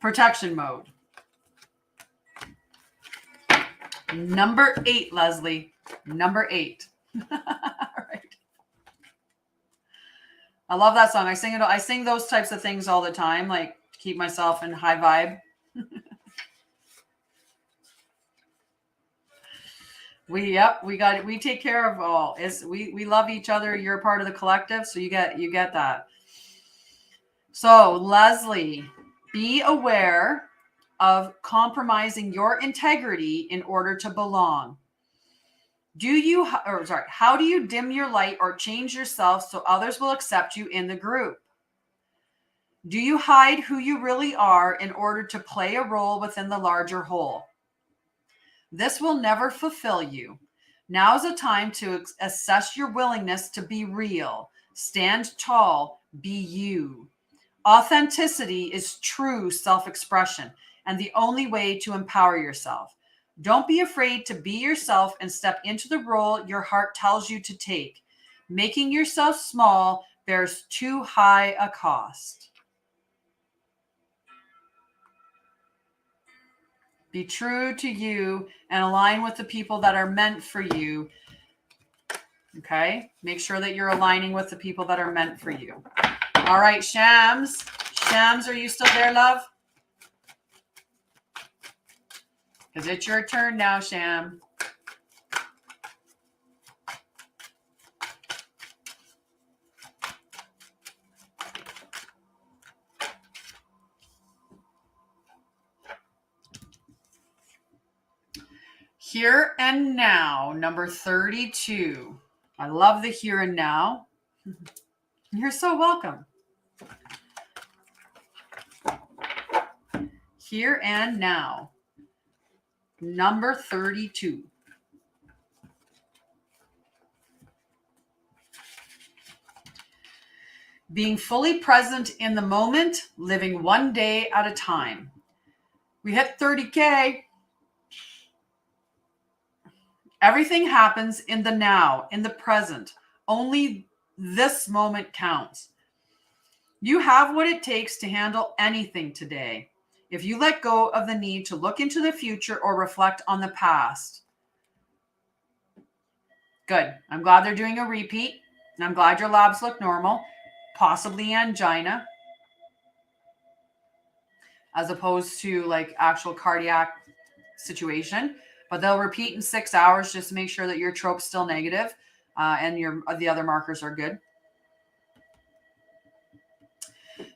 Protection mode. Number 8, Leslie. Number 8. All right. I love that song. I sing those types of things all the time, like to keep myself in high vibe. We take care of all. We love each other. You're a part of the collective, so you get that. So, Leslie, be aware of compromising your integrity in order to belong. How do you dim your light or change yourself so others will accept you in the group? Do you hide who you really are in order to play a role within the larger whole? This will never fulfill you. Now is a time to assess your willingness to be real. Stand tall, be you. Authenticity is true self-expression and the only way to empower yourself. Don't be afraid to be yourself and step into the role your heart tells you to take. Making yourself small bears too high a cost. Be true to you and align with the people that are meant for you. Okay? Make sure that you're aligning with the people that are meant for you. All right, Shams. Shams, are you still there, love? Because it's your turn now, Sham. Here and now, number 32. I love the here and now. You're so welcome. Here and now. Number 32. being fully present in the moment, living one day at a time. We hit 30K. Everything happens in the now, in the present. Only this moment counts. You have what it takes to handle anything today. If you let go of the need to look into the future or reflect on the past. Good. I'm glad they're doing a repeat. And I'm glad your labs look normal. Possibly angina. As opposed to like actual cardiac situation. But they'll repeat in 6 hours just to make sure that your trope's still negative, and the other markers are good.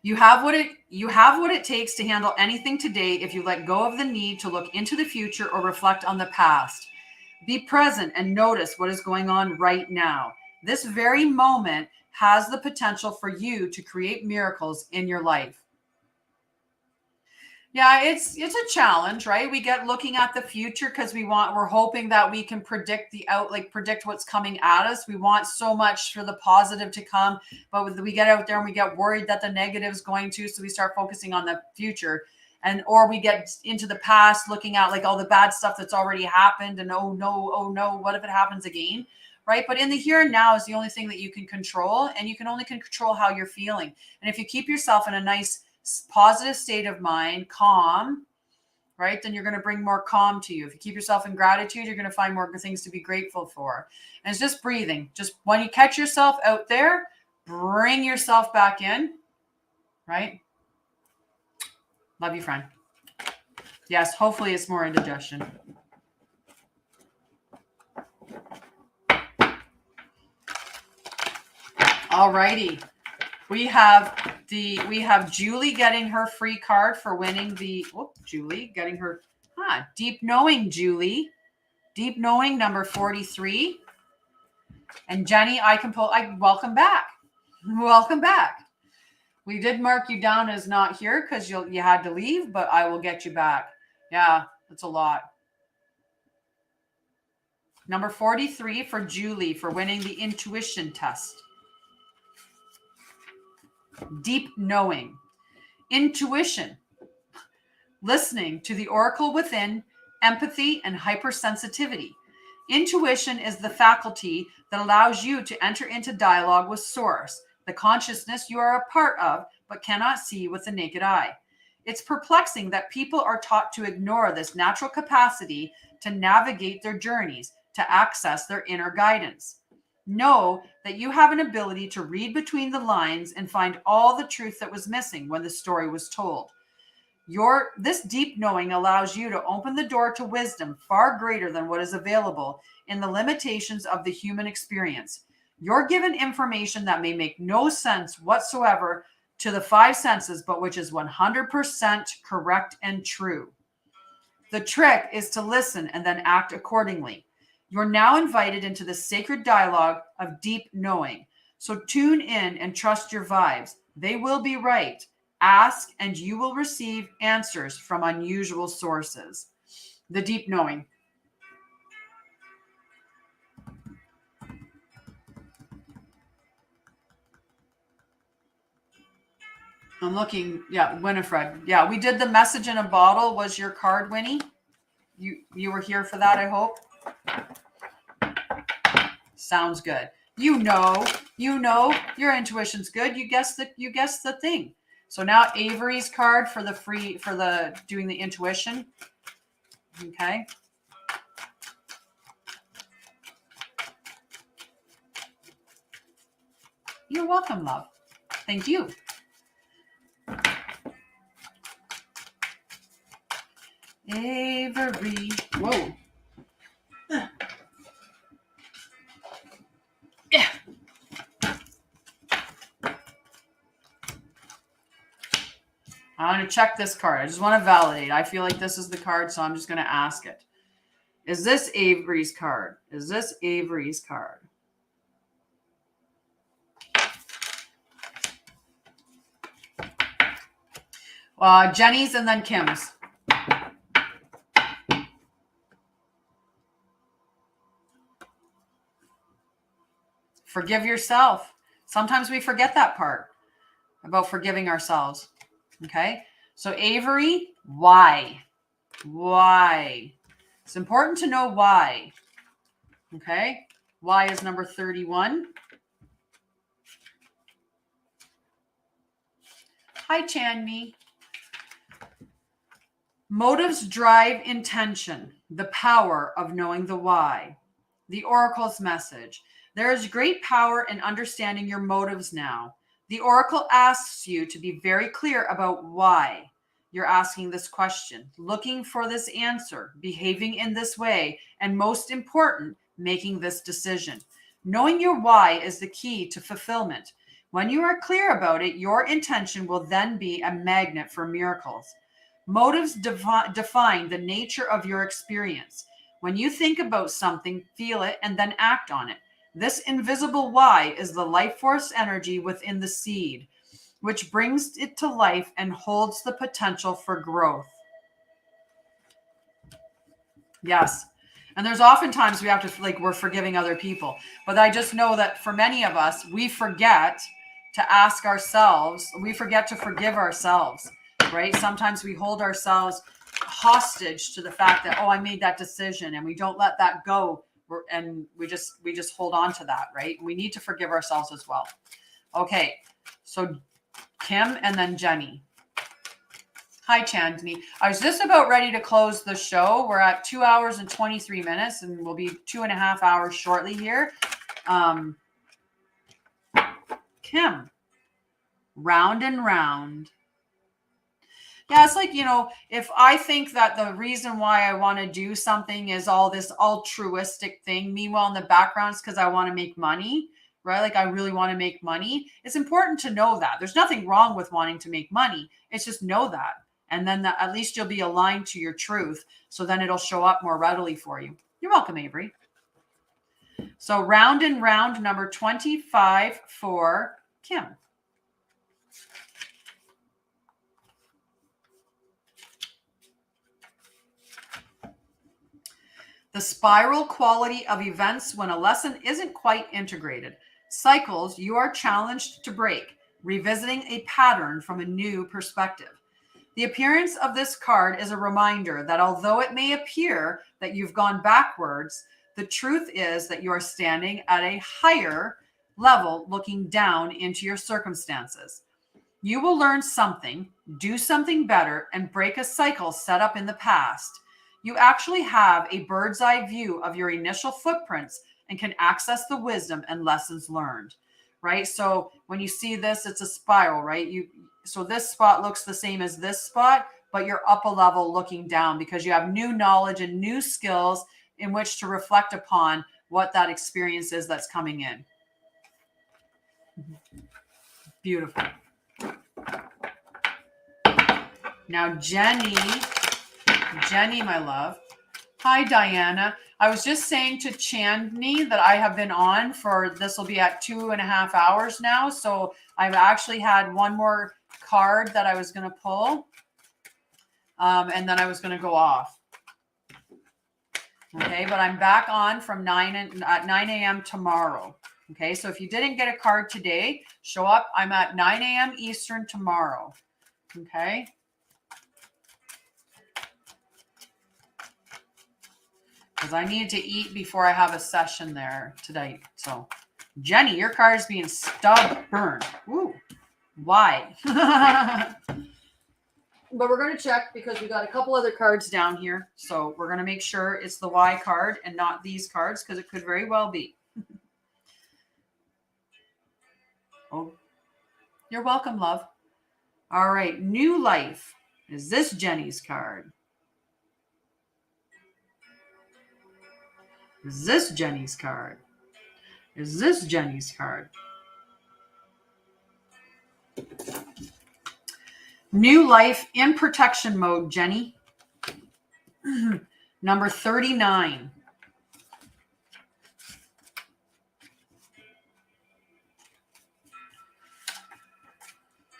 You have what it takes to handle anything today if you let go of the need to look into the future or reflect on the past. Be present and notice what is going on right now. This very moment has the potential for you to create miracles in your life. Yeah, it's a challenge, right? We get looking at the future because we're hoping that we can predict predict what's coming at us. We want so much for the positive to come, but we get out there and we get worried that the negative is going to, so we start focusing on the future, or we get into the past looking at like all the bad stuff that's already happened and oh no, what if it happens again? Right? But in the here and now is the only thing that you can control, and you can only control how you're feeling. And if you keep yourself in a nice positive state of mind, calm, right? Then you're going to bring more calm to you. If you keep yourself in gratitude, you're going to find more things to be grateful for. And it's just breathing. Just when you catch yourself out there, bring yourself back in, right? Love you, friend. Yes, hopefully it's more indigestion. All righty. We have Julie getting her free card for winning Julie getting her Deep Knowing, Julie. Deep Knowing number 43. And Jenny, welcome back. Welcome back. We did mark you down as not here because you had to leave, but I will get you back. Yeah, that's a lot. Number 43 for Julie for winning the intuition test. Deep knowing. Intuition. Listening to the oracle within, empathy, and hypersensitivity. Intuition is the faculty that allows you to enter into dialogue with Source, the consciousness you are a part of but cannot see with the naked eye. It's perplexing that people are taught to ignore this natural capacity to navigate their journeys, to access their inner guidance. Know that you have an ability to read between the lines and find all the truth that was missing when the story was told. This deep knowing allows you to open the door to wisdom far greater than what is available in the limitations of the human experience. You're given information that may make no sense whatsoever to the five senses, but which is 100% correct and true. The trick is to listen and then act accordingly. You're now invited into the sacred dialogue of deep knowing. So tune in and trust your vibes. They will be right. Ask and you will receive answers from unusual sources. The deep knowing. I'm looking. Yeah, Winifred. Yeah, we did the message in a bottle. Was your card, Winnie? You were here for that, I hope. Sounds good. You know, your intuition's good. You guessed the thing. So now Avery's card for the doing the intuition. Okay. You're welcome, love. Thank you. Avery. Whoa. Yeah. I want to check this card. I just want to validate. I feel like this is the card, so I'm just going to ask it. Is this Avery's card? Is this Avery's card? Jenny's and then Kim's. Forgive yourself. Sometimes we forget that part. about forgiving ourselves. Okay. So Avery, why? Why? It's important to know why. Okay. Why is number 31. Hi, Chanmi. Motives drive intention, the power of knowing the why. The Oracle's message. There is great power in understanding your motives now. The Oracle asks you to be very clear about why you're asking this question, looking for this answer, behaving in this way, and most important, making this decision. Knowing your why is the key to fulfillment. When you are clear about it, your intention will then be a magnet for miracles. Motives define the nature of your experience. When you think about something, feel it, and then act on it. This invisible why is the life force energy within the seed, which brings it to life and holds the potential for growth. Yes. And there's oftentimes we have to, like, we're forgiving other people. But I just know that for many of us, we forget to ask ourselves, we forget to forgive ourselves, right? Sometimes we hold ourselves hostage to the fact that, oh, I made that decision, and we don't let that go. And we just hold on to that, right? We need to forgive ourselves as well. Okay. So Kim and then Jenny. Hi, Chandni. I was just about ready to close the show. We're at 2 hours and 23 minutes, and we'll be 2.5 hours shortly here. Kim, round and round. Yeah, it's like, if I think that the reason why I want to do something is all this altruistic thing, meanwhile in the background is because I want to make money, right? Like, I really want to make money. It's important to know that. There's nothing wrong with wanting to make money. It's just know that. And then at least you'll be aligned to your truth. So then it'll show up more readily for you. You're welcome, Avery. So round and round, number 25 for Kim. The spiral quality of events when a lesson isn't quite integrated. Cycles you are challenged to break, revisiting a pattern from a new perspective. The appearance of this card is a reminder that although it may appear that you've gone backwards, the truth is that you are standing at a higher level looking down into your circumstances. You will learn something, do something better, and break a cycle set up in the past. You actually have a bird's eye view of your initial footprints and can access the wisdom and lessons learned, right? So when you see this, it's a spiral, right? So this spot looks the same as this spot, but you're up a level looking down because you have new knowledge and new skills in which to reflect upon what that experience is that's coming in. Beautiful. Now, Jenny, my love. Hi, Diana. I was just saying to Chandni that I have been on for, this will be at 2.5 hours now. So I've actually had one more card that I was going to pull. And then I was going to go off. Okay. But I'm back on from 9 a.m. tomorrow. Okay. So if you didn't get a card today, show up. I'm at 9 a.m. Eastern tomorrow. Okay. Because I needed to eat before I have a session there today. So, Jenny, your card is being stubborn. Woo. Why? But we're going to check because we got a couple other cards down here. So we're going to make sure it's the Y card and not these cards because it could very well be. Oh, you're welcome, love. All right. New life. Is this Jenny's card? Is this Jenny's card? Is this Jenny's card? New life in protection mode, Jenny. Number 39.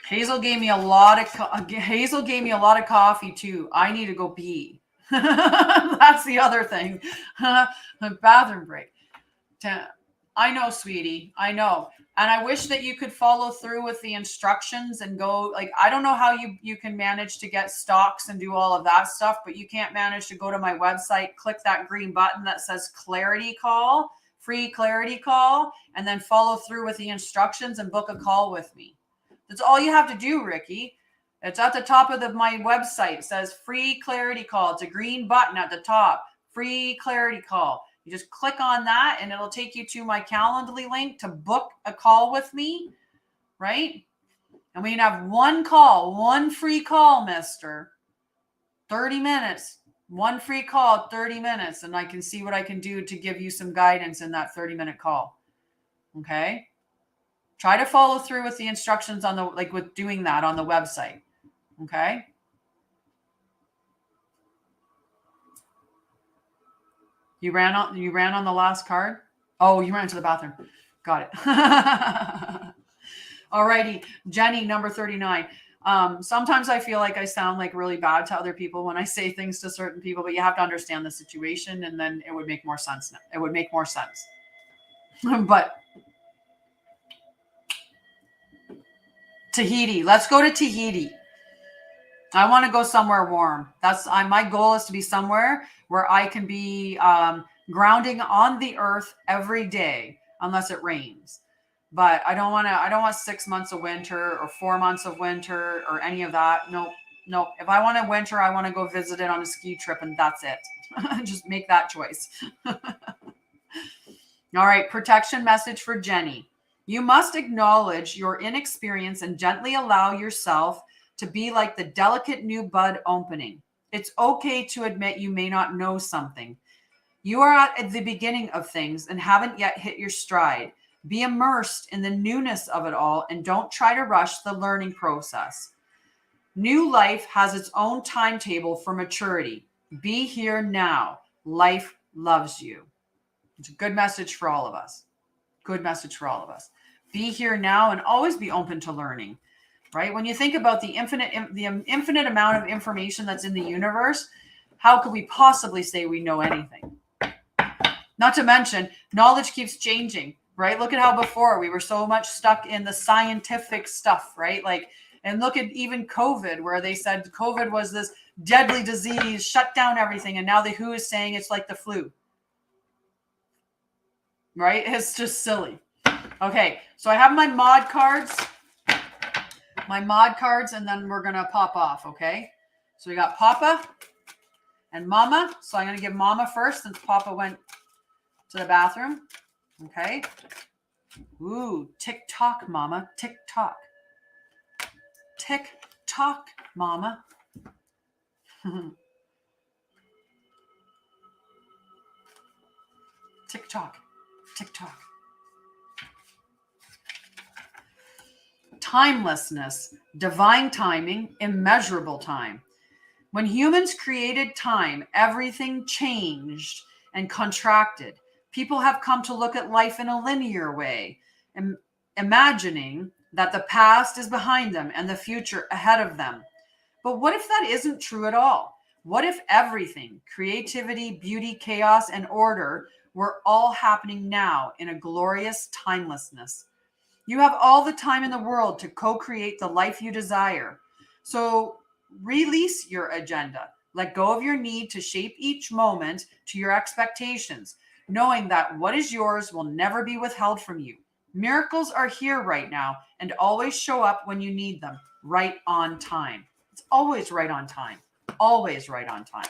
Hazel gave me a lot of coffee too. I need to go pee. That's the other thing. Bathroom break. I know, sweetie. I know. And I wish that you could follow through with the instructions and go, like, I don't know how you can manage to get stocks and do all of that stuff, but you can't manage to go to my website, click that green button that says clarity call, free clarity call, and then follow through with the instructions and book a call with me. That's all you have to do, Ricky. It's at the top of my website. It says free clarity call. It's a green button at the top, free clarity call. You just click on that and it'll take you to my Calendly link to book a call with me, right? And we can have one call, one free call, mister. 30 minutes, one free call, 30 minutes. And I can see what I can do to give you some guidance in that 30-minute call. Okay? Try to follow through with the instructions on with doing that on the website. Okay? You ran on the last card? Oh, you ran to the bathroom. Got it. Alrighty. Jenny, number 39. Sometimes I feel like I sound like really bad to other people when I say things to certain people, but you have to understand the situation and then it would make more sense. It would make more sense. But Tahiti. Let's go to Tahiti. I want to go somewhere warm. My goal is to be somewhere where I can be grounding on the earth every day, unless it rains. But I don't want 6 months of winter or 4 months of winter or any of that. No. If I want a winter, I want to go visit it on a ski trip and that's it. Just make that choice. All right. Protection message for Jenny. You must acknowledge your inexperience and gently allow yourself to be like the delicate new bud opening. It's okay to admit you may not know something. You are at the beginning of things and haven't yet hit your stride. Be immersed in the newness of it all and don't try to rush the learning process. New life has its own timetable for maturity. Be here now. Life loves you. It's a good message for all of us. Good message for all of us. Be here now and always be open to learning. Right? When you think about the infinite amount of information that's in the universe, how could we possibly say we know anything? Not to mention, knowledge keeps changing, right? Look at how before we were so much stuck in the scientific stuff, right? And look at even COVID, where they said COVID was this deadly disease, shut down everything. And now the WHO is saying it's like the flu, right? It's just silly. Okay, so I have my mod cards. And then we're going to pop off, okay? So we got Papa and Mama. So I'm going to give Mama first since Papa went to the bathroom. Okay. Ooh, tick-tock, Mama. Tick-tock. Tick-tock, Mama. Tick-tock. Tick-tock. Timelessness, divine timing, immeasurable time. When humans created time, everything changed and contracted. People have come to look at life in a linear way, imagining that the past is behind them and the future ahead of them. But what if that isn't true at all? What if everything, creativity, beauty, chaos, and order, were all happening now in a glorious timelessness? You have all the time in the world to co-create the life you desire. So release your agenda. Let go of your need to shape each moment to your expectations, knowing that what is yours will never be withheld from you. Miracles are here right now and always show up when you need them, right on time. It's always right on time. Always right on time.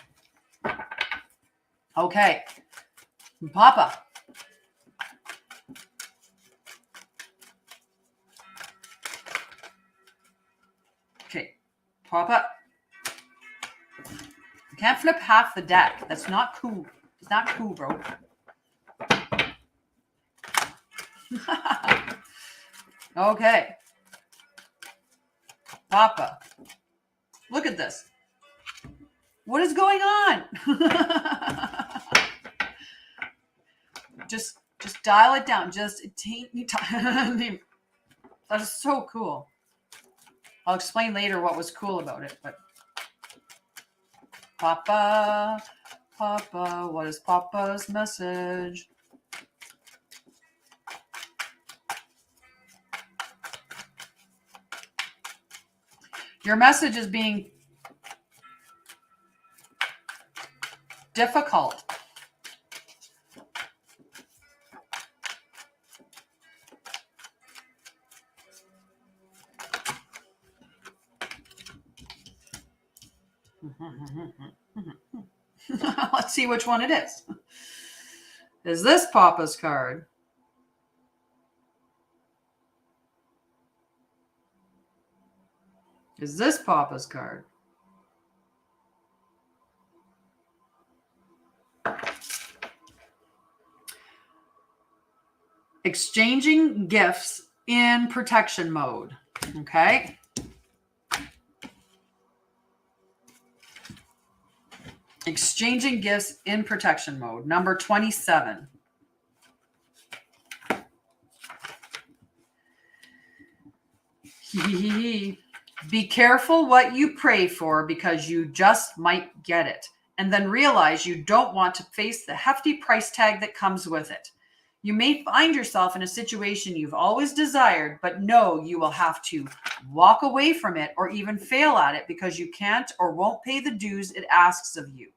Okay. Papa. Okay. Papa. You can't flip half the deck. That's not cool. It's not cool, bro. Okay. Papa. Look at this. What is going on? Just dial it down. Just take me time. That is so cool. I'll explain later what was cool about it, but Papa, what is Papa's message? Your message is being difficult. Let's see which one it is. Is this Papa's card? Is this Papa's card? Exchanging gifts in protection mode. Okay. Exchanging gifts in protection mode. Number 27. Be careful what you pray for because you just might get it. And then realize you don't want to face the hefty price tag that comes with it. You may find yourself in a situation you've always desired, but know you will have to walk away from it or even fail at it because you can't or won't pay the dues it asks of you.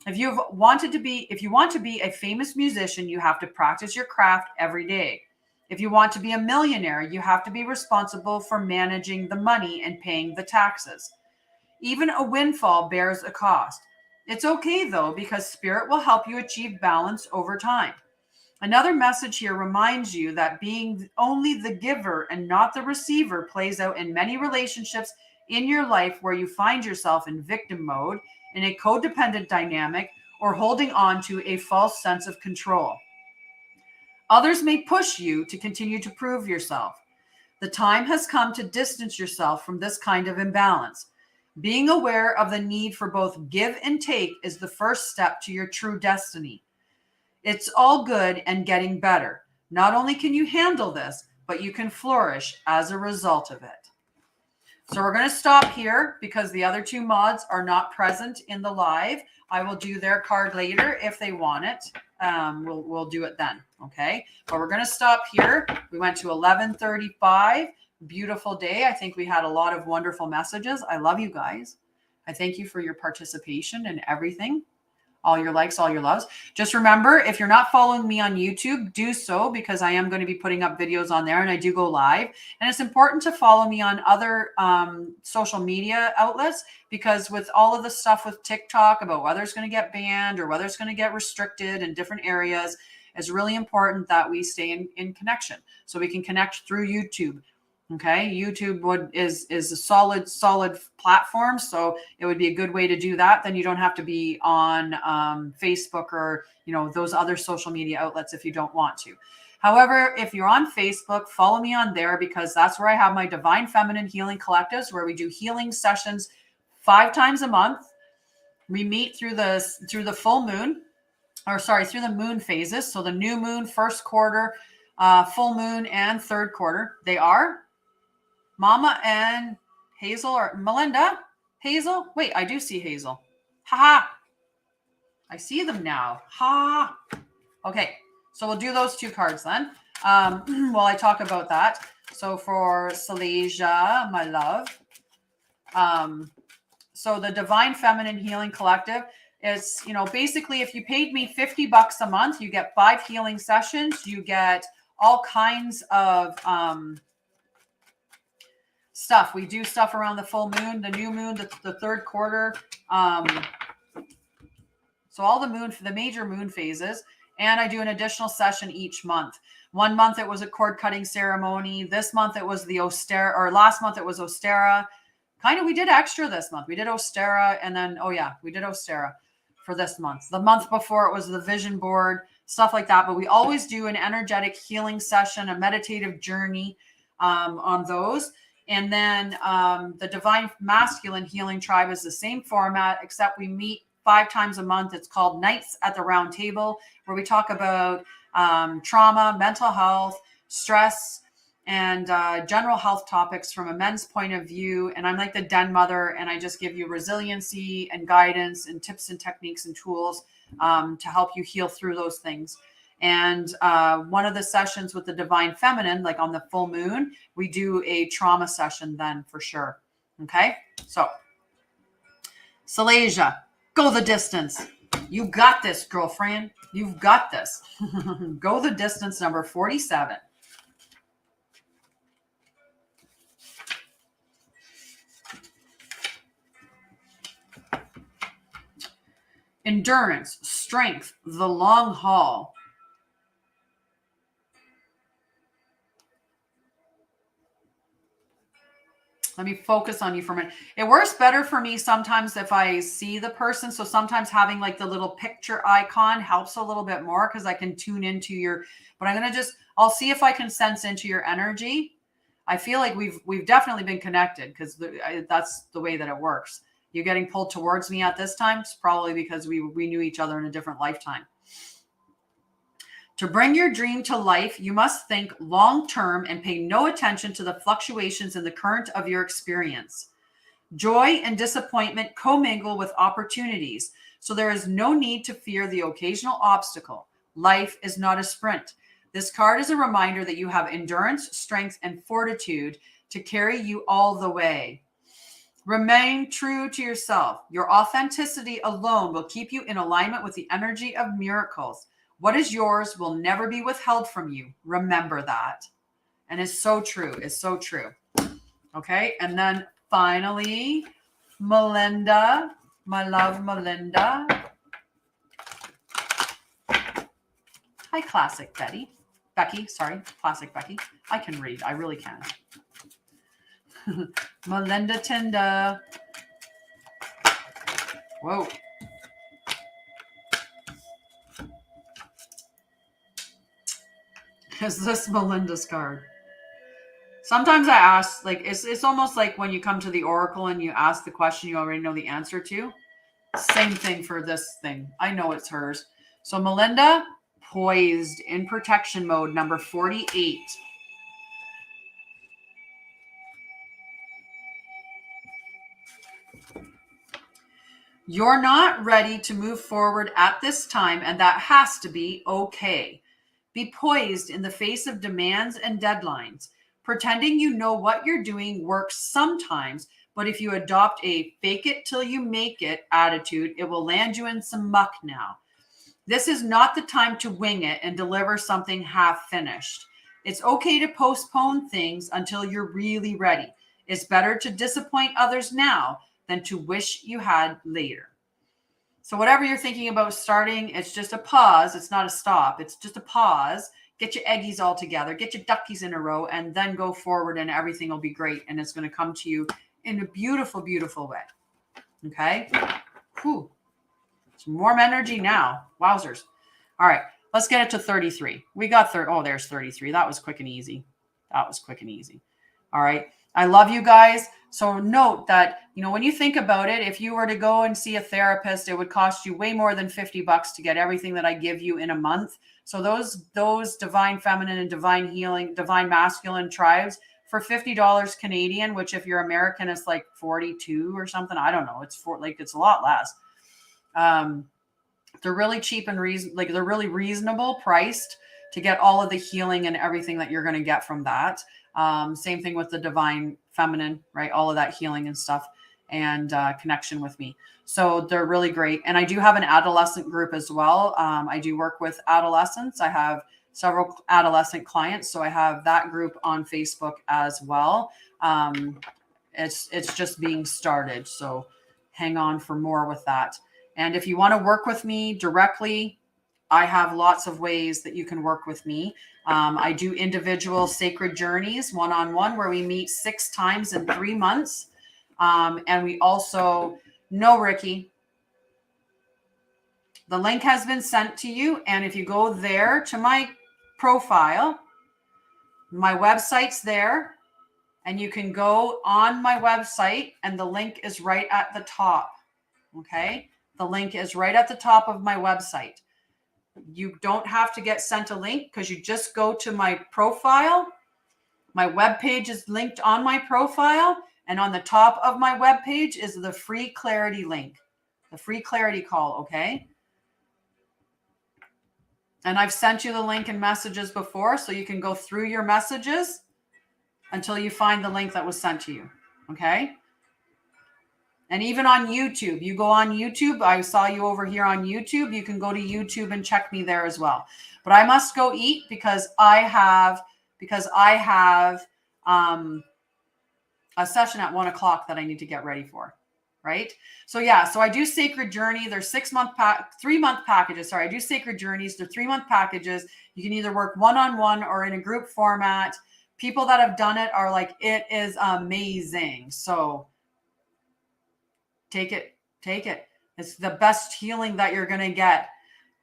If you want to be a famous musician, you have to practice your craft every day. If you want to be a millionaire, you have to be responsible for managing the money and paying the taxes. Even a windfall bears a cost. It's okay though, because spirit will help you achieve balance over time. Another message here reminds you that being only the giver and not the receiver plays out in many relationships in your life where you find yourself in victim mode, in a codependent dynamic, or holding on to a false sense of control. Others may push you to continue to prove yourself. The time has come to distance yourself from this kind of imbalance. Being aware of the need for both give and take is the first step to your true destiny. It's all good and getting better. Not only can you handle this, but you can flourish as a result of it. So we're going to stop here because the other two mods are not present in the live. I will do their card later if they want it. We'll do it then. Okay. But we're going to stop here. We went to 11:35. Beautiful day. I think we had a lot of wonderful messages. I love you guys. I thank you for your participation and everything. All your likes, all your loves. Just remember, if you're not following me on YouTube, do so because I am going to be putting up videos on there and I do go live. And it's important to follow me on other social media outlets because with all of the stuff with TikTok about whether it's going to get banned or whether it's going to get restricted in different areas, it's really important that we stay in connection so we can connect through YouTube. Okay, YouTube is a solid platform, so it would be a good way to do that. Then you don't have to be on Facebook or those other social media outlets if you don't want to. However, if you're on Facebook, follow me on there because that's where I have my Divine Feminine Healing Collectives, where we do healing sessions 5 times a month. We meet through the full moon, through the moon phases. So the new moon, first quarter, full moon, and third quarter. They are Mama and Hazel or Melinda. Hazel? Wait, I do see Hazel. Ha! I see them now. Ha! Okay, so we'll do those 2 cards then while I talk about that. So for Salasia, my love. So the Divine Feminine Healing Collective is, basically if you paid me $50 a month, you get 5 healing sessions. You get all kinds of stuff. We do stuff around the full moon, the new moon, the third quarter. So all the major moon phases. And I do an additional session each month. One month it was a cord cutting ceremony. This month it was the Ostera, or last month it was Ostera. We did extra this month. We did Ostera and then, we did Ostera for this month. The month before it was the vision board, stuff like that. But we always do an energetic healing session, a meditative journey on those. And then the Divine Masculine Healing Tribe is the same format, except we meet 5 times a month. It's called Nights at the Round Table, where we talk about trauma, mental health, stress, and general health topics from a men's point of view. And I'm like the den mother, and I just give you resiliency and guidance and tips and techniques and tools to help you heal through those things. And one of the sessions with the Divine Feminine, like on the full moon, we do a trauma session then for sure. Okay? So, Salasia, go the distance. You got this, girlfriend. You've got this. Go the distance, number 47. Endurance, strength, the long haul. Let me focus on you for a minute. It works better for me sometimes if I see the person. So sometimes having like the little picture icon helps a little bit more because I can tune into your, but I'm going to I'll see if I can sense into your energy. I feel like we've definitely been connected because that's the way that it works. You're getting pulled towards me at this time. It's probably because we knew each other in a different lifetime. To bring your dream to life, you must think long-term and pay no attention to the fluctuations in the current of your experience. Joy and disappointment commingle with opportunities, so there is no need to fear the occasional obstacle. Life is not a sprint. This card is a reminder that you have endurance, strength, and fortitude to carry you all the way. Remain true to yourself. Your authenticity alone will keep you in alignment with the energy of miracles. What is yours will never be withheld from you. Remember that. And it's so true. It's so true. Okay. And then finally, Melinda, my love, Melinda. Hi, Classic Betty. Becky, sorry. Classic Becky. I can read. I really can. Melinda Tinda. Whoa. Is this Melinda's card? Sometimes I ask, like, it's almost like when you come to the Oracle and you ask the question you already know the answer to. Same thing for this thing. I know it's hers. So Melinda, poised in protection mode, number 48. You're not ready to move forward at this time, and that has to be okay. Be poised in the face of demands and deadlines. Pretending you know what you're doing works sometimes, but if you adopt a fake it till you make it attitude, it will land you in some muck now. This is not the time to wing it and deliver something half finished. It's okay to postpone things until you're really ready. It's better to disappoint others now than to wish you had later. So whatever you're thinking about starting, it's just a pause. It's not a stop. It's just a pause. Get your eggies all together. Get your duckies in a row and then go forward and everything will be great. And it's going to come to you in a beautiful, beautiful way. Okay? Whew. Some warm energy now. Wowzers. All right. Let's get it to 33. We got oh, there's 33. That was quick and easy. That was quick and easy. All right. I love you guys. So note that, when you think about it, if you were to go and see a therapist, it would cost you way more than $50 to get everything that I give you in a month. So those divine feminine and divine healing, divine masculine tribes for $50 Canadian, which if you're American, is like 42 or something. I don't know. It's a lot less. They're really cheap and they're really reasonable priced to get all of the healing and everything that you're going to get from that. Same thing with the divine feminine, right? All of that healing and stuff and connection with me. So they're really great. And I do have an adolescent group as well. I do work with adolescents. I have several adolescent clients. So I have that group on Facebook as well. It's just being started. So hang on for more with that. And if you want to work with me directly, I have lots of ways that you can work with me. I do individual sacred journeys, one-on-one, where we meet 6 times in 3 months. And we also know, Ricky, the link has been sent to you. And if you go there to my profile, my website's there. And you can go on my website and the link is right at the top. Okay? The link is right at the top of my website. You don't have to get sent a link because you just go to my profile. My webpage is linked on my profile. And on the top of my webpage is the free clarity link, the free clarity call. Okay. And I've sent you the link in messages before, so you can go through your messages until you find the link that was sent to you. Okay. And even on YouTube, you go on YouTube. I saw you over here on YouTube. You can go to YouTube and check me there as well. But I must go eat because I have a session at 1 o'clock that I need to get ready for. Right. So yeah, so I do Sacred Journey. There's 3-month packages. Sorry, I do Sacred Journeys. They're 3-month packages. You can either work one-on-one or in a group format. People that have done it are like, it is amazing. So take it. It's the best healing that you're going to get,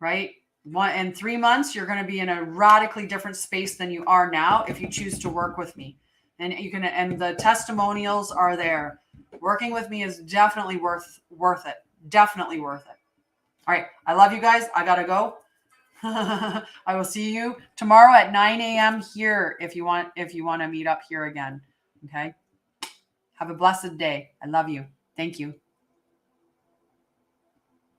right? In 3 months, you're going to be in a radically different space than you are now if you choose to work with me. And and the testimonials are there. Working with me is definitely worth it. Definitely worth it. All right. I love you guys. I got to go. I will see you tomorrow at 9 a.m. here if you want to meet up here again. Okay. Have a blessed day. I love you. Thank you.